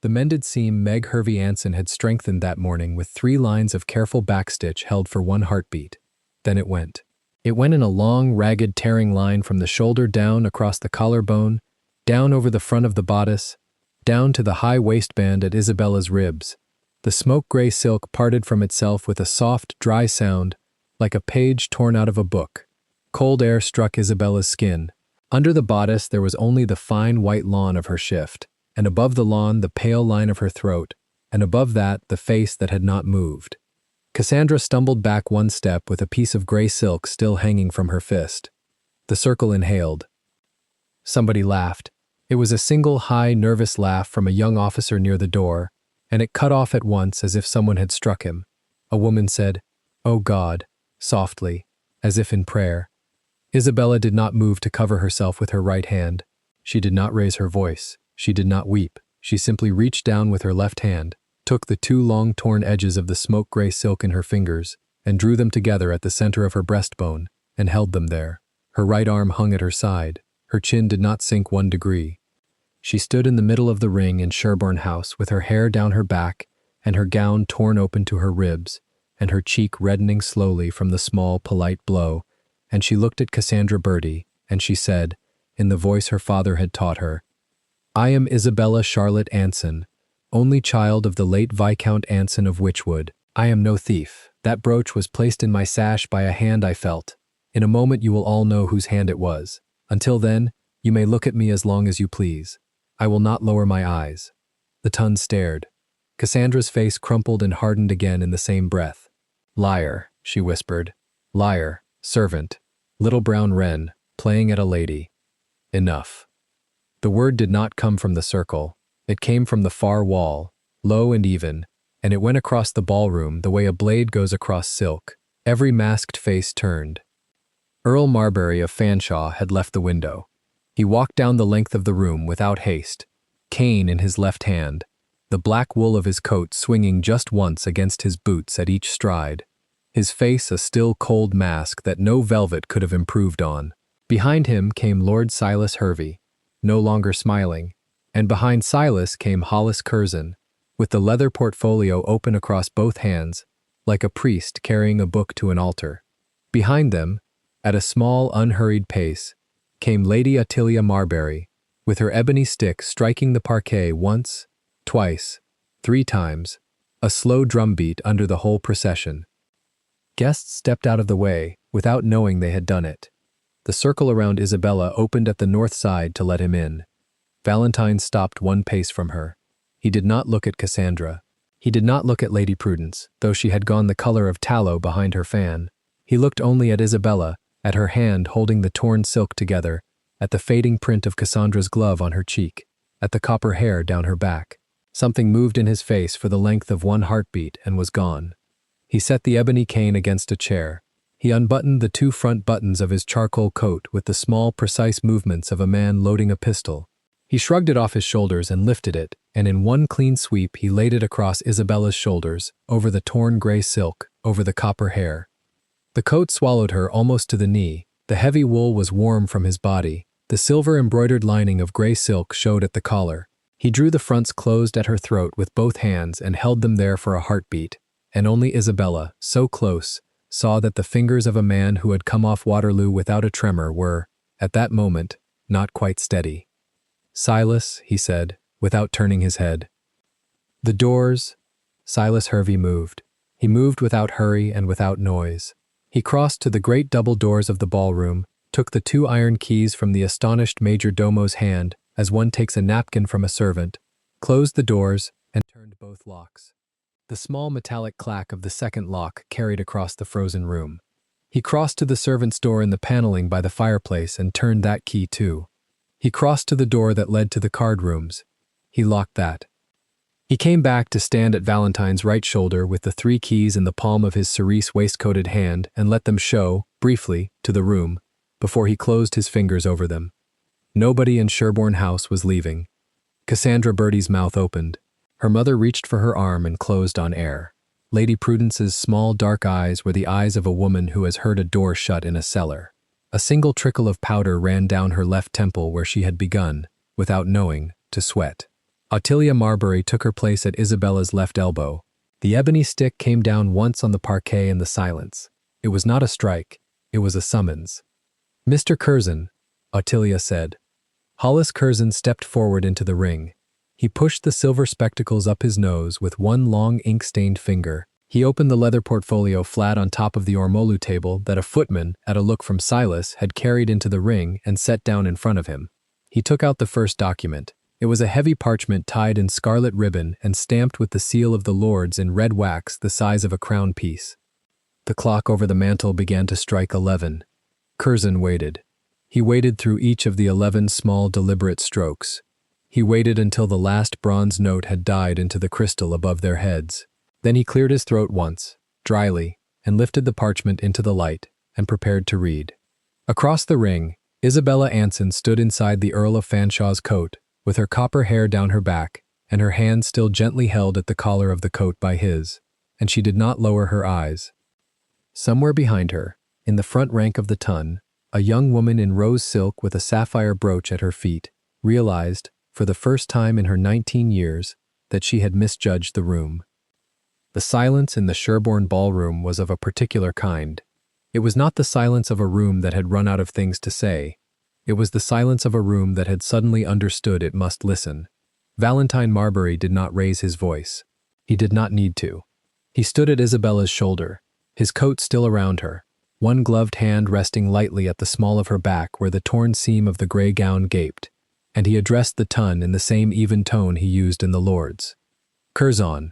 The mended seam Meg Hervey Anson had strengthened that morning with 3 lines of careful backstitch held for 1 heartbeat. Then it went. It went in a long, ragged, tearing line from the shoulder down across the collarbone, down over the front of the bodice, down to the high waistband at Isabella's ribs. The smoke-gray silk parted from itself with a soft, dry sound, like a page torn out of a book. Cold air struck Isabella's skin. Under the bodice there was only the fine white lawn of her shift, and above the lawn the pale line of her throat, and above that the face that had not moved. Cassandra stumbled back 1 step with a piece of gray silk still hanging from her fist. The circle inhaled. Somebody laughed. It was a single high, nervous laugh from a young officer near the door, and it cut off at once as if someone had struck him. A woman said, "Oh God," softly, as if in prayer. Isabella did not move to cover herself with her right hand. She did not raise her voice. She did not weep. She simply reached down with her left hand, took the 2 long torn edges of the smoke-gray silk in her fingers, and drew them together at the center of her breastbone, and held them there. Her right arm hung at her side. Her chin did not sink 1 degree. She stood in the middle of the ring in Sherborne House with her hair down her back and her gown torn open to her ribs, and her cheek reddening slowly from the small, polite blow, and she looked at Cassandra Bertie, and she said, in the voice her father had taught her, I am Isabella Charlotte Anson, only child of the late Viscount Anson of Wychwood. I am no thief. That brooch was placed in my sash by a hand I felt. In a moment you will all know whose hand it was. Until then, you may look at me as long as you please. I will not lower my eyes." The Tun stared. Cassandra's face crumpled and hardened again in the same breath. "Liar," she whispered. "Liar, servant, little brown wren, playing at a lady. Enough." The word did not come from the circle. It came from the far wall, low and even, and it went across the ballroom the way a blade goes across silk. Every masked face turned. Earl Marbury of Fanshawe had left the window. He walked down the length of the room without haste, cane in his left hand, the black wool of his coat swinging just once against his boots at each stride, his face a still cold mask that no velvet could have improved on. Behind him came Lord Silas Hervey, no longer smiling, and behind Silas came Hollis Curzon, with the leather portfolio open across both hands, like a priest carrying a book to an altar. Behind them, at a small, unhurried pace, came Lady Attilia Marbury, with her ebony stick striking the parquet once, twice, 3 times, a slow drumbeat under the whole procession. Guests stepped out of the way, without knowing they had done it. The circle around Isabella opened at the north side to let him in. Valentine stopped 1 pace from her. He did not look at Cassandra. He did not look at Lady Prudence, though she had gone the color of tallow behind her fan. He looked only at Isabella, at her hand holding the torn silk together, at the fading print of Cassandra's glove on her cheek, at the copper hair down her back. Something moved in his face for the length of 1 heartbeat and was gone. He set the ebony cane against a chair. He unbuttoned the 2 front buttons of his charcoal coat with the small, precise movements of a man loading a pistol. He shrugged it off his shoulders and lifted it, and in 1 clean sweep he laid it across Isabella's shoulders, over the torn gray silk, over the copper hair. The coat swallowed her almost to the knee. The heavy wool was warm from his body. The silver-embroidered lining of gray silk showed at the collar. He drew the fronts closed at her throat with both hands and held them there for a heartbeat, and only Isabella, so close, saw that the fingers of a man who had come off Waterloo without a tremor were, at that moment, not quite steady. "Silas," he said, without turning his head. "The doors." Silas Hervey moved. He moved without hurry and without noise. He crossed to the great double doors of the ballroom, took the 2 iron keys from the astonished major domo's hand as one takes a napkin from a servant, closed the doors, and turned both locks. The small metallic clack of the second lock carried across the frozen room. He crossed to the servant's door in the paneling by the fireplace and turned that key too. He crossed to the door that led to the card rooms. He locked that. He came back to stand at Valentine's right shoulder with the 3 keys in the palm of his cerise waistcoated hand and let them show, briefly, to the room, before he closed his fingers over them. Nobody in Sherborne House was leaving. Cassandra Bertie's mouth opened. Her mother reached for her arm and closed on air. Lady Prudence's small dark eyes were the eyes of a woman who has heard a door shut in a cellar. A single trickle of powder ran down her left temple where she had begun, without knowing, to sweat. Attilia Marbury took her place at Isabella's left elbow. The ebony stick came down once on the parquet in the silence. It was not a strike, it was a summons. "Mr. Curzon," Attilia said. Hollis Curzon stepped forward into the ring. He pushed the silver spectacles up his nose with 1 long ink-stained finger. He opened the leather portfolio flat on top of the ormolu table that a footman, at a look from Silas, had carried into the ring and set down in front of him. He took out the first document. It was a heavy parchment tied in scarlet ribbon and stamped with the seal of the Lords in red wax the size of a crown piece. The clock over the mantel began to strike 11. Curzon waited. He waited through each of the 11 small, deliberate strokes. He waited until the last bronze note had died into the crystal above their heads. Then he cleared his throat once, dryly, and lifted the parchment into the light, and prepared to read. Across the ring, Isabella Anson stood inside the Earl of Fanshawe's coat, with her copper hair down her back, and her hand still gently held at the collar of the coat by his, and she did not lower her eyes. Somewhere behind her, in the front rank of the Tun, a young woman in rose silk with a sapphire brooch at her feet realized, for the first time in her 19 years, that she had misjudged the room. The silence in the Sherborne ballroom was of a particular kind. It was not the silence of a room that had run out of things to say. It was the silence of a room that had suddenly understood it must listen. Valentine Marbury did not raise his voice. He did not need to. He stood at Isabella's shoulder, his coat still around her, one gloved hand resting lightly at the small of her back where the torn seam of the gray gown gaped, and he addressed the ton in the same even tone he used in the Lords. "Curzon."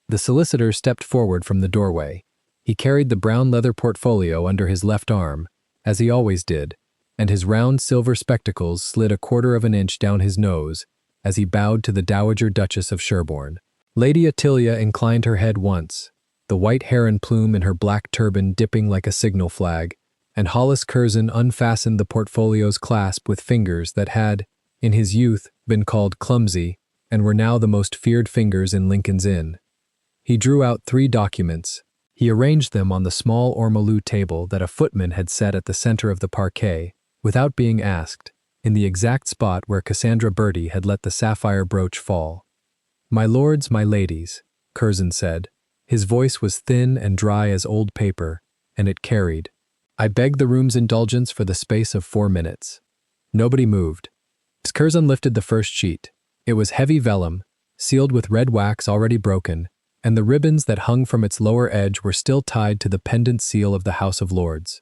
The solicitor stepped forward from the doorway. He carried the brown leather portfolio under his left arm, as he always did, and his round silver spectacles slid a quarter of an inch down his nose as he bowed to the Dowager Duchess of Sherborne. Lady Attilia inclined her head once, the white heron plume in her black turban dipping like a signal flag, and Hollis Curzon unfastened the portfolio's clasp with fingers that had, in his youth, been called clumsy and were now the most feared fingers in Lincoln's Inn. He drew out 3 documents. He arranged them on the small ormolu table that a footman had set at the center of the parquet, without being asked, in the exact spot where Cassandra Bertie had let the sapphire brooch fall. "My lords, my ladies," Curzon said. His voice was thin and dry as old paper, and it carried. "I beg the room's indulgence for the space of 4 minutes." Nobody moved. Curzon lifted the first sheet. It was heavy vellum, sealed with red wax already broken, and the ribbons that hung from its lower edge were still tied to the pendant seal of the House of Lords.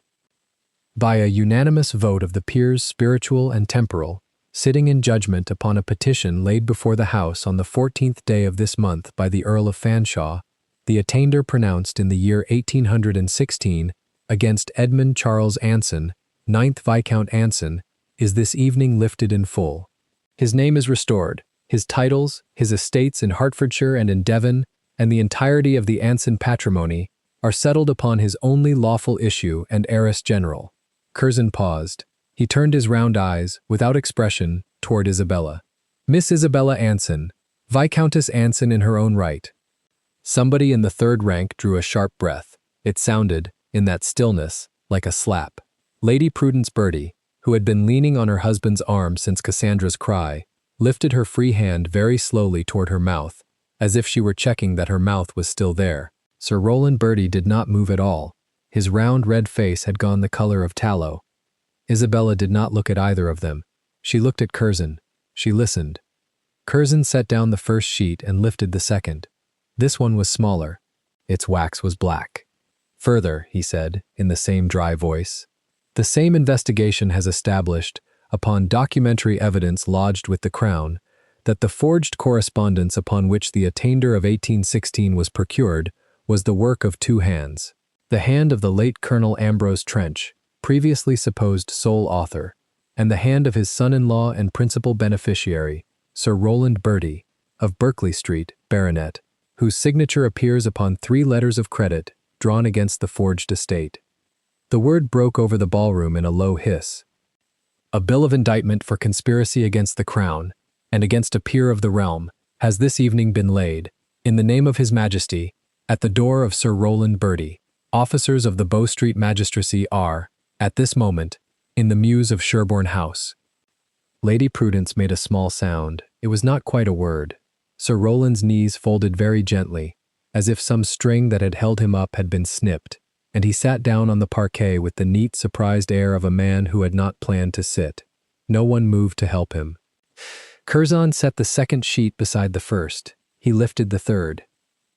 By a unanimous vote of the peers spiritual and temporal, sitting in judgment upon a petition laid before the House on the 14th day of this month by the Earl of Fanshawe, the attainder pronounced in the year 1816 against Edmund Charles Anson, 9th Viscount Anson, is this evening lifted in full. His name is restored, his titles, his estates in Hertfordshire and in Devon, and the entirety of the Anson patrimony are settled upon his only lawful issue and heiress general. Curzon paused. He turned his round eyes, without expression, toward Isabella. "Miss Isabella Anson, Viscountess Anson in her own right." Somebody in the third rank drew a sharp breath. It sounded, in that stillness, like a slap. Lady Prudence Bertie, who had been leaning on her husband's arm since Cassandra's cry, lifted her free hand very slowly toward her mouth, as if she were checking that her mouth was still there. Sir Rowland Bertie did not move at all. His round red face had gone the color of tallow. Isabella did not look at either of them. She looked at Curzon. She listened. Curzon set down the first sheet and lifted the second. This one was smaller. Its wax was black. "Further," he said, in the same dry voice, "the same investigation has established, upon documentary evidence lodged with the Crown, that the forged correspondence upon which the attainder of 1816 was procured was the work of 2 hands. The hand of the late Colonel Ambrose Trench, previously supposed sole author, and the hand of his son-in-law and principal beneficiary, Sir Rowland Bertie, of Berkeley Street, Baronet, whose signature appears upon 3 letters of credit drawn against the forged estate." The word broke over the ballroom in a low hiss. "A bill of indictment for conspiracy against the Crown, and against a peer of the realm, has this evening been laid, in the name of His Majesty, at the door of Sir Rowland Bertie. Officers of the Bow Street magistracy are, at this moment, in the mews of Sherborne House." Lady Prudence made a small sound. It was not quite a word. Sir Rowland's knees folded very gently, as if some string that had held him up had been snipped, and he sat down on the parquet with the neat, surprised air of a man who had not planned to sit. No one moved to help him. Curzon set the second sheet beside the first. He lifted the third.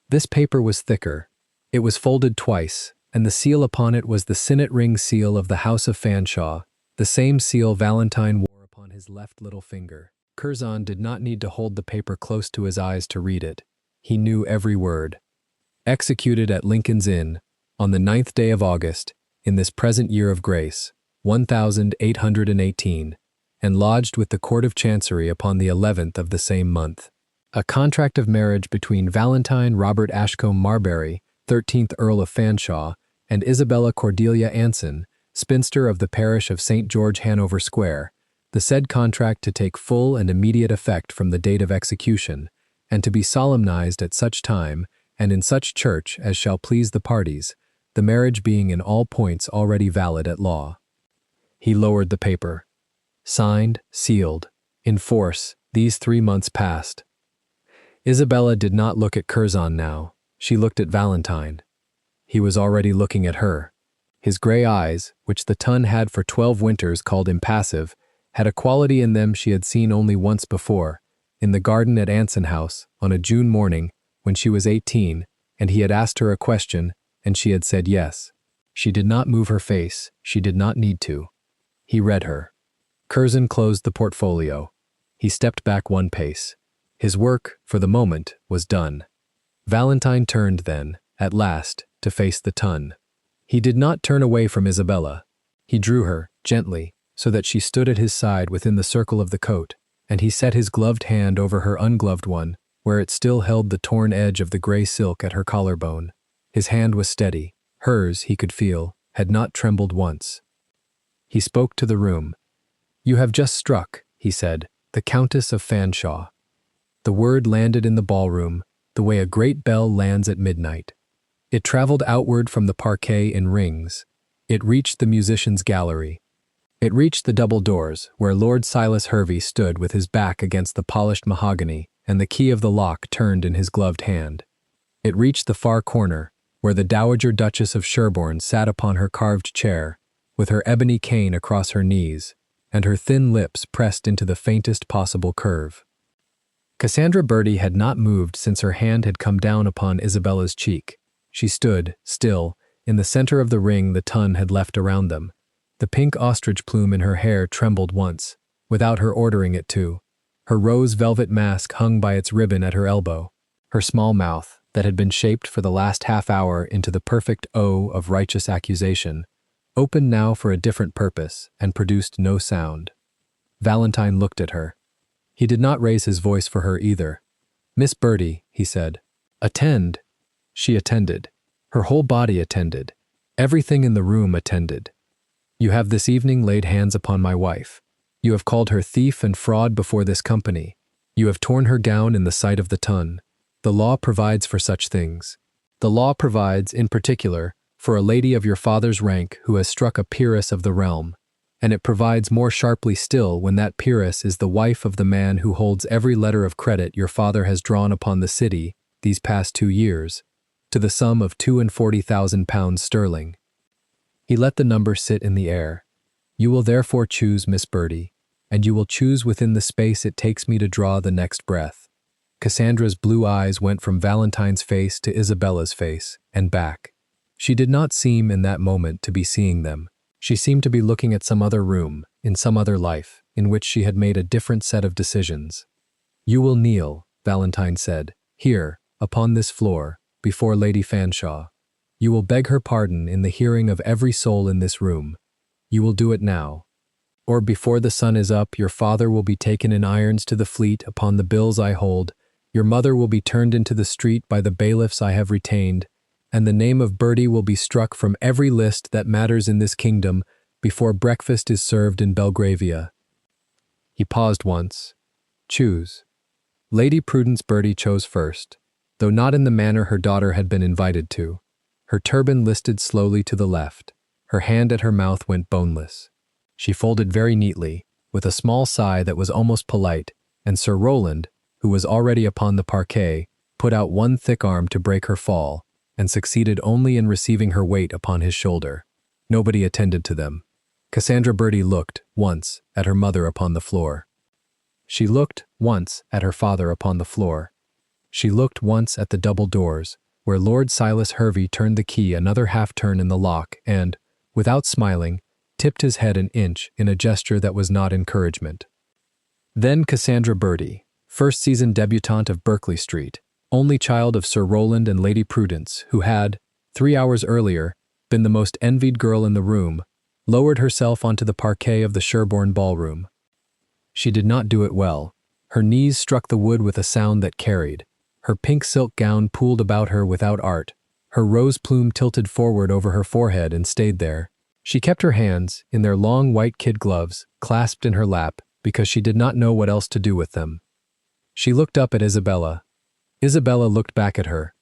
This paper was thicker. It was folded twice, and the seal upon it was the signet ring seal of the House of Fanshawe, the same seal Valentine wore upon his left little finger. Curzon did not need to hold the paper close to his eyes to read it. He knew every word. "Executed at Lincoln's Inn, on the 9th day of August, in this present year of grace, 1818, and lodged with the Court of Chancery upon the 11th of the same month. A contract of marriage between Valentine Robert Ashcombe Marbury, 13th Earl of Fanshawe, and Isabella Cordelia Anson, spinster of the parish of St. George, Hanover Square, the said contract to take full and immediate effect from the date of execution, and to be solemnized at such time and in such church as shall please the parties, the marriage being in all points already valid at law." He lowered the paper. Signed, sealed, in force, these 3 months passed. Isabella did not look at Curzon now. She looked at Valentine. He was already looking at her. His gray eyes, which the Tun had for 12 winters called impassive, had a quality in them she had seen only once before, in the garden at Anson House, on a June morning, when she was 18, and he had asked her a question, and she had said yes. She did not move her face, she did not need to. He read her. Curzon closed the portfolio. He stepped back 1 pace. His work, for the moment, was done. Valentine turned then, at last, to face the Tun. He did not turn away from Isabella. He drew her, gently, so that she stood at his side within the circle of the coat, and he set his gloved hand over her ungloved one, where it still held the torn edge of the gray silk at her collarbone. His hand was steady. Hers, he could feel, had not trembled once. He spoke to the room. "You have just struck," he said, "the Countess of Fanshawe." The word landed in the ballroom, the way a great bell lands at midnight. It traveled outward from the parquet in rings. It reached the musicians' gallery. It reached the double doors, where Lord Silas Hervey stood with his back against the polished mahogany and the key of the lock turned in his gloved hand. It reached the far corner, where the Dowager Duchess of Sherborne sat upon her carved chair, with her ebony cane across her knees, and her thin lips pressed into the faintest possible curve. Cassandra Bertie had not moved since her hand had come down upon Isabella's cheek. She stood, still, in the center of the ring the Tun had left around them. The pink ostrich plume in her hair trembled once, without her ordering it to. Her rose velvet mask hung by its ribbon at her elbow. Her small mouth, that had been shaped for the last half hour into the perfect O of righteous accusation, opened now for a different purpose and produced no sound. Valentine looked at her. He did not raise his voice for her either. "Miss Bertie," he said, "attend." She attended. Her whole body attended. Everything in the room attended. "You have this evening laid hands upon my wife. You have called her thief and fraud before this company. You have torn her gown in the sight of the Tun. The law provides for such things. The law provides, in particular, for a lady of your father's rank who has struck a peeress of the realm, and it provides more sharply still when that peeress is the wife of the man who holds every letter of credit your father has drawn upon the city these past 2 years, to the sum of £42,000 sterling. He let the number sit in the air. You will therefore choose Miss Bertie, and you will choose within the space it takes me to draw the next breath. Cassandra's blue eyes went from Valentine's face to Isabella's face, and back. She did not seem in that moment to be seeing them. She seemed to be looking at some other room, in some other life, in which she had made a different set of decisions. You will kneel, Valentine said, here, upon this floor, before Lady Fanshawe. You will beg her pardon in the hearing of every soul in this room. You will do it now. Or before the sun is up, your father will be taken in irons to the Fleet upon the bills I hold, your mother will be turned into the street by the bailiffs I have retained, and the name of Bertie will be struck from every list that matters in this kingdom before breakfast is served in Belgravia. He paused once. Choose. Lady Prudence Bertie chose first, though not in the manner her daughter had been invited to. Her turban listed slowly to the left. Her hand at her mouth went boneless. She folded very neatly, with a small sigh that was almost polite, and Sir Rowland, who was already upon the parquet, put out one thick arm to break her fall, and succeeded only in receiving her weight upon his shoulder. Nobody attended to them. Cassandra Bertie looked, once, at her mother upon the floor. She looked, once, at her father upon the floor. She looked once at the double doors, where Lord Silas Hervey turned the key another half-turn in the lock and, without smiling, tipped his head an inch in a gesture that was not encouragement. Then Cassandra Bertie, first-season debutante of Berkeley Street, only child of Sir Rowland and Lady Prudence, who had, 3 hours earlier, been the most envied girl in the room, lowered herself onto the parquet of the Sherborne ballroom. She did not do it well. Her knees struck the wood with a sound that carried. Her pink silk gown pooled about her without art. Her rose plume tilted forward over her forehead and stayed there. She kept her hands, in their long white kid gloves, clasped in her lap, because she did not know what else to do with them. She looked up at Isabella. Isabella looked back at her.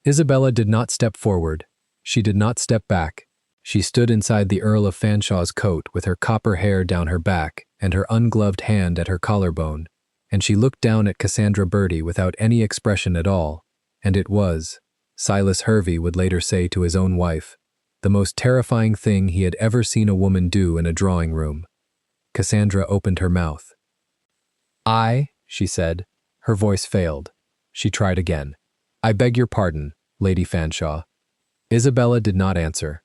Isabella did not step forward. She did not step back. She stood inside the Earl of Fanshawe's coat with her copper hair down her back and her ungloved hand at her collarbone, and she looked down at Cassandra Bertie without any expression at all, and it was, Silas Hervey would later say to his own wife, the most terrifying thing he had ever seen a woman do in a drawing room. Cassandra opened her mouth. She said. Her voice failed. She tried again. I beg your pardon, Lady Fanshawe. Isabella did not answer.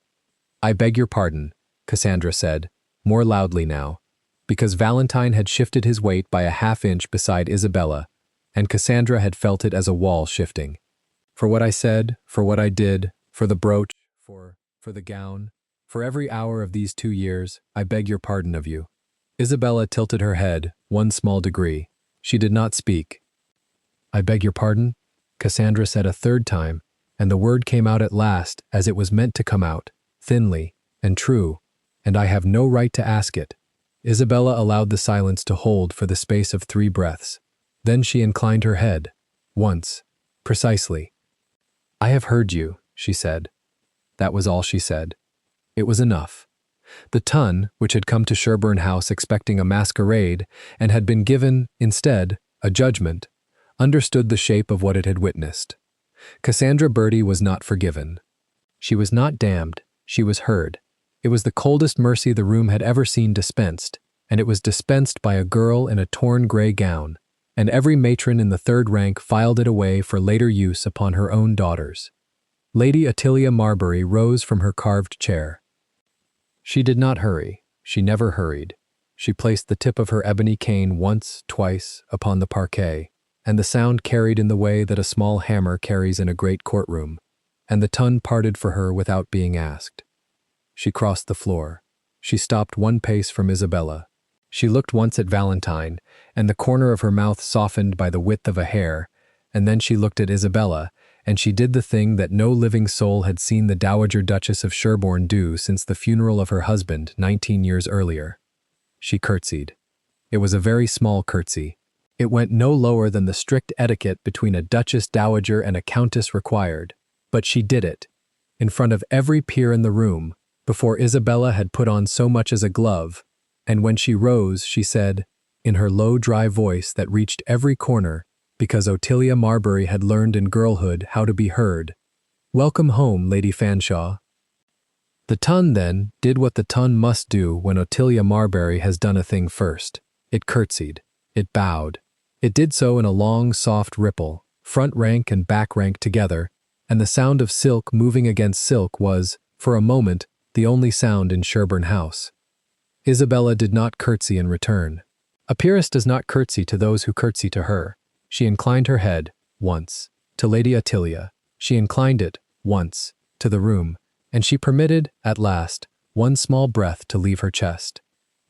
I beg your pardon, Cassandra said, more loudly now, because Valentine had shifted his weight by a half-inch beside Isabella, and Cassandra had felt it as a wall shifting. For what I said, for what I did, for the brooch, for the gown, for every hour of these 2 years, I beg your pardon of you. Isabella tilted her head, one small degree. She did not speak. I beg your pardon, Cassandra said a third time, and the word came out at last as it was meant to come out, thinly and true, and I have no right to ask it. Isabella allowed the silence to hold for the space of 3 breaths. Then she inclined her head. Once. Precisely. I have heard you, she said. That was all she said. It was enough. The ton, which had come to Sherburne House expecting a masquerade and had been given, instead, a judgment, understood the shape of what it had witnessed. Cassandra Bertie was not forgiven. She was not damned, she was heard. It was the coldest mercy the room had ever seen dispensed, and it was dispensed by a girl in a torn gray gown, and every matron in the 3rd rank filed it away for later use upon her own daughters. Lady Attilia Marbury rose from her carved chair. She did not hurry. She never hurried. She placed the tip of her ebony cane once, twice, upon the parquet, and the sound carried in the way that a small hammer carries in a great courtroom, and the ton parted for her without being asked. She crossed the floor. She stopped 1 pace from Isabella. She looked once at Valentine, and the corner of her mouth softened by the width of a hair, and then she looked at Isabella, and she did the thing that no living soul had seen the Dowager Duchess of Sherborne do since the funeral of her husband 19 years earlier. She curtsied. It was a very small curtsy. It went no lower than the strict etiquette between a Duchess Dowager and a Countess required, but she did it, in front of every peer in the room, before Isabella had put on so much as a glove, and when she rose, she said, in her low, dry voice that reached every corner, because Ottilia Marbury had learned in girlhood how to be heard, Welcome home, Lady Fanshawe. The ton, then, did what the ton must do when Ottilia Marbury has done a thing first. It curtsied. It bowed. It did so in a long, soft ripple, front rank and back rank together, and the sound of silk moving against silk was, for a moment, the only sound in Sherburne House. Isabella did not curtsy in return. A peeress does not curtsy to those who curtsy to her. She inclined her head, once, to Lady Attilia. She inclined it, once, to the room, and she permitted, at last, 1 small breath to leave her chest.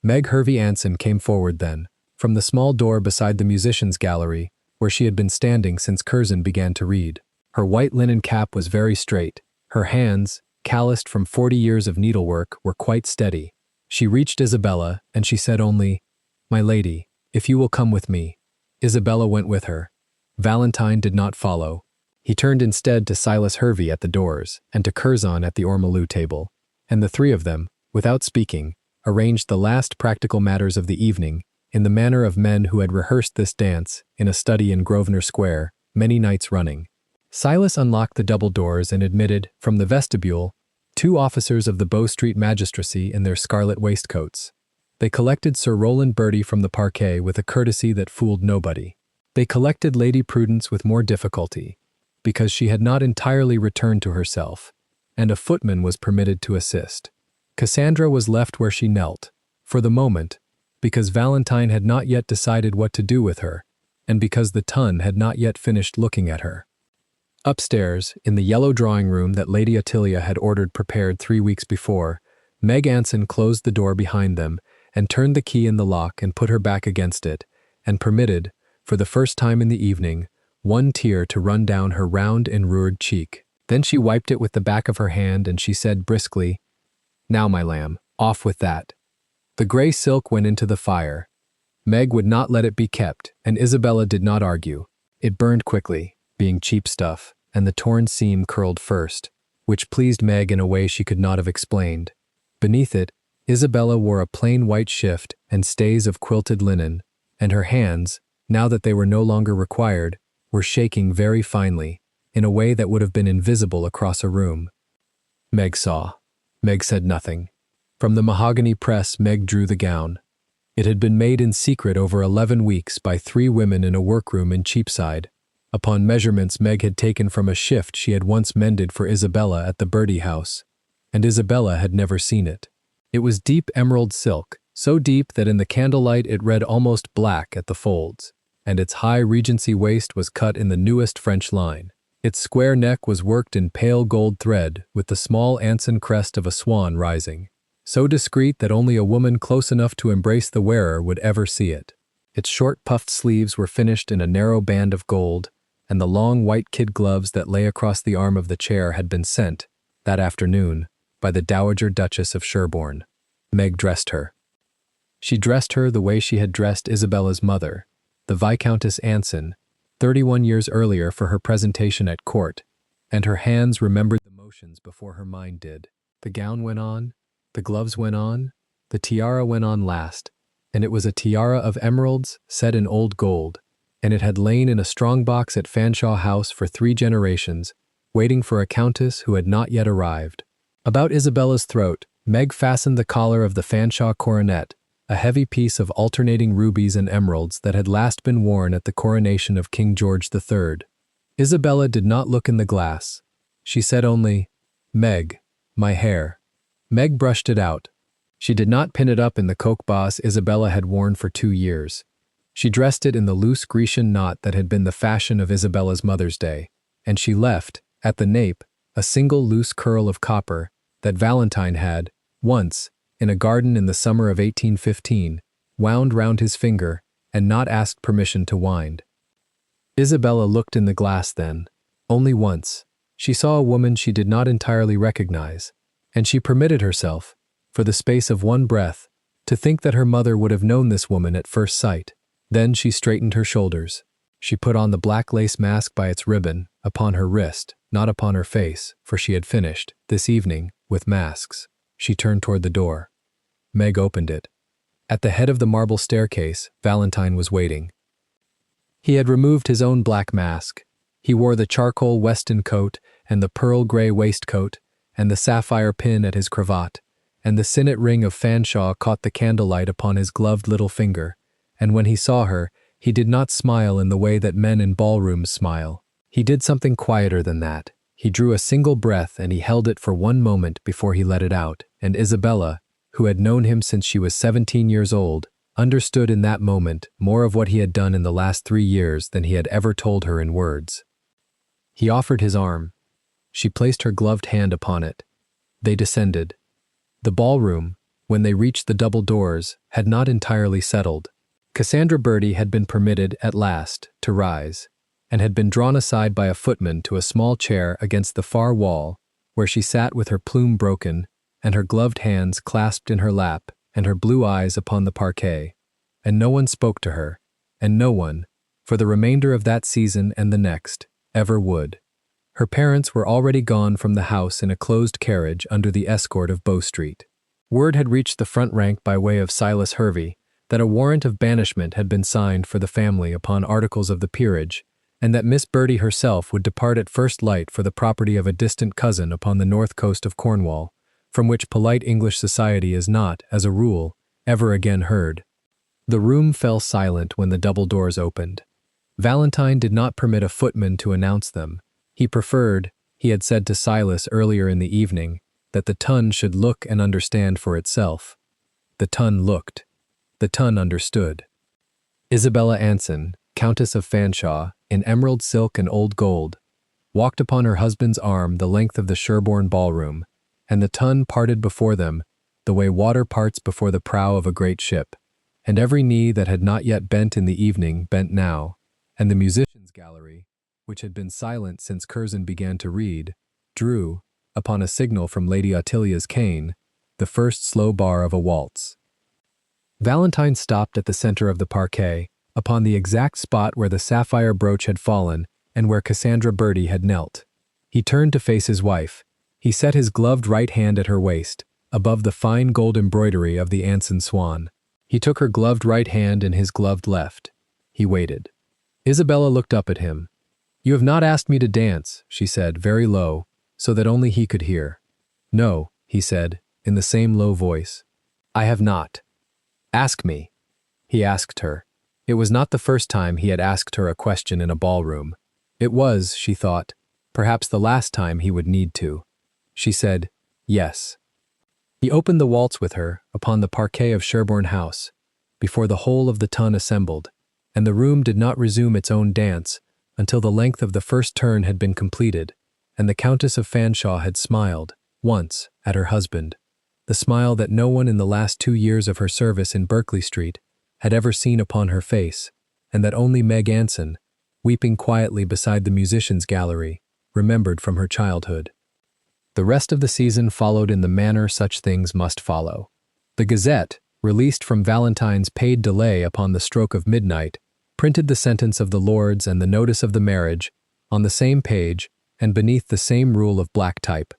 Meg Hervey Anson came forward then, from the small door beside the musicians' gallery, where she had been standing since Curzon began to read. Her white linen cap was very straight. Her hands, calloused from 40 years of needlework, were quite steady. She reached Isabella, and she said only, My lady, if you will come with me. Isabella went with her. Valentine did not follow. He turned instead to Silas Hervey at the doors, and to Curzon at the ormolu table, and the 3 of them, without speaking, arranged the last practical matters of the evening, in the manner of men who had rehearsed this dance, in a study in Grosvenor Square, many nights running. Silas unlocked the double doors and admitted, from the vestibule, 2 officers of the Bow Street magistracy in their scarlet waistcoats. They collected Sir Rowland Bertie from the parquet with a courtesy that fooled nobody. They collected Lady Prudence with more difficulty, because she had not entirely returned to herself, and a footman was permitted to assist. Cassandra was left where she knelt, for the moment, because Valentine had not yet decided what to do with her, and because the ton had not yet finished looking at her. Upstairs, in the yellow drawing-room that Lady Attilia had ordered prepared 3 weeks before, Meg Anson closed the door behind them and turned the key in the lock and put her back against it, and permitted, for the first time in the evening, 1 tear to run down her round enrured cheek. Then she wiped it with the back of her hand and she said briskly, Now, my lamb, off with that. The gray silk went into the fire. Meg would not let it be kept, and Isabella did not argue. It burned quickly, being cheap stuff, and the torn seam curled first, which pleased Meg in a way she could not have explained. Beneath it, Isabella wore a plain white shift and stays of quilted linen, and her hands, now that they were no longer required, were shaking very finely, in a way that would have been invisible across a room. Meg saw. Meg said nothing. From the mahogany press, Meg drew the gown. It had been made in secret over 11 weeks by 3 women in a workroom in Cheapside, upon measurements Meg had taken from a shift she had once mended for Isabella at the Bertie house, and Isabella had never seen it. It was deep emerald silk, so deep that in the candlelight it read almost black at the folds, and its high Regency waist was cut in the newest French line. Its square neck was worked in pale gold thread with the small Anson crest of a swan rising, so discreet that only a woman close enough to embrace the wearer would ever see it. Its short puffed sleeves were finished in a narrow band of gold, and the long white kid gloves that lay across the arm of the chair had been sent, that afternoon, by the Dowager Duchess of Sherborne. Meg dressed her. She dressed her the way she had dressed Isabella's mother, the Viscountess Anson, 31 years earlier for her presentation at court, and her hands remembered the motions before her mind did. The gown went on, the gloves went on, the tiara went on last, and it was a tiara of emeralds set in old gold, and it had lain in a strong box at Fanshawe House for 3 generations, waiting for a countess who had not yet arrived. About Isabella's throat, Meg fastened the collar of the Fanshawe coronet, a heavy piece of alternating rubies and emeralds that had last been worn at the coronation of King George III. Isabella did not look in the glass. She said only, "Meg, my hair." Meg brushed it out. She did not pin it up in the coke boss Isabella had worn for 2 years. She dressed it in the loose Grecian knot that had been the fashion of Isabella's Mother's Day, and she left, at the nape, a single loose curl of copper that Valentine had, once, in a garden in the summer of 1815, wound round his finger and not asked permission to wind. Isabella looked in the glass then, only once. She saw a woman she did not entirely recognize, and she permitted herself, for the space of one breath, to think that her mother would have known this woman at first sight. Then she straightened her shoulders. She put on the black lace mask by its ribbon, upon her wrist, not upon her face, for she had finished, this evening, with masks. She turned toward the door. Meg opened it. At the head of the marble staircase, Valentine was waiting. He had removed his own black mask. He wore the charcoal Weston coat and the pearl gray waistcoat and the sapphire pin at his cravat, and the signet ring of Fanshawe caught the candlelight upon his gloved little finger, and when he saw her, he did not smile in the way that men in ballrooms smile. He did something quieter than that. He drew a single breath and he held it for 1 moment before he let it out, and Isabella, who had known him since she was 17 years old, understood in that moment more of what he had done in the last 3 years than he had ever told her in words. He offered his arm. She placed her gloved hand upon it. They descended. The ballroom, when they reached the double doors, had not entirely settled. Cassandra Bertie had been permitted, at last, to rise, and had been drawn aside by a footman to a small chair against the far wall, where she sat with her plume broken, and her gloved hands clasped in her lap, and her blue eyes upon the parquet. And no one spoke to her, and no one, for the remainder of that season and the next, ever would. Her parents were already gone from the house in a closed carriage under the escort of Bow Street. Word had reached the front rank by way of Silas Hervey that a warrant of banishment had been signed for the family upon articles of the peerage, and that Miss Bertie herself would depart at first light for the property of a distant cousin upon the north coast of Cornwall, from which polite English society is not, as a rule, ever again heard. The room fell silent when the double doors opened. Valentine did not permit a footman to announce them. He preferred, he had said to Silas earlier in the evening, that the ton should look and understand for itself. The ton looked. The ton understood. Isabella Anson, Countess of Fanshawe, in emerald silk and old gold, walked upon her husband's arm the length of the Sherborne ballroom, and the ton parted before them the way water parts before the prow of a great ship, and every knee that had not yet bent in the evening bent now, and the musicians' gallery, which had been silent since Curzon began to read, drew, upon a signal from Lady Ottilia's cane, the first slow bar of a waltz. Valentine stopped at the center of the parquet, upon the exact spot where the sapphire brooch had fallen and where Cassandra Bertie had knelt. He turned to face his wife. He set his gloved right hand at her waist, above the fine gold embroidery of the Anson swan. He took her gloved right hand in his gloved left. He waited. Isabella looked up at him. "You have not asked me to dance," she said, very low, so that only he could hear. "No," he said, in the same low voice. "I have not." "Ask me," he asked her. It was not the first time he had asked her a question in a ballroom. It was, she thought, perhaps the last time he would need to. She said, "Yes." He opened the waltz with her upon the parquet of Sherborne House, before the whole of the ton assembled, and the room did not resume its own dance until the length of the first turn had been completed, and the Countess of Fanshawe had smiled, once, at her husband, the smile that no one in the last 2 years of her service in Berkeley Street had ever seen upon her face, and that only Meg Anson, weeping quietly beside the musicians' gallery, remembered from her childhood. The rest of the season followed in the manner such things must follow. The Gazette, released from Valentine's paid delay upon the stroke of midnight, printed the sentence of the Lords and the notice of the marriage on the same page and beneath the same rule of black type,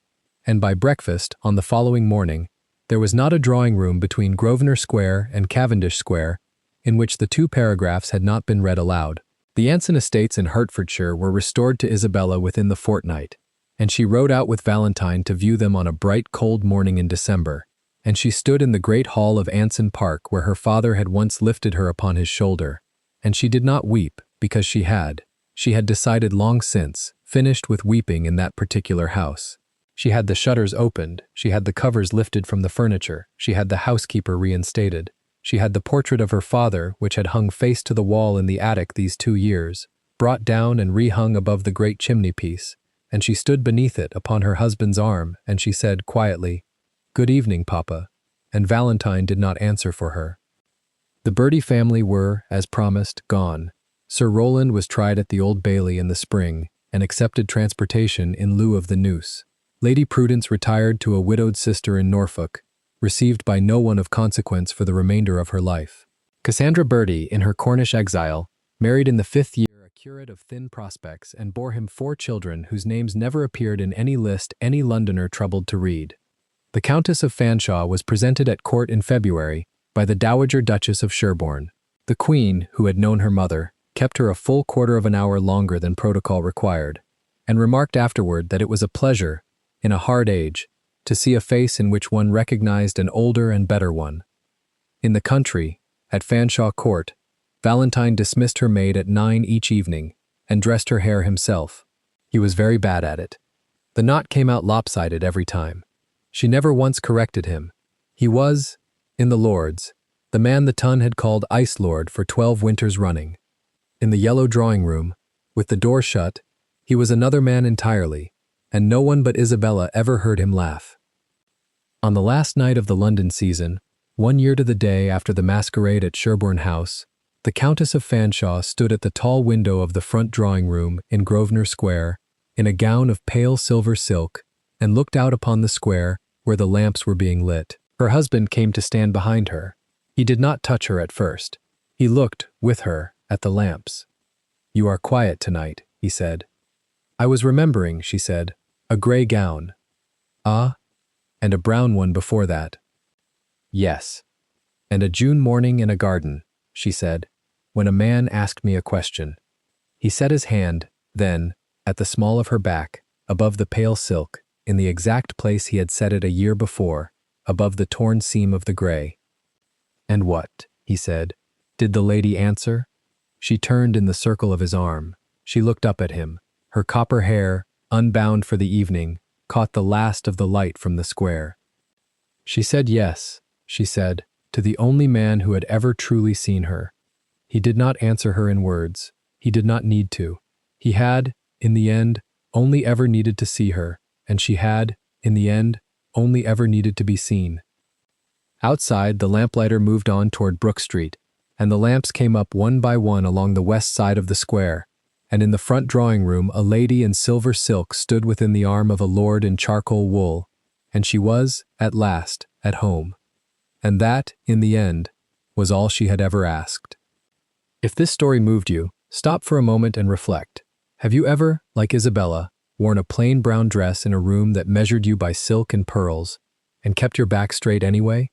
and by breakfast on the following morning there was not a drawing-room between Grosvenor Square and Cavendish Square in which the 2 paragraphs had not been read aloud. The Anson estates in Hertfordshire were restored to Isabella within the fortnight, and she rode out with Valentine to view them on a bright cold morning in December, and she stood in the great hall of Anson Park where her father had once lifted her upon his shoulder, and she did not weep because she had decided long since, finished with weeping in that particular house. She had the shutters opened, she had the covers lifted from the furniture, she had the housekeeper reinstated, she had the portrait of her father, which had hung face to the wall in the attic these 2 years, brought down and rehung above the great chimney-piece, and she stood beneath it upon her husband's arm, and she said quietly, "Good evening, Papa," and Valentine did not answer for her. The Bertie family were, as promised, gone. Sir Rowland was tried at the Old Bailey in the spring, and accepted transportation in lieu of the noose. Lady Prudence retired to a widowed sister in Norfolk, received by no one of consequence for the remainder of her life. Cassandra Bertie, in her Cornish exile, married in the 5th year a curate of thin prospects and bore him 4 children whose names never appeared in any list any Londoner troubled to read. The Countess of Fanshawe was presented at court in February by the Dowager Duchess of Sherborne. The Queen, who had known her mother, kept her a full quarter of an hour longer than protocol required, and remarked afterward that it was a pleasure, in a hard age, to see a face in which one recognized an older and better one. In the country, at Fanshawe Court, Valentine dismissed her maid at 9 each evening and dressed her hair himself. He was very bad at it. The knot came out lopsided every time. She never once corrected him. He was, in the Lords, the man the Ton had called Ice Lord for 12 winters running. In the yellow drawing-room, with the door shut, he was another man entirely, and no one but Isabella ever heard him laugh. On the last night of the London season, 1 year to the day after the masquerade at Sherborne House, the Countess of Fanshawe stood at the tall window of the front drawing-room in Grosvenor Square, in a gown of pale silver silk, and looked out upon the square where the lamps were being lit. Her husband came to stand behind her. He did not touch her at first. He looked, with her, at the lamps. "You are quiet tonight," he said. "I was remembering," she said, "a grey gown." "Ah, and a brown one before that." "Yes, and a June morning in a garden," she said, "when a man asked me a question." He set his hand, then, at the small of her back, above the pale silk, in the exact place he had set it a year before, above the torn seam of the grey. "And what," he said, "did the lady answer?" She turned in the circle of his arm. She looked up at him. Her copper hair, unbound for the evening, caught the last of the light from the square. She said yes, she said, to the only man who had ever truly seen her. He did not answer her in words. He did not need to. He had, in the end, only ever needed to see her, and she had, in the end, only ever needed to be seen. Outside, the lamplighter moved on toward Brook Street, and the lamps came up one by one along the west side of the square, and in the front drawing-room a lady in silver silk stood within the arm of a lord in charcoal wool, and she was, at last, at home. And that, in the end, was all she had ever asked. If this story moved you, stop for a moment and reflect. Have you ever, like Isabella, worn a plain brown dress in a room that measured you by silk and pearls, and kept your back straight anyway?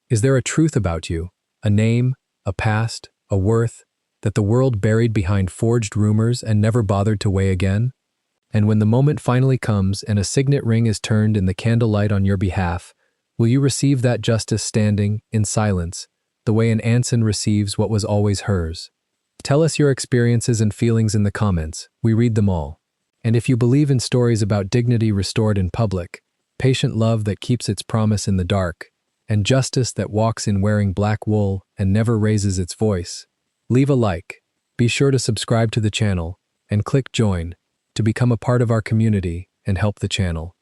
Is there a truth about you, a name, a past, a worth, that the world buried behind forged rumors and never bothered to weigh again? And when the moment finally comes and a signet ring is turned in the candlelight on your behalf, Will you receive that justice standing, in silence, the way an Anson receives what was always hers? Tell us your experiences and feelings in the comments. We read them all. And if you believe in stories about dignity restored in public, patient love that keeps its promise in the dark, and justice that walks in wearing black wool and never raises its voice, leave a like. Be sure to subscribe to the channel and click join to become a part of our community and help the channel.